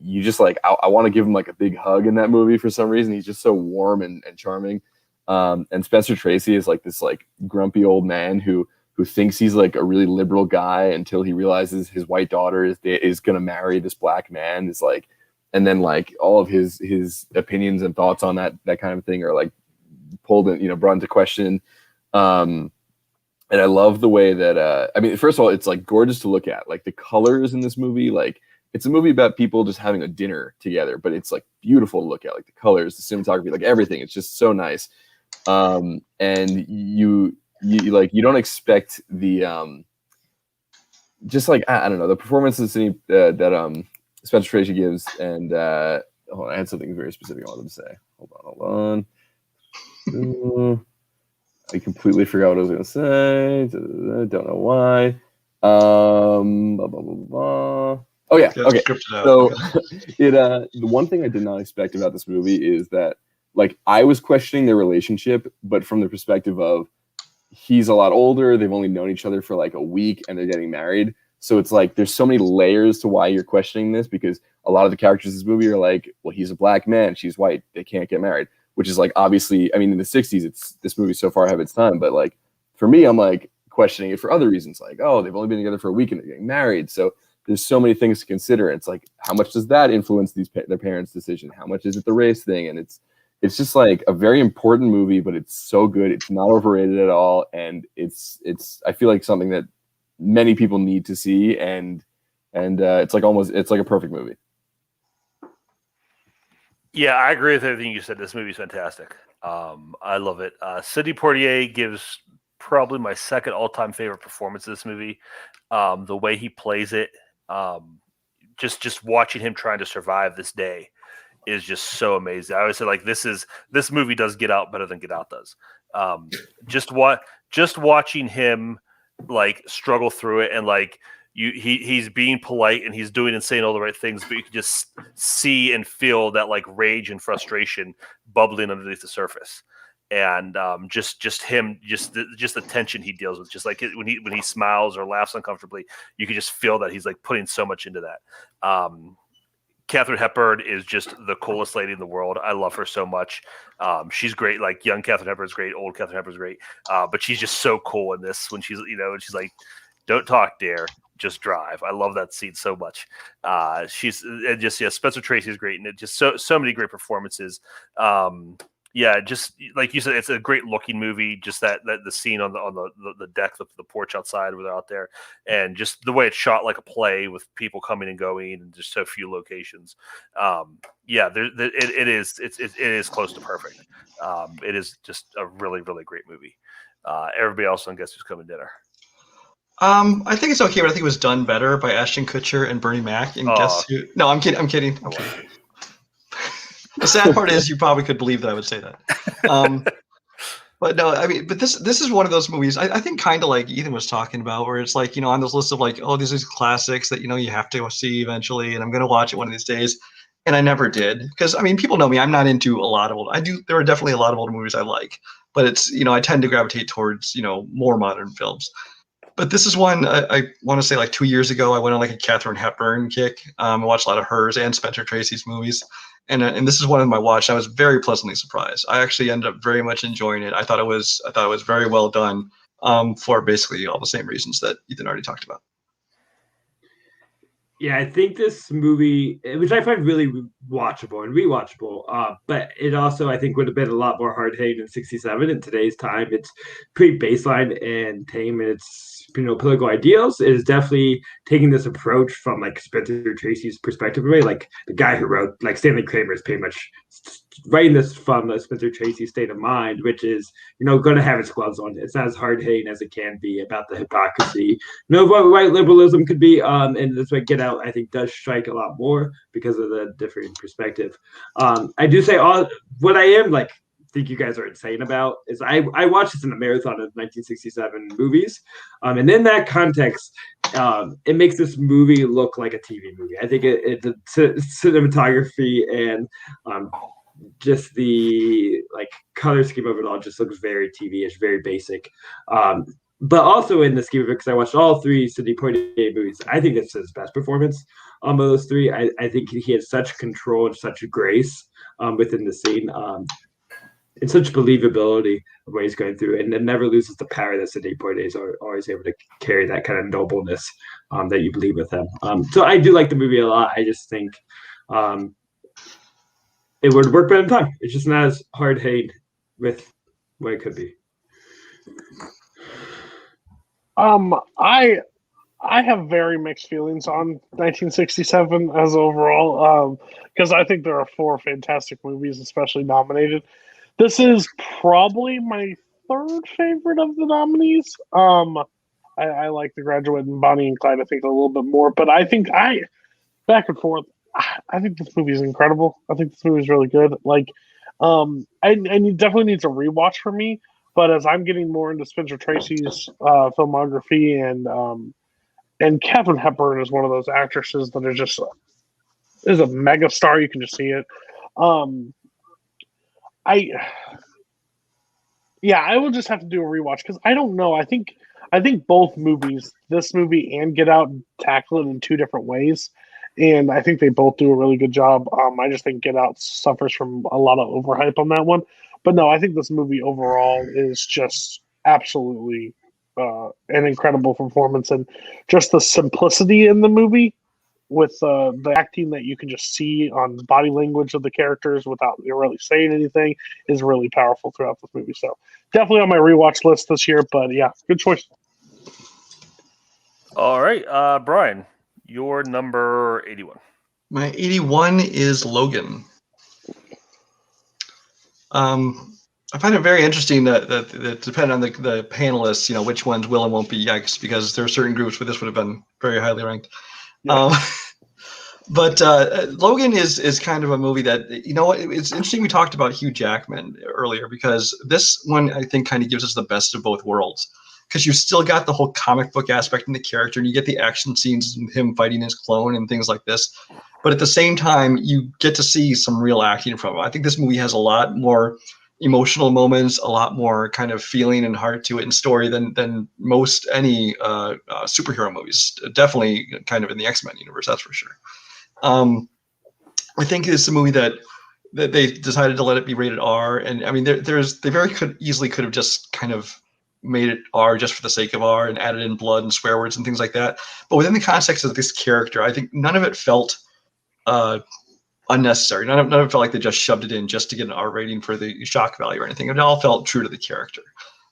S9: you just like I want to give him like a big hug in that movie for some reason. He's just so warm and charming. And Spencer Tracy is like this like grumpy old man who thinks he's like a really liberal guy until he realizes his white daughter is going to marry this black man. Is like, and then like all of his opinions and thoughts on that kind of thing are like pulled in, brought into question. And I love the way that I mean, first of all, it's like gorgeous to look at. Like the colors in this movie, like it's a movie about people just having a dinner together, but it's like beautiful to look at. Like the colors, the cinematography, like everything. It's just so nice. And you don't expect the just like I don't know, the performance of the city that Spencer Tracy gives. And hold on, I had something very specific I wanted to say. Hold on. I completely forgot what I was going to say. I don't know why. Blah, blah, blah, blah. Oh yeah. Okay. So the one thing I did not expect about this movie is that like I was questioning their relationship, but from the perspective of he's a lot older. They've only known each other for like a week and they're getting married. So it's like there's so many layers to why you're questioning this, because a lot of the characters in this movie are like, well, he's a black man, she's white, they can't get married. Which is like, obviously, I mean, in the 60s, this movie so far ahead of its time. But like, for me, I'm like questioning it for other reasons. Like, oh, they've only been together for a week and they're getting married. So there's so many things to consider. It's like, how much does that influence their parents' decision? How much is it the race thing? And it's just like a very important movie, but it's so good. It's not overrated at all. And it's I feel like something that many people need to see. And it's like a perfect movie.
S1: Yeah, I agree with everything you said. This movie's fantastic. I love it. Sidney Poitier gives probably my second all-time favorite performance of this movie. The way he plays it, just watching him trying to survive this day is just so amazing. I always say like this movie does Get Out better than Get Out does. Just watching him like struggle through it and like. He's being polite and he's doing and saying all the right things, but you can just see and feel that like rage and frustration bubbling underneath the surface, and just the tension he deals with, just like when he smiles or laughs uncomfortably, you can just feel that he's like putting so much into that. Katharine Hepburn is just the coolest lady in the world. I love her so much. She's great. Like young Katharine Hepburn's great, old Katharine Hepburn's great, but she's just so cool in this when she's and she's like, "Don't talk, dare." Just drive. I love that scene so much. Spencer Tracy is great, and it just so many great performances. Just like you said, it's a great looking movie. Just that the scene on the deck, the porch outside where they're out there, and just the way it's shot like a play with people coming and going, and just so few locations. It is close to perfect. It is just a really really great movie. Everybody else on Guess Who's Coming Dinner.
S10: I think it's okay, but I think it was done better by Ashton Kutcher and Bernie Mac. And Guess Who? No, I'm kidding. The sad part is you probably could believe that I would say that. But no, I mean, but this is one of those movies. I think kind of like Ethan was talking about, where it's like on this list of like, oh, these classics that you have to see eventually, and I'm gonna watch it one of these days. And I never did, because I mean, people know me. I'm not into a lot of old. There are definitely a lot of older movies I like, but it's I tend to gravitate towards more modern films. But this is one I want to say like 2 years ago I went on like a Katharine Hepburn kick. I watched a lot of hers and Spencer Tracy's movies, and this is one of my watch. I was very pleasantly surprised. I actually ended up very much enjoying it. I thought it was very well done, for basically all the same reasons that Ethan already talked about.
S8: Yeah, I think this movie, which I find really watchable and rewatchable, but it also, I think, would have been a lot more hard-hitting in 67. In today's time, it's pretty baseline and tame in its political ideals. It is definitely taking this approach from like Spencer Tracy's perspective, really, like the guy who wrote, like Stanley Kramer is pretty much writing this from a Spencer Tracy state of mind, which is, going to have its gloves on. It's not as hard-hitting as it can be about the hypocrisy, what white liberalism could be, and that's why Get Out, I think, does strike a lot more because of the differing perspective. I do say what I am like think you guys are insane about is I watched this in a marathon of 1967 movies, and in that context, it makes this movie look like a TV movie. I think the cinematography and just the like color scheme of it all just looks very TV-ish, very basic. But also in the scheme of it, because I watched all three Sidney Poitier movies, I think it's his best performance of those three. I think he has such control and such grace within the scene. And such believability of what he's going through, and it never loses the power that Sidney Poitier is always able to carry that kind of nobleness that you believe with him. So I do like the movie a lot. I just think it would work better in time. It's just not as hard hitting with what it could be.
S7: I have very mixed feelings on 1967 as overall, because I think there are 4 fantastic movies, especially nominated. This is probably my 3rd favorite of the nominees. I like The Graduate and Bonnie and Clyde, I think, a little bit more, but I think back and forth, I think this movie is incredible. I think this movie is really good. Like, and it definitely needs a rewatch for me, but as I'm getting more into Spencer Tracy's filmography, and Katharine Hepburn is one of those actresses that is a mega star. You can just see it. I will just have to do a rewatch because I don't know. I think both movies, this movie and Get Out, tackle it in 2 different ways, and I think they both do a really good job. I just think Get Out suffers from a lot of overhype on that one, but no, I think this movie overall is just absolutely an incredible performance, and just the simplicity in the movie with the acting that you can just see on the body language of the characters without really saying anything is really powerful throughout this movie. So definitely on my rewatch list this year, but yeah, good choice.
S1: All right, Brian, your number 81.
S10: My 81 is Logan. I find it very interesting that depending on the panelists, which ones will and won't be Yikes, because there are certain groups where this would have been very highly ranked. Yeah. But Logan is kind of a movie that, it's interesting. We talked about Hugh Jackman earlier because this one, I think, kind of gives us the best of both worlds, because you've still got the whole comic book aspect in the character, and you get the action scenes and him fighting his clone and things like this. But at the same time, you get to see some real acting from him. I think this movie has a lot more emotional moments, a lot more kind of feeling and heart to it and story than most any superhero movies. Definitely kind of in the X-Men universe, that's for sure. I think it's a movie that they decided to let it be rated R, and I mean, they very easily could have just kind of made it R just for the sake of R and added in blood and swear words and things like that. But within the context of this character, I think none of it felt unnecessary. None of it felt like they just shoved it in just to get an R rating for the shock value or anything. It all felt true to the character.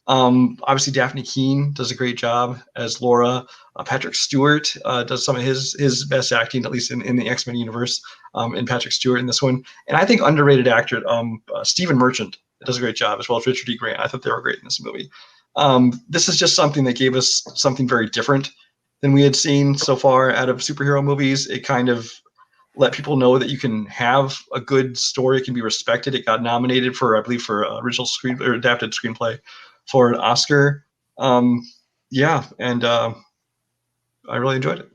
S10: Obviously, Daphne Keane does a great job as Laura. Patrick Stewart does some of his best acting, at least in the X-Men universe, in Patrick Stewart in this one. And I think underrated actor Stephen Merchant does a great job, as well as Richard E. Grant. I thought they were great in this movie. This is just something that gave us something very different than we had seen so far out of superhero movies. It kind of let people know that you can have a good story. It can be respected. It got nominated for, I believe, for original screen or adapted screenplay for an Oscar. And I really enjoyed it.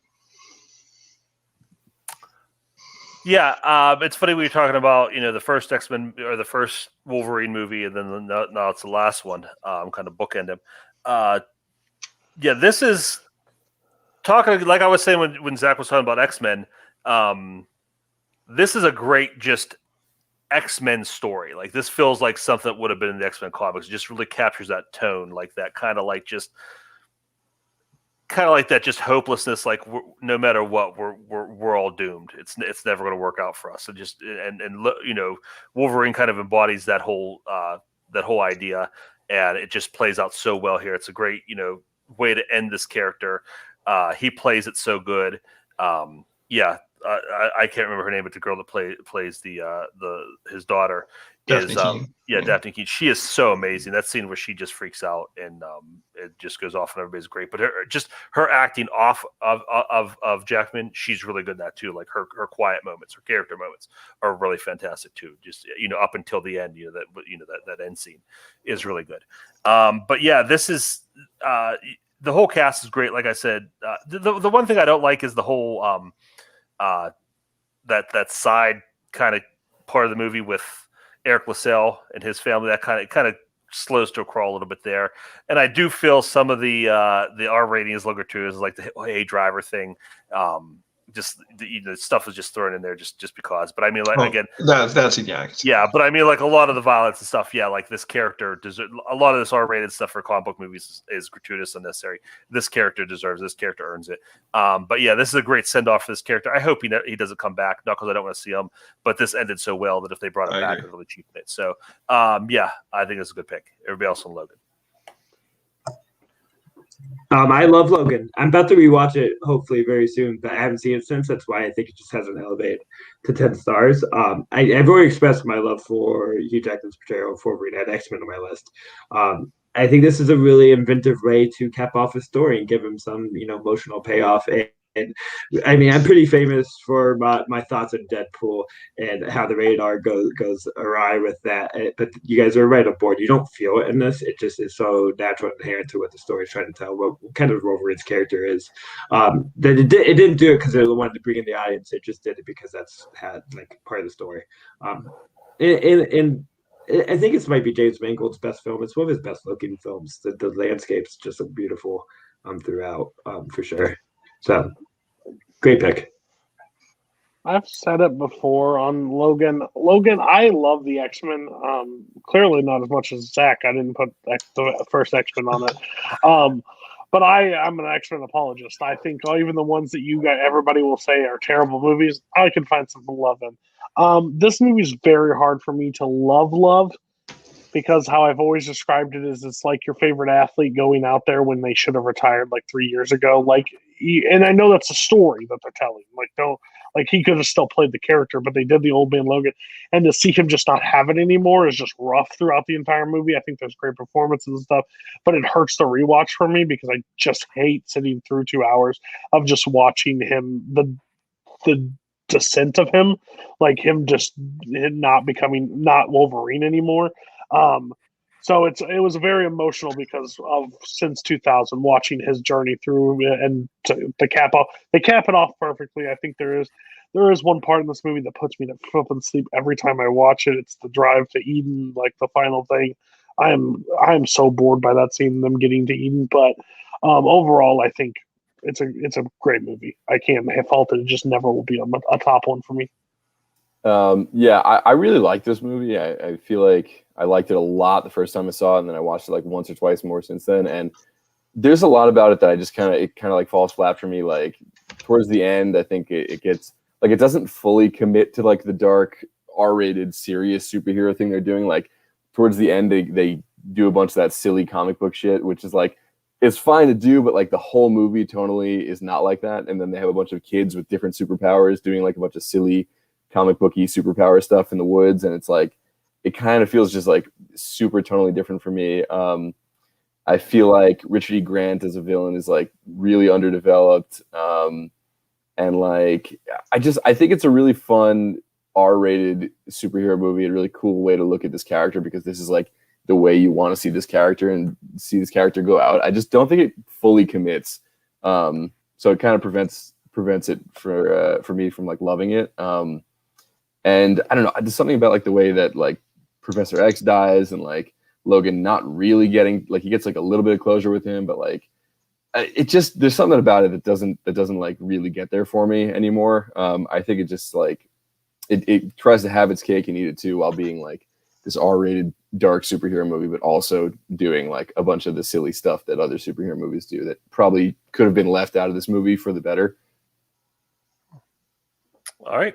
S1: Yeah, it's funny we were talking about, the first X-Men or the first Wolverine movie, and then now it's the last one. Kind of bookend him. This is talking like I was saying when Zach was talking about X-Men. This is a great just X-Men story. Like, this feels like something that would have been in the X-Men comics. It just really captures that tone, like that kind of like that just hopelessness, like no matter what, we're all doomed. It's never going to work out for us. And Wolverine kind of embodies that whole idea, and it just plays out so well here. It's a great way to end this character. He plays it so good. I can't remember her name, but the girl that plays his daughter
S10: Daphne
S1: is
S10: Keane.
S1: Daphne Keane. She is so amazing. That scene where she just freaks out and it just goes off and everybody's great. But her acting off of Jackman, she's really good in that too. Like her quiet moments, her character moments are really fantastic too. Just up until the end, that end scene is really good. But yeah, this is the whole cast is great. Like I said, the one thing I don't like is the whole that side kind of part of the movie with Eric LaSalle and his family. That kind of slows to a crawl a little bit there. And I do feel some of the R rating is a little gratuitous, like the Hey Driver thing. Just the stuff is just thrown in there just because. But I mean, like again,
S10: that's
S1: yeah. But I mean, like a lot of the violence and stuff. Yeah, like this character a lot of this R-rated stuff for comic book movies is gratuitous and unnecessary. This character deserves. This character earns it. But yeah, this is a great send off for this character. I hope he doesn't come back. Not because I don't want to see him, but this ended so well that if they brought him back, it'd really cheapen it. So yeah, I think it's a good pick. Everybody else on Logan.
S8: I love Logan. I'm about to rewatch it hopefully very soon, but I haven't seen it since. That's why I think it just hasn't elevated to 10 stars. I've already expressed my love for Hugh Jackman's portrayal of Wolverine. I had X-Men on my list. I think this is a really inventive way to cap off a story and give him some, emotional payoff. And I mean, I'm pretty famous for my thoughts on Deadpool and how the rated R goes awry with that. But you guys are right on board. You don't feel it in this. It just is so natural and inherent to what the story is trying to tell, what kind of Wolverine's character is. That it didn't do it because it wanted to bring in the audience. It just did it because that's part of the story. And I think it might be James Mangold's best film. It's one of his best looking films. The landscapes just look beautiful throughout, for sure. So, great pick.
S7: I've said it before on Logan. Logan, I love the X-Men. Clearly not as much as Zach. I didn't put the first X-Men on it. But I'm an X-Men apologist. I think even the ones that everybody will say are terrible movies, I can find something to love in. This movie is very hard for me to love. Because how I've always described it is it's like your favorite athlete going out there when they should have retired like 3 years ago. And I know that's a story that they're telling. He could have still played the character, but they did the Old Man Logan. And to see him just not have it anymore is just rough throughout the entire movie. I think there's great performances and stuff, but it hurts to rewatch for me because I just hate sitting through 2 hours of just watching him, the descent of him, like him just not Wolverine anymore. So it was very emotional because of since 2000 watching his journey through and to cap it off perfectly. I think there is one part in this movie that puts me to flipping sleep every time I watch it. It's the drive to Eden, like the final thing. I am so bored by that scene, them getting to Eden. But overall, I think it's a great movie. I can't fault it. It just never will be a top one for me.
S9: Yeah, I really like this movie. I feel like I liked it a lot the first time I saw it, and then I watched it like once or twice more since then. And there's a lot about it that I just kind of falls flat for me. Like towards the end, I think it gets like it doesn't fully commit to like the dark R-rated serious superhero thing they're doing. Like towards the end, they do a bunch of that silly comic book shit, which is like it's fine to do, but like the whole movie tonally is not like that. And then they have a bunch of kids with different superpowers doing like a bunch of silly comic booky superpower stuff in the woods, and it's like it kind of feels just like super tonally different for me. I feel like Richard E. Grant as a villain is like really underdeveloped, and like I think it's a really fun R-rated superhero movie, a really cool way to look at this character because this is like the way you want to see this character and see this character go out. I just don't think it fully commits, so it kind of prevents it for me from like loving it. And I don't know, there's something about like the way that like Professor X dies and like Logan not really getting like he gets like a little bit of closure with him, but like it just there's something about it that doesn't like really get there for me anymore. I think it just like it tries to have its cake and eat it too while being like this R-rated dark superhero movie, but also doing like a bunch of the silly stuff that other superhero movies do that probably could have been left out of this movie for the better.
S1: All right.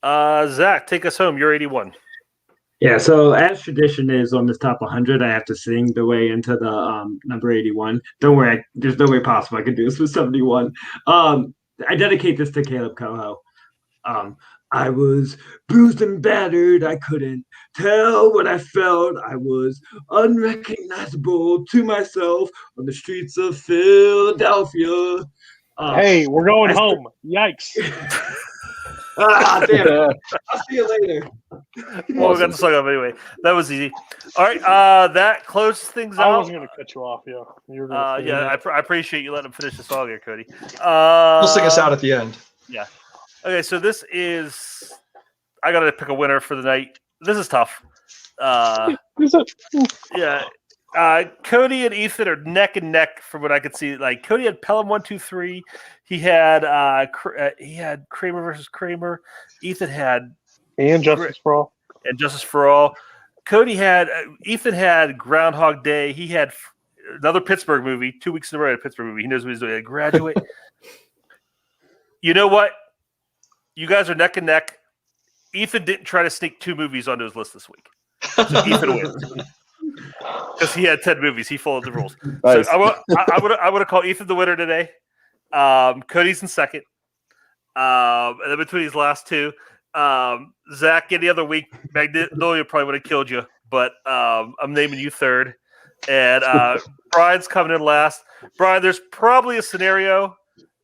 S1: Zach, take us home. You're 81.
S8: Yeah, so as tradition is on this top 100, I have to sing the way into the number 81. Don't worry, there's no way possible I could do this with 71. I dedicate this to Kaleb Koho. I was bruised and battered. I couldn't tell what I felt. I was unrecognizable to myself on the streets of Philadelphia.
S7: Hey, we're going home. Yikes.
S8: Damn it. I'll see you later.
S1: Well, we got the song up anyway. That was easy. All right, that closes things out.
S7: I wasn't going to cut you off. Yeah,
S1: I appreciate you letting him finish the song here, Cody.
S10: We'll sing us out at the end.
S1: Yeah. Okay, so this is. I got to pick a winner for the night. This is tough. Yeah. Cody and Ethan are neck and neck from what I could see. Like Cody had Pelham 1-2-3. He had Kramer versus Kramer. Ethan had
S7: Justice for All.
S1: And Justice for All. Ethan had Groundhog Day. He had another Pittsburgh movie, 2 weeks in a row. A Pittsburgh movie. He knows what he's doing. Graduate. You know what? You guys are neck and neck. Ethan didn't try to sneak 2 movies onto his list this week. So Ethan wins. Because he had 10 movies. He followed the rules.
S9: Nice.
S1: So I would have called Ethan the winner today. Cody's in second. And then between these last two, Zach, any other week, Magnolia probably would have killed you. But I'm naming you third. And Brian's coming in last. Brian, there's probably a scenario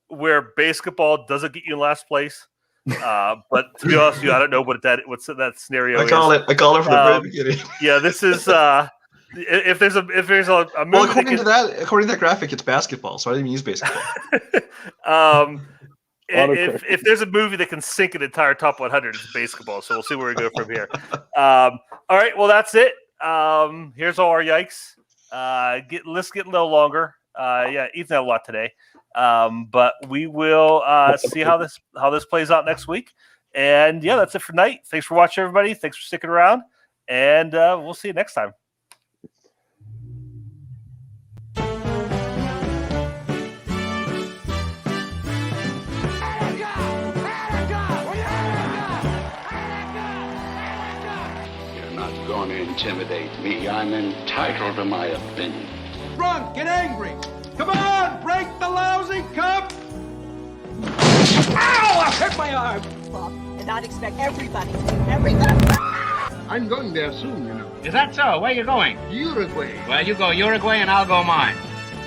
S1: where basketball doesn't get you in last place. But to be honest with you, I don't know what's that scenario is.
S10: I call it from the very beginning.
S1: Yeah, this is if there's a movie.
S10: Well, according to that graphic, it's basketball, so I didn't even use basketball.
S1: If there's a movie that can sink an entire top 100, it's basketball. So we'll see where we go from here. All right, well that's it. Here's all our yikes. Let's get a little longer. Yeah, Ethan had a lot today. But we will see how this plays out next week. And yeah, that's it for tonight. Thanks for watching, everybody. Thanks for sticking around, and we'll see you next time.
S11: You're not going to intimidate me. I'm entitled to my opinion.
S3: Drunk and angry. Come on, break the lousy cup! Ow! I hurt my arm!
S12: And I'd expect everybody to do everything.
S11: I'm going there soon, you know.
S4: Is that so? Where are you going?
S11: Uruguay.
S4: Well, you go Uruguay and I'll go mine.